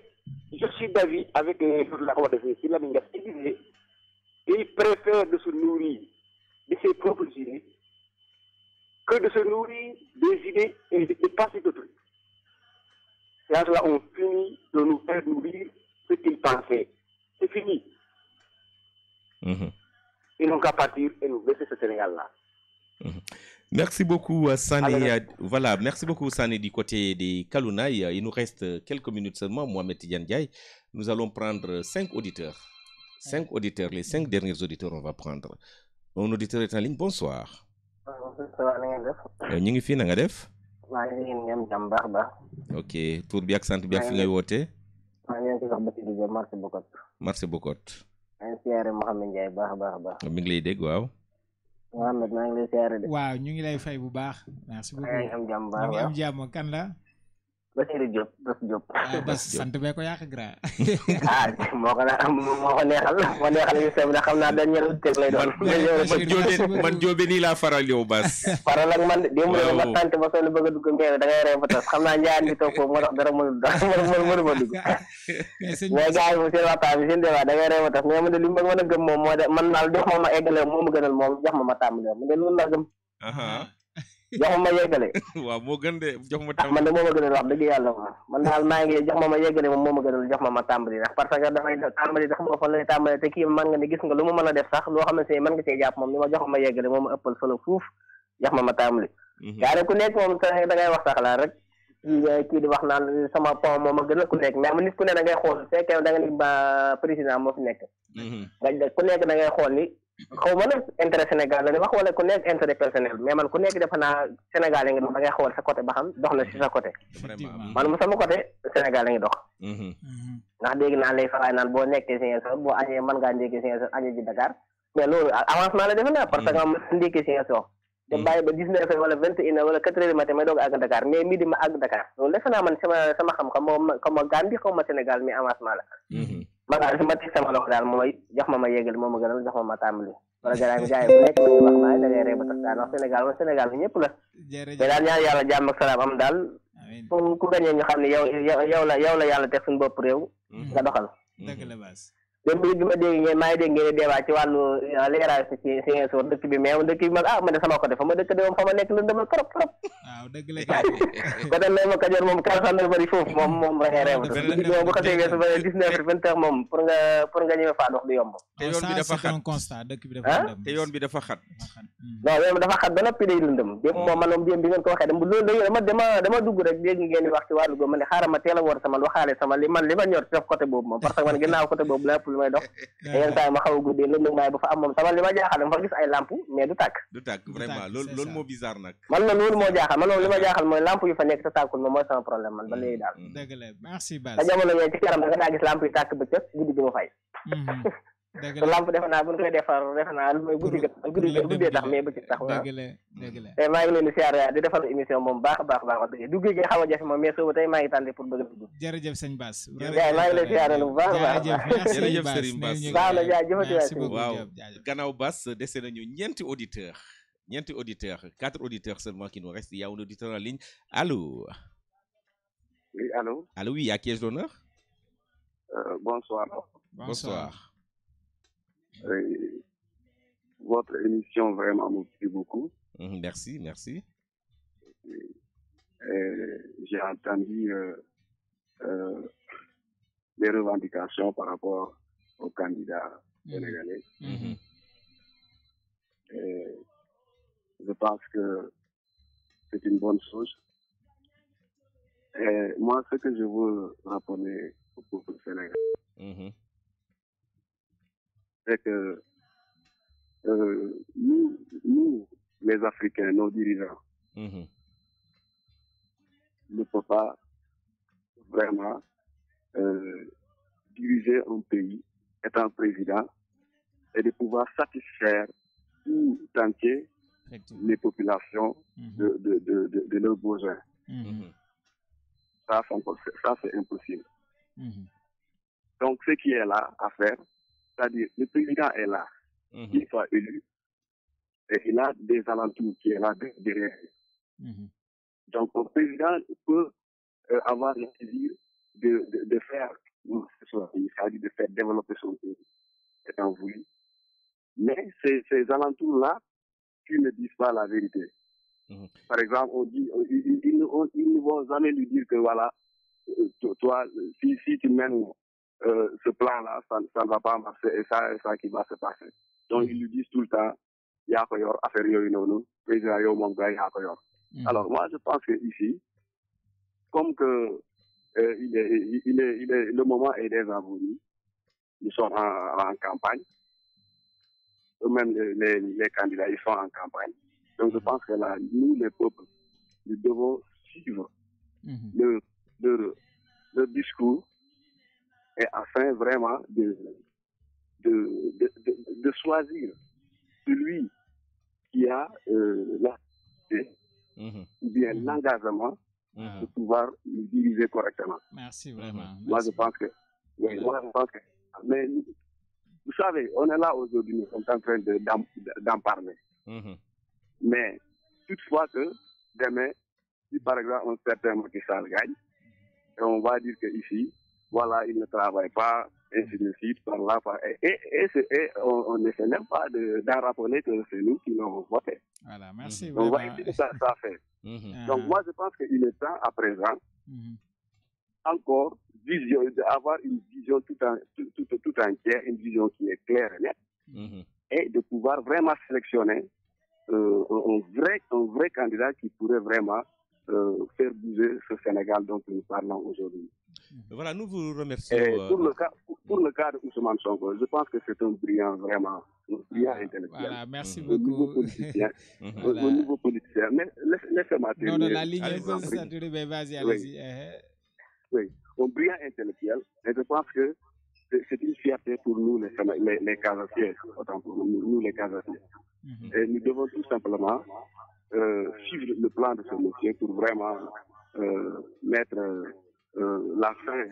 je suis d'avis avec la Cour de justice, il disait, il préfère de se nourrir de ses propres idées que de se nourrir des idées et de passer de trucs. C'est à cela qu'on finit de nous faire nourrir ce qu'ils pensaient. C'est fini. Ils n'ont qu'à partir et nous laisser ce Sénégal-là. Merci beaucoup, Sané. Voilà, merci beaucoup, Sané, du côté des Kalounaï. Il nous reste quelques minutes seulement, Mohamed Tidiane Ndiaye. Nous allons prendre 5 auditeurs. 5 auditeurs, les 5 derniers auditeurs, on va prendre. Un auditeur est en ligne, bonsoir. Ñu ngi fi na nga def? maa ngi leen ñam jàmm baax baax. Ok, tur bi ak sant bi ak fi ngay wootee? maa ngi leen di wax ba ci Louga marché Bokot. Marché Bokot. maa ngi siyaare Mouhamed Ndiaye baax a baax a baax. Mi ngi lay dégg waaw. Mouhamed maa ngi lay siyaare de. waaw ñu ngi lay fay bu baax. merci beaucoup maa ngi am jàmm baax ñu ngi am jàmm kan la? Bassirou Diop Bas Diop. Bas sant bee ko yàq gra. moo ko neexal yu sew na xam naa dañ ñëw teg lay doon. man Jóobe nii laa faral yow Bas. faral ak man démb de ma sant ba sonn bëgg a dugg ngeen da ngay ree ba tas xam naa njaan bi toog foofu moo tax dara mënu ma dugg. mais gars yi moom seen waxtaan bi seen débat da ngay ree ba tas mais man de li ma mën a gëm moom moo de man daal jox ma eggale moo ma gënal moom jox ma tàmbali man de loolu laa gëm. jox ma yeggale. waaw moo gën de jox ma tàmbali. man de moo ma gënal wax dëgg yàlla man daal maa ngi jox ma yeggale moom moo ma gënal jox ma tàmbali ndax parce que damay tàmbali ndax moo fa lay tàmbali te kii man nga ne gis nga lu mu mën a def sax loo xamante ne mën nga cee jàpp moom ni ma jox ma yeggale moom ma ëppal solo fuuf jox ma tàmbali. yaa ku nekk moom da ngay wax sa xalaat rek kii di wax naan sama pont moom a gënal ku nekk mais nit ku ne da ngay xool fekkee da nga ni ba président moo fi nekk. ku nekk da ngay xool ni xaw ma nag intérêt Sénégal la ni wax wala ku nekk intérêt personnel mais man ku nekk defe naa Sénégal la ngi dox da ngay xool sa côté ba xam dox na si sa côté man mu sama côté Sénégal la ngi dox ndax dégg naa lay faraay naan boo nekkee Ziguinchor boo añee mën ngaa ndékkee Ziguinchor añee ji Dakar mais loolu avancement la defe naa parce que man ndékkee Ziguinchor te bàyyi ba 19 heures wala 21 heures wala 4 heures du matin may doog àgg Dakar mais midi ma àgg Dakar loolu defe naa man sama xam-xam moom xaw ma Gambie xaw ma Sénégal mais avancement la man daal ma teg sama loxo daal moom jox ma yeggal moom ma gënal jox ma tàmbali wala gars yi bu nekk nañu wax maa da ngay ree ba tax daal wax Sénégal bi ñëpp la mais daal ñaan yàlla jàmm ak salaam am daal ku gañee ñu xam ne yow la yàlla teg suñu bopp réew nga doxal dem bi ma dégg maa ngi dégg ngeen débat ci wàllu leeraay ci Ziguinchor dëkk bi mais dëkk bi mag man de sama côté fa ma dëkk de moom fa ma nekk lëndëm la trop waaw dëgg la côté lay ma Kajoor moom karsan bari foofu moom da ngay reew moom bu xasee weesu ba 19 heures 20 heures moom pour nga ñëwee faa dox du yomb te yoon bi dafa xat constat dëkk bi dafa lëndëm te yoon bi dafa xat non yoon bi dafa xat ba noppi day lëndëm démb moom man moom démb bi ngeen ko waxee dama dugg rek dégg ngeen di wax ci wàllu go ma ne xaaral ma teel a woor sama waxaale sama li ma ñor ci côté boobu moom parce que man ginnaaw côté boobu lépp lu may dox te yenn saa yi ma xaw a guddee lëndëm maay ba fa am moom sama li ma jaaxal dama fa gis ay lampe mais du tàkk vraiment loolu moo bizarre nag man moom loolu moo jaaxal man moom li ma jaaxal mooy lampe yu fa nekk te tàkkul moom mooy sama problème man ba léegi daal dëgg la merci Bass te jamono yooyu ci kanam da nga daa gis lampe yu tàkk bëccëg guddi gi mu fay te lampe defe naa bu ñu koy defar defe naa lu may guddee tax mais bëccëg tax dëgg la te maa ngi leen di siyaar di defal émission moom baax a baax wax dëgg duggee gi xaw a jafe moom mais soobu tey maa ngi tànn pour bëgg a dugg jërëjëf sëñ Bass maa ngi leen siyaar bu baax a baax jërëjëf Serigne Bass baax na jaajëfati waaw gannaaw Bass dese nañu ñeenti auditeurs 4 auditeurs seulement qui nous restent. Il y a un auditeur en ligne. Allô? Oui, allô? Allô, oui, à qui ai-je l'honneur? Bonsoir. Bonsoir. Votre émission vraiment me plaît beaucoup. Merci, merci. J'ai entendu les revendications par rapport aux candidats sénégalais. Je pense que c'est une bonne chose. Et moi, ce que je veux rappeler au peuple sénégalais, c'est que nous, les Africains, nos dirigeants, ne peuvent pas vraiment diriger un pays, étant président, et de pouvoir satisfaire tout entier les populations de leurs besoins. Ça, c'est impossible. Donc, ce qui est là à faire, c'est-à-dire le président est là, il soit élu, et il a des alentours qui est là derrière. Donc, le président peut avoir le désir de faire c'est-à-dire de faire développer son pays, étant voulu. Mais ces alentours-là, qui ne disent pas la vérité. Par exemple, on dit, ils ne vont jamais lui dire que voilà, toi, si tu mènes ce plan-là, ça ne va pas marcher et ça qui va se passer. Donc, ils lui disent tout le temps, y'a quoi yor, affaire yo non, président yo mon gars, y'a quoi yor. Alors, moi, je pense que ici, comme que le moment est déjà venu, nous sommes en campagne. Eux-mêmes, les candidats, ils sont en campagne. Donc, je pense que là, nous, les peuples, nous devons suivre leur discours et afin vraiment de choisir celui qui a ou bien l'engagement de pouvoir nous diriger correctement. Merci vraiment. Moi, je pense que, mais vous savez, on est là aujourd'hui, nous sommes en train d'en parler. Mais toutefois que demain, si par exemple un certain Macky Sall gagne, et on va dire qu'ici, voilà, il ne travaille pas, ainsi de suite, par là, et on n'essaie même pas d'en rappeler que c'est nous qui l'avons voté. Voilà, merci. Donc, voilà ce que ça fait. Donc, moi, je pense qu'il est temps, à présent, encore d'avoir une vision tout entière, une vision qui est claire et nette, et de pouvoir vraiment sélectionner un vrai candidat qui pourrait vraiment faire bouger ce Sénégal dont nous parlons aujourd'hui. Voilà, nous vous remercions. Pour le cas de Ousmane Sonko, je pense que c'est un brillant intellectuel. Voilà, merci beaucoup. Au niveau politicien. Mais laissez-moi terminer. Non, la ligne est saturée, mais vas-y, allez-y. Oui, un brillant intellectuel. Et je pense que c'est une fierté pour nous, les Casassiens, autant pour nous, les Casassiens. Et nous devons tout simplement suivre le plan de ce monsieur pour vraiment mettre la fin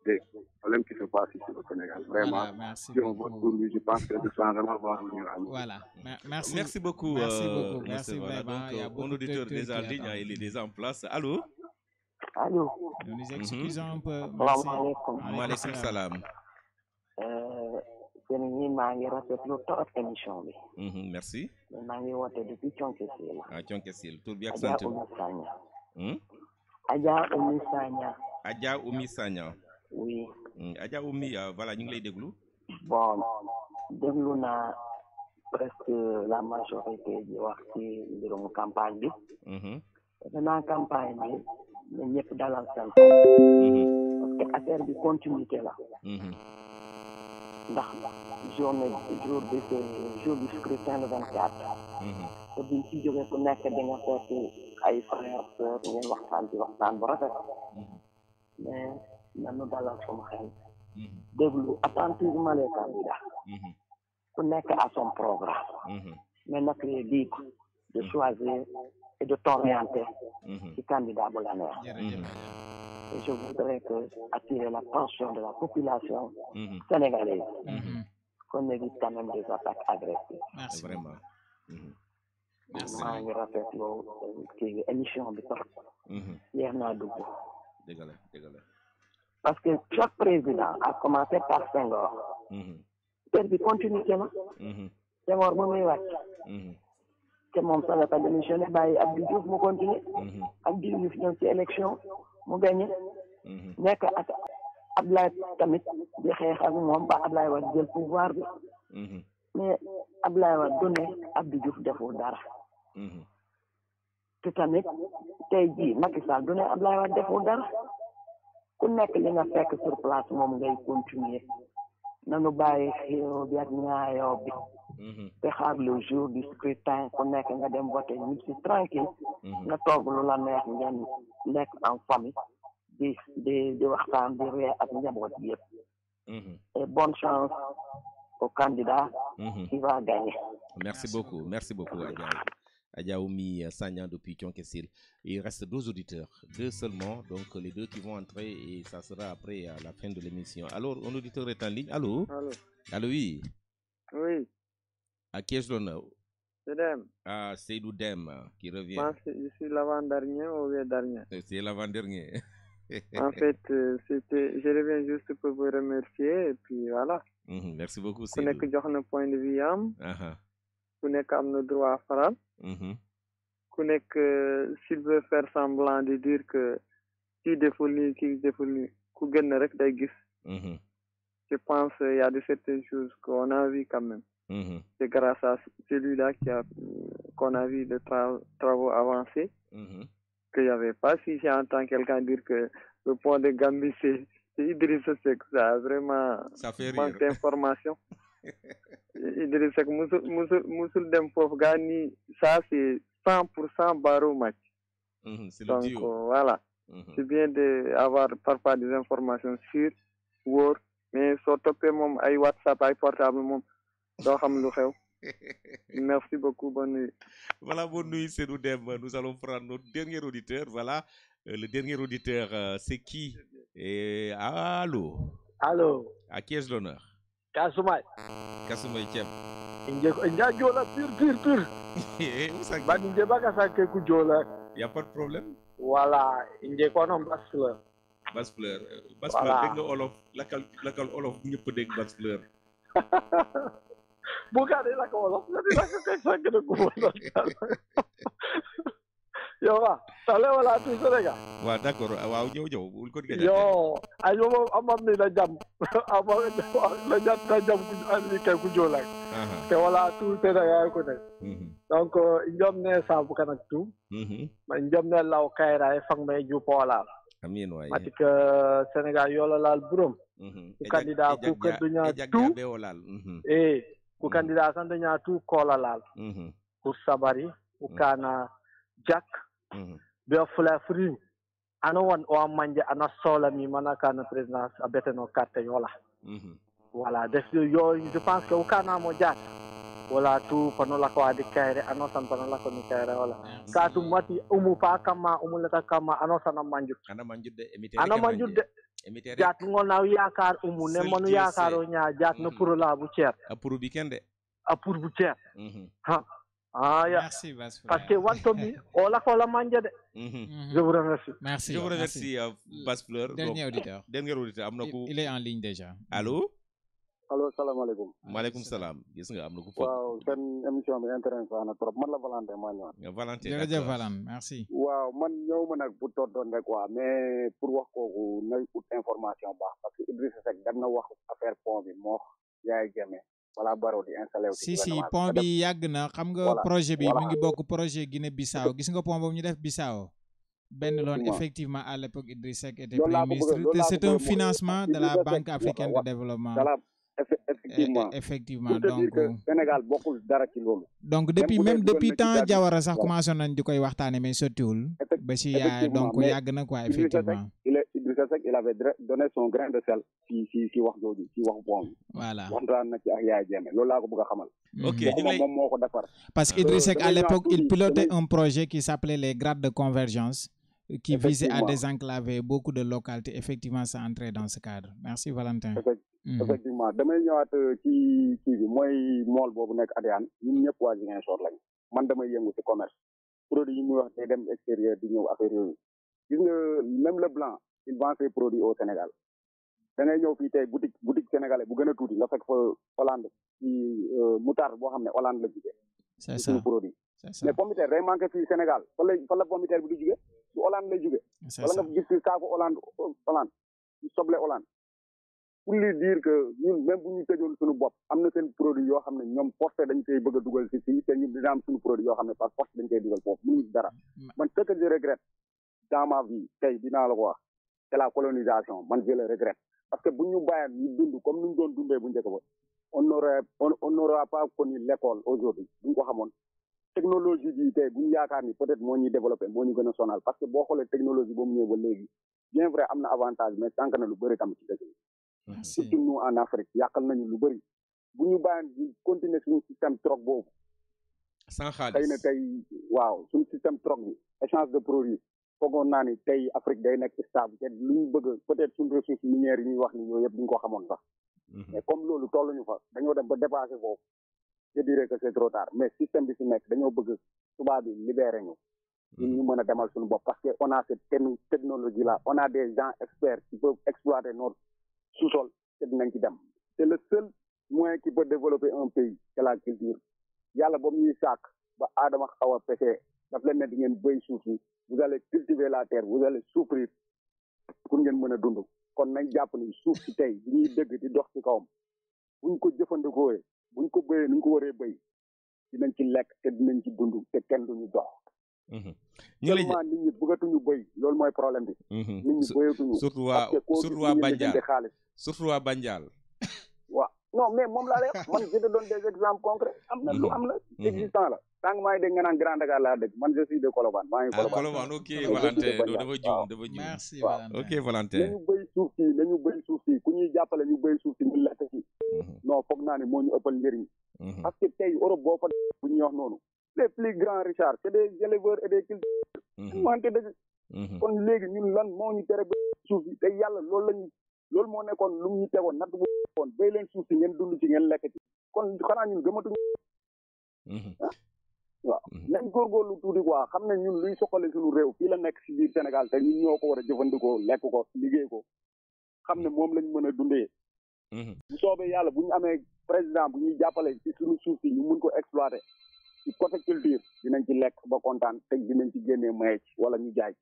des problèmes qui se passent ici au Sénégal. Vraiment, voilà, si on vote pour lui, je pense que le changement va venir à nous. Voilà, merci beaucoup. Merci beaucoup. Merci voilà. vraiment. Donc, mon auditeur déjà en ligne, il est déjà en place. Allô? Allô? Nous nous excusons un peu. Maaleykum salaam. sëñ ñi maa ngi rafetlu trop émission bi. Merci. maa ngi woote depuis Thionkesil. Thionkesil tur bi ak sant. Adja Oumi Sagna. Adja Oumi Sagna. Adja Oumi Sagna. oui. Adja Oumi voilà ñu ngi lay déglu. bon déglu naa presque la majorité di wax ci mbirum campagne bi. defe naa campagne bi na ñëpp dalal seen xel. parce te affaire bi continuité la ndax jour du scrutin le 24 te buñ ci jógee ku nekk di nga seeti ay frère sœur ngeen waxtaan bu rafet mais nanu dalal sama xel déglu attentivement les candidats ku nekk à son programme mais nag les libre de choisir et de t'orienter ci candidat bu la neex et je voudrais attirer l'attention de la population sénégalaise qu'on évite quand même des attaques agressives. Merci vraiment. maa ngi rafetlu kii émission bi sax yeex naa dugg dëgg la parce que chaque président a commencé par Senghor affaire bi continuité la Senghor ba muy wàcc te moom sax dafa démissionné bàyyi Abdou Diouf mu continué Abdou Diouf ñëw ci élection mu gagné nekk ak Ablaye tamit di xeex ak moom ba Ablaye Wade jël pouvoir bi mais Ablaye Wade du ne Abdou Diouf deful dara te tamit tey jii Macky Sall du ne Ablaye Wade deful dara ku nekk li nga fekk sur place moom ngay continuer nanu bàyyi xéo bi ak ñaayoo bi te xaar le jour du scrutin ku nekk nga dem voter ñu si tranquille nga toog lu la neex ngeen nekk en famille di waxtaan di ree ak njaboot bi yëpp et bonne chance au candidat qui va gagner. Merci beaucoup Adja Oumi Sagna depuis Thionck-Essyl. Il reste 2 auditeurs, 2 seulement, donc les 2 qui vont entrer et ça sera après à la fin de l'émission. Alors, un auditeur est en ligne. Allô, oui. Oui. À qui est-ce l'honneur? C'est Dem. Ah, Seydou Dem qui revient. Moi, je suis l'avant-dernier ou le dernier? C'est l'avant-dernier. En fait, je reviens juste pour vous remercier et puis voilà. Merci beaucoup, Seydou. Ku nekk jox na point de vue am. Ku nekk am na droit faral. Ku nekk s'il veut faire semblant de dire que kii deful nii ku gën rek day gis. Je pense il y a de certaines choses qu'on a vu quand même. C'est grâce à celui-là qu'on a vu de travaux avancés qu'il n'y avait pas. Si j'entends quelqu'un dire que le pont de Gambie c'est Idrissa Seck, ça a vraiment manque d'information. Idrissa Seck musul dem foofu gaa ni ça c'est 100% Barrow match. Donc voilà. C'est bien d'avoir parfois des informations sûres, wóor, mais soo toppee moom ay WhatsApp ay portable moom doo xam lu xew. Merci beaucoup, bonne nuit. Voilà, bonne nuit, c'est nous Dem. Nous allons prendre notre dernier auditeur. Voilà, le dernier auditeur, c'est qui? Allô? À qui est-ce l'honneur? Kasumay Thiam. Inja jola pur. Ba ninje baka sanke ku jola. Y a pas de problème. Voilà, inje kono Basfleur. Basfleur, dégg nga olof, lakal olof ñëpp dégg Basfleur. Bukan dia nak olof, dia nak kesan kena kuburan. Yo lah, tale wala tu serega. Wah, d'accord. Waaw ñëw bul ko diga. Yo, ayo mo amam ni la jam. Amam la jam ku andi kay ku jola. Te wala tu serega ko ne. Donc njom ne sa bu kan ak tu. Ma njom ne law kayra e fang me ju pola. Amin waay. Matik Sénégal yo la laal burum. Candidat ku ke dunya tu. Ku candidat san dunya tu kola laal. Ku sabari, ku kana Jack, be fula free. Ano wan o manje ana sola mi manaka na présidence abeteno carte yola. Voilà, je pense que au kana mo Jack. Wala tu panola ko adi kaire ano san panola ko ni kaire wala. Ka tu mati umu pa kama umulata kama ano sana manjut. Ana manjut de emite. Ana manjut de. Jack ngona yakar umu ne monu yakaro nya Jack no pour la bu cher. A pour weekend. A pour bu cher. Ha. Ah, ya. Merci, Basfleur. Parce que Wantobi, on l'a mangé. Je vous remercie. Merci. Je vous remercie, Basfleur. Dernier auditeur. Il est en ligne déjà. Allô? Allo, salam alaikum. Maaleykum salam. Gis nga am na ku fa. Waaw, seen émission bi intéressant na trop. Man la Valentin maa ñëwaat. Valentin. Jërëjëf Valentin, merci. Waaw, man ñëw ma nag pour tonton rek quoi, mais pour wax kooku nay ut information baax parce que Idrissa Seck dem na wax affaire pont bi moo yaay jëmee. Voilà Barrow di installé si pont bi yàgg na xam nga projet bi mu ngi bokk projet Guinée Bissau gis nga pont boobu ñu def Bissau Ben Lone, effectivement, à l'époque, Idriss Seck était Premier ministre. C'est un financement de la Banque africaine de développement. Effectivement. Donc, depuis temps, Diawara sax commencé nañ di koy waxtaane mais sottiwul. Ba ci donc yàgg na quoi, effectivement. Idrissa Seck, il avait donné son grain de sel ci wax jooju ci wax bon. Voilà. Waxtaan na ci ak Yaya Jammeh loolu laa ko bëgg a xamal. Ok, moom moo ko defar. Parce que Idriss Seck, à l'époque, il pilotait un projet qui s'appelait les grades de convergence, qui visait à désenclaver beaucoup de localités. Effectivement, ça entrait dans ce cadre. Merci, Valentin. Effectivement damay ñëwaat ci kii bi mooy mool boobu nekk Adéane ñun ñëpp waa Ziguinchor lañ man damay yëngu ci commerce produit yi muy wax day dem extérieur di ñëw affaire yooyu gis nga même le blanc il vend ses produits au Sénégal da ngay ñëw fii tey boutique sénégalais bu gën a tuuti nga fekk fa Hollande ci moutarde boo xam ne Hollande la jógee. C'est ça produit mais pomme de terre day manqué fii Sénégal fa la pomme de terre bi di jógee du Hollande lay jógee wala nga gis saako Hollande soble Hollande pour lui dire que ñun même bu ñu tëjoon suñu bopp am na seen produit yoo xam ne ñoom forcé dañ koy bëgg a dugal si fii te ñun dina am suñu produit yoo xam ne par force dañ koy dugal foofu mënuñu dara man ce que je regrette dans ma vie tey dinaa la ko wax c'est la colonisation man je le regrette parce que bu ñu bàyyoon ñu dund comme ni ñu doon dundee bu njëkk ba on n'aura pas connu l'école aujourd'hui bu ñu ko xamoon technologie bi tey bu ñu yaakaar ni peut-être moo ñuy développé moo ñu gën a sonal parce que boo xoolee technologie ba mu ñëwee ba léegi bien vrai am na avantage mais sànq na lu bëri tamit ci dëkk bi surtout nous en Afrique yàqal nañu lu bëri bu ñu bàyyi di continuer suñu système troc boobu sans xaalis xëy na tey waaw suñu système troc bi échange de produits foogoon naa ni tey Afrique day nekk stable te lu ñu bëgg peut-être suñu ressources minières yi ñuy wax ni yooyu yëpp duñ ko xamoon sax mais comme loolu tolluñu fa dañoo dem ba dépassé foofu je dirais que c'est trop tard mais système bi fi nekk dañoo bëgg tubaab bi libéré ñu ñu mën a demal suñu bopp parce que on a cette technologie là on a des gens experts qui peuvent exploiter notre sous-sol te dinañ ci dem c'est le seul moyen qui peut développer un pays c'est la culture yàlla boobu ñuy sàkk ba aadama xaw a pêché daf leen ne di ngeen béy suuf si vous allez cultiver la terre vous allez souffrir pour ngeen mën a dund kon nañ jàpp ni suuf si tey bi ñuy dëgg di dox ci kawam buñ ko jëfandikoo buñ ko béyee nuñ ko waree béy dinañ ci lekk te dinañ ci dund te kenn duñu dox seulement nit ñi bëggatuñu béy loolu mooy problème bi nit ñi béyatuñu surtout waa Bandial surtout waa Bandial waaw non mais moom laa lay wax man je te donne des exemples concrets am na lu am la existant la tant que maa ngi dégg nga naan Grand Dakar laa dëgg man je suis de Colobane maa ngi Colobane ok Valentin dafa juum merci Valentin ok Valentin nañu béy suuf si ku ñuy jàppale ñu béy suuf si ñu lekk si non foog naa ne moo ñu ëppal njëriñ parce que tey Europe boo fa bu ñuy wax noonu les plus grands Richard c'est des éleveurs et des cultivateurs wante dëgg kon léegi ñun lan moo ñu tere béy suuf si te yàlla loolu moo nekkoon lu ñu tegoon natt bu woon béy leen suuf si ngeen dund ci ngeen lekk ci kon xanaa ñun gëmatuñu waaw nañ góorgóorlu tuuti quoi xam ne ñun luy soxale suñu réew fii la nekk si biir Sénégal te ñun ñoo ko war a jëfandikoo lekk ko liggéey ko xam ne moom lañ mën a dundee bu soobee yàlla bu ñu amee président bu ñuy jàppale ci suñu suuf si ñu mun ko exploiter ci côté culture dinañ ci lekk ba kontaan te dinañ ci génnee maye ci wala ñu jaay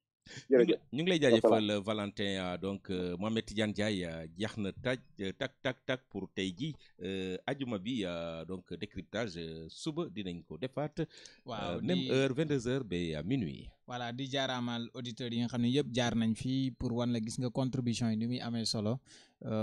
ñu ngi lay jaajëfal Valentin donc Mohamed Tidiane Ndiaye jeex na tak pour tey ji ajuma bi donc décryptage suba dinañ ko defaat waaw même heure 22h ba minuit voilà di jaaraamal auditeurs yi nga xam ne yëpp jaar nañ fii pour wan la gis nga contribution yi ni muy amee solo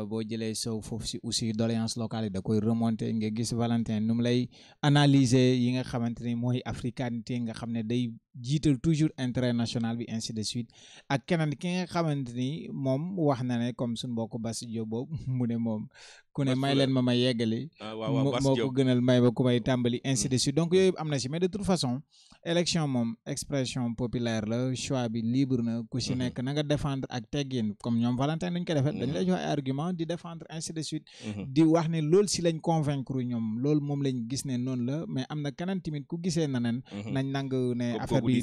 boo jëlee sow foofu si aussi doléance locale yi da koy remonter nga gis Valentin nu mu lay analyser yi nga xamante ni mooy africanité nga xam ne day jiital toujours intérêt national bi ainsi de suite ak keneen ki nga xamante ni moom wax na ne comme suñu mbokk Bass Diop boobu mu ne moom ku ne may leen ma yeggali moo ko gënal may ba ku may tàmbali ainsi de suite donc yooyu am na si mais de toute façon élection moom expression populaire la choix bi libre na ku si nekk na nga défendre ak teggin comme ñoom Valentin nuñ ko defee dañ lay jox ay argument di défendre ainsi de suite di wax ne loolu si lañ convaincre ñoom loolu moom lañ gis ne noonu la mais am na keneen tamit ku gisee na nen nañ nangu ne affaire bi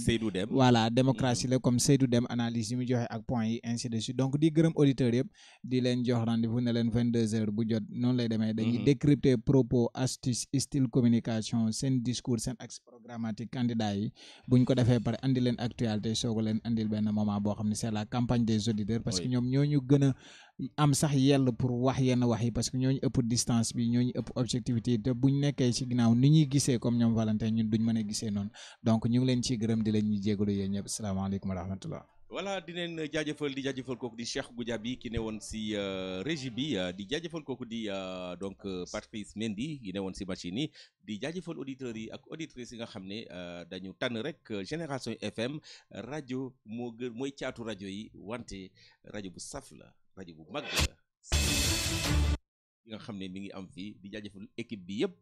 voilà démocratie la comme Seydou Deme analyse yi mu joxe ak point yi ainsi de suite donc di gërëm auditeurs yëpp di leen jox rendez-vous ne leen 22h bu jot noonu lay demee dañuy décrypter propos astuce style communication seen discours seen axe programme programmatique candidat yi buñ ko defee pare andi leen actualité soog a leen andil benn moment boo xam ne c'est la campagne des auditeurs parce que ñoom ñooñu gën a am sax yell pour wax yenn wax yi parce que ñooñu ëpp distance bi ñooñu ëpp objectivité te buñ nekkee ci ginnaaw ni ñuy gisee comme ñoom Valentin ñun duñ mën a gisee noonu donc ñu ngi leen ciy gërëm di leen ñuy jégalu yéen ñëpp asalaamaaleykum wa rahmatullah. voilà di leen jaajëfal kooku di Cheikh Goudiaby ki ne woon si régie bi di jaajëfal kooku di donc Patrice Mendy yi ne woon si machine yi di jaajëfal auditeurs yi ak auditrices yi nga xam ne dañu tànn rek Génération FM rajo mooy caatu rajo yi wante rajo bu saf la rajo bu mag la yi nga xam ne mi ngi am fii di jaajëfal équipe bi yëpp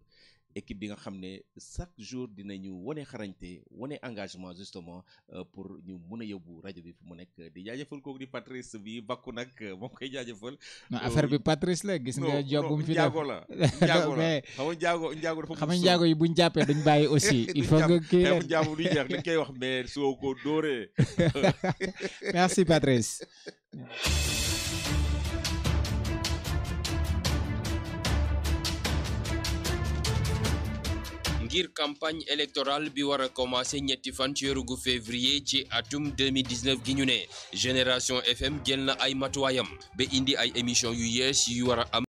équipe bi nga xam ne chaque jour dinañu wane xarañte wane engagement justement pour ñu mën a yóbbu rajo bi fu mu nekk di jaajëfal kooku di Patrice bi bakku nag moom koy jaajëfal. non affaire bi Patrice la gis nga job bu mu fi def njaago la njaago la njaago dafa xam nga njaago yi buñ jàppee duñ bàyyi aussi il faut nga kii leen njaago du jeex dañ koy wax mais soo ko dóoree. merci Patrice. ngir campagne électorale bi war a commencé ñetti fan ci weeru février ci atum 2019 gi ñu ne Génération FM jël na ay matuwaayam ba indi ay émission yu yees yu war a am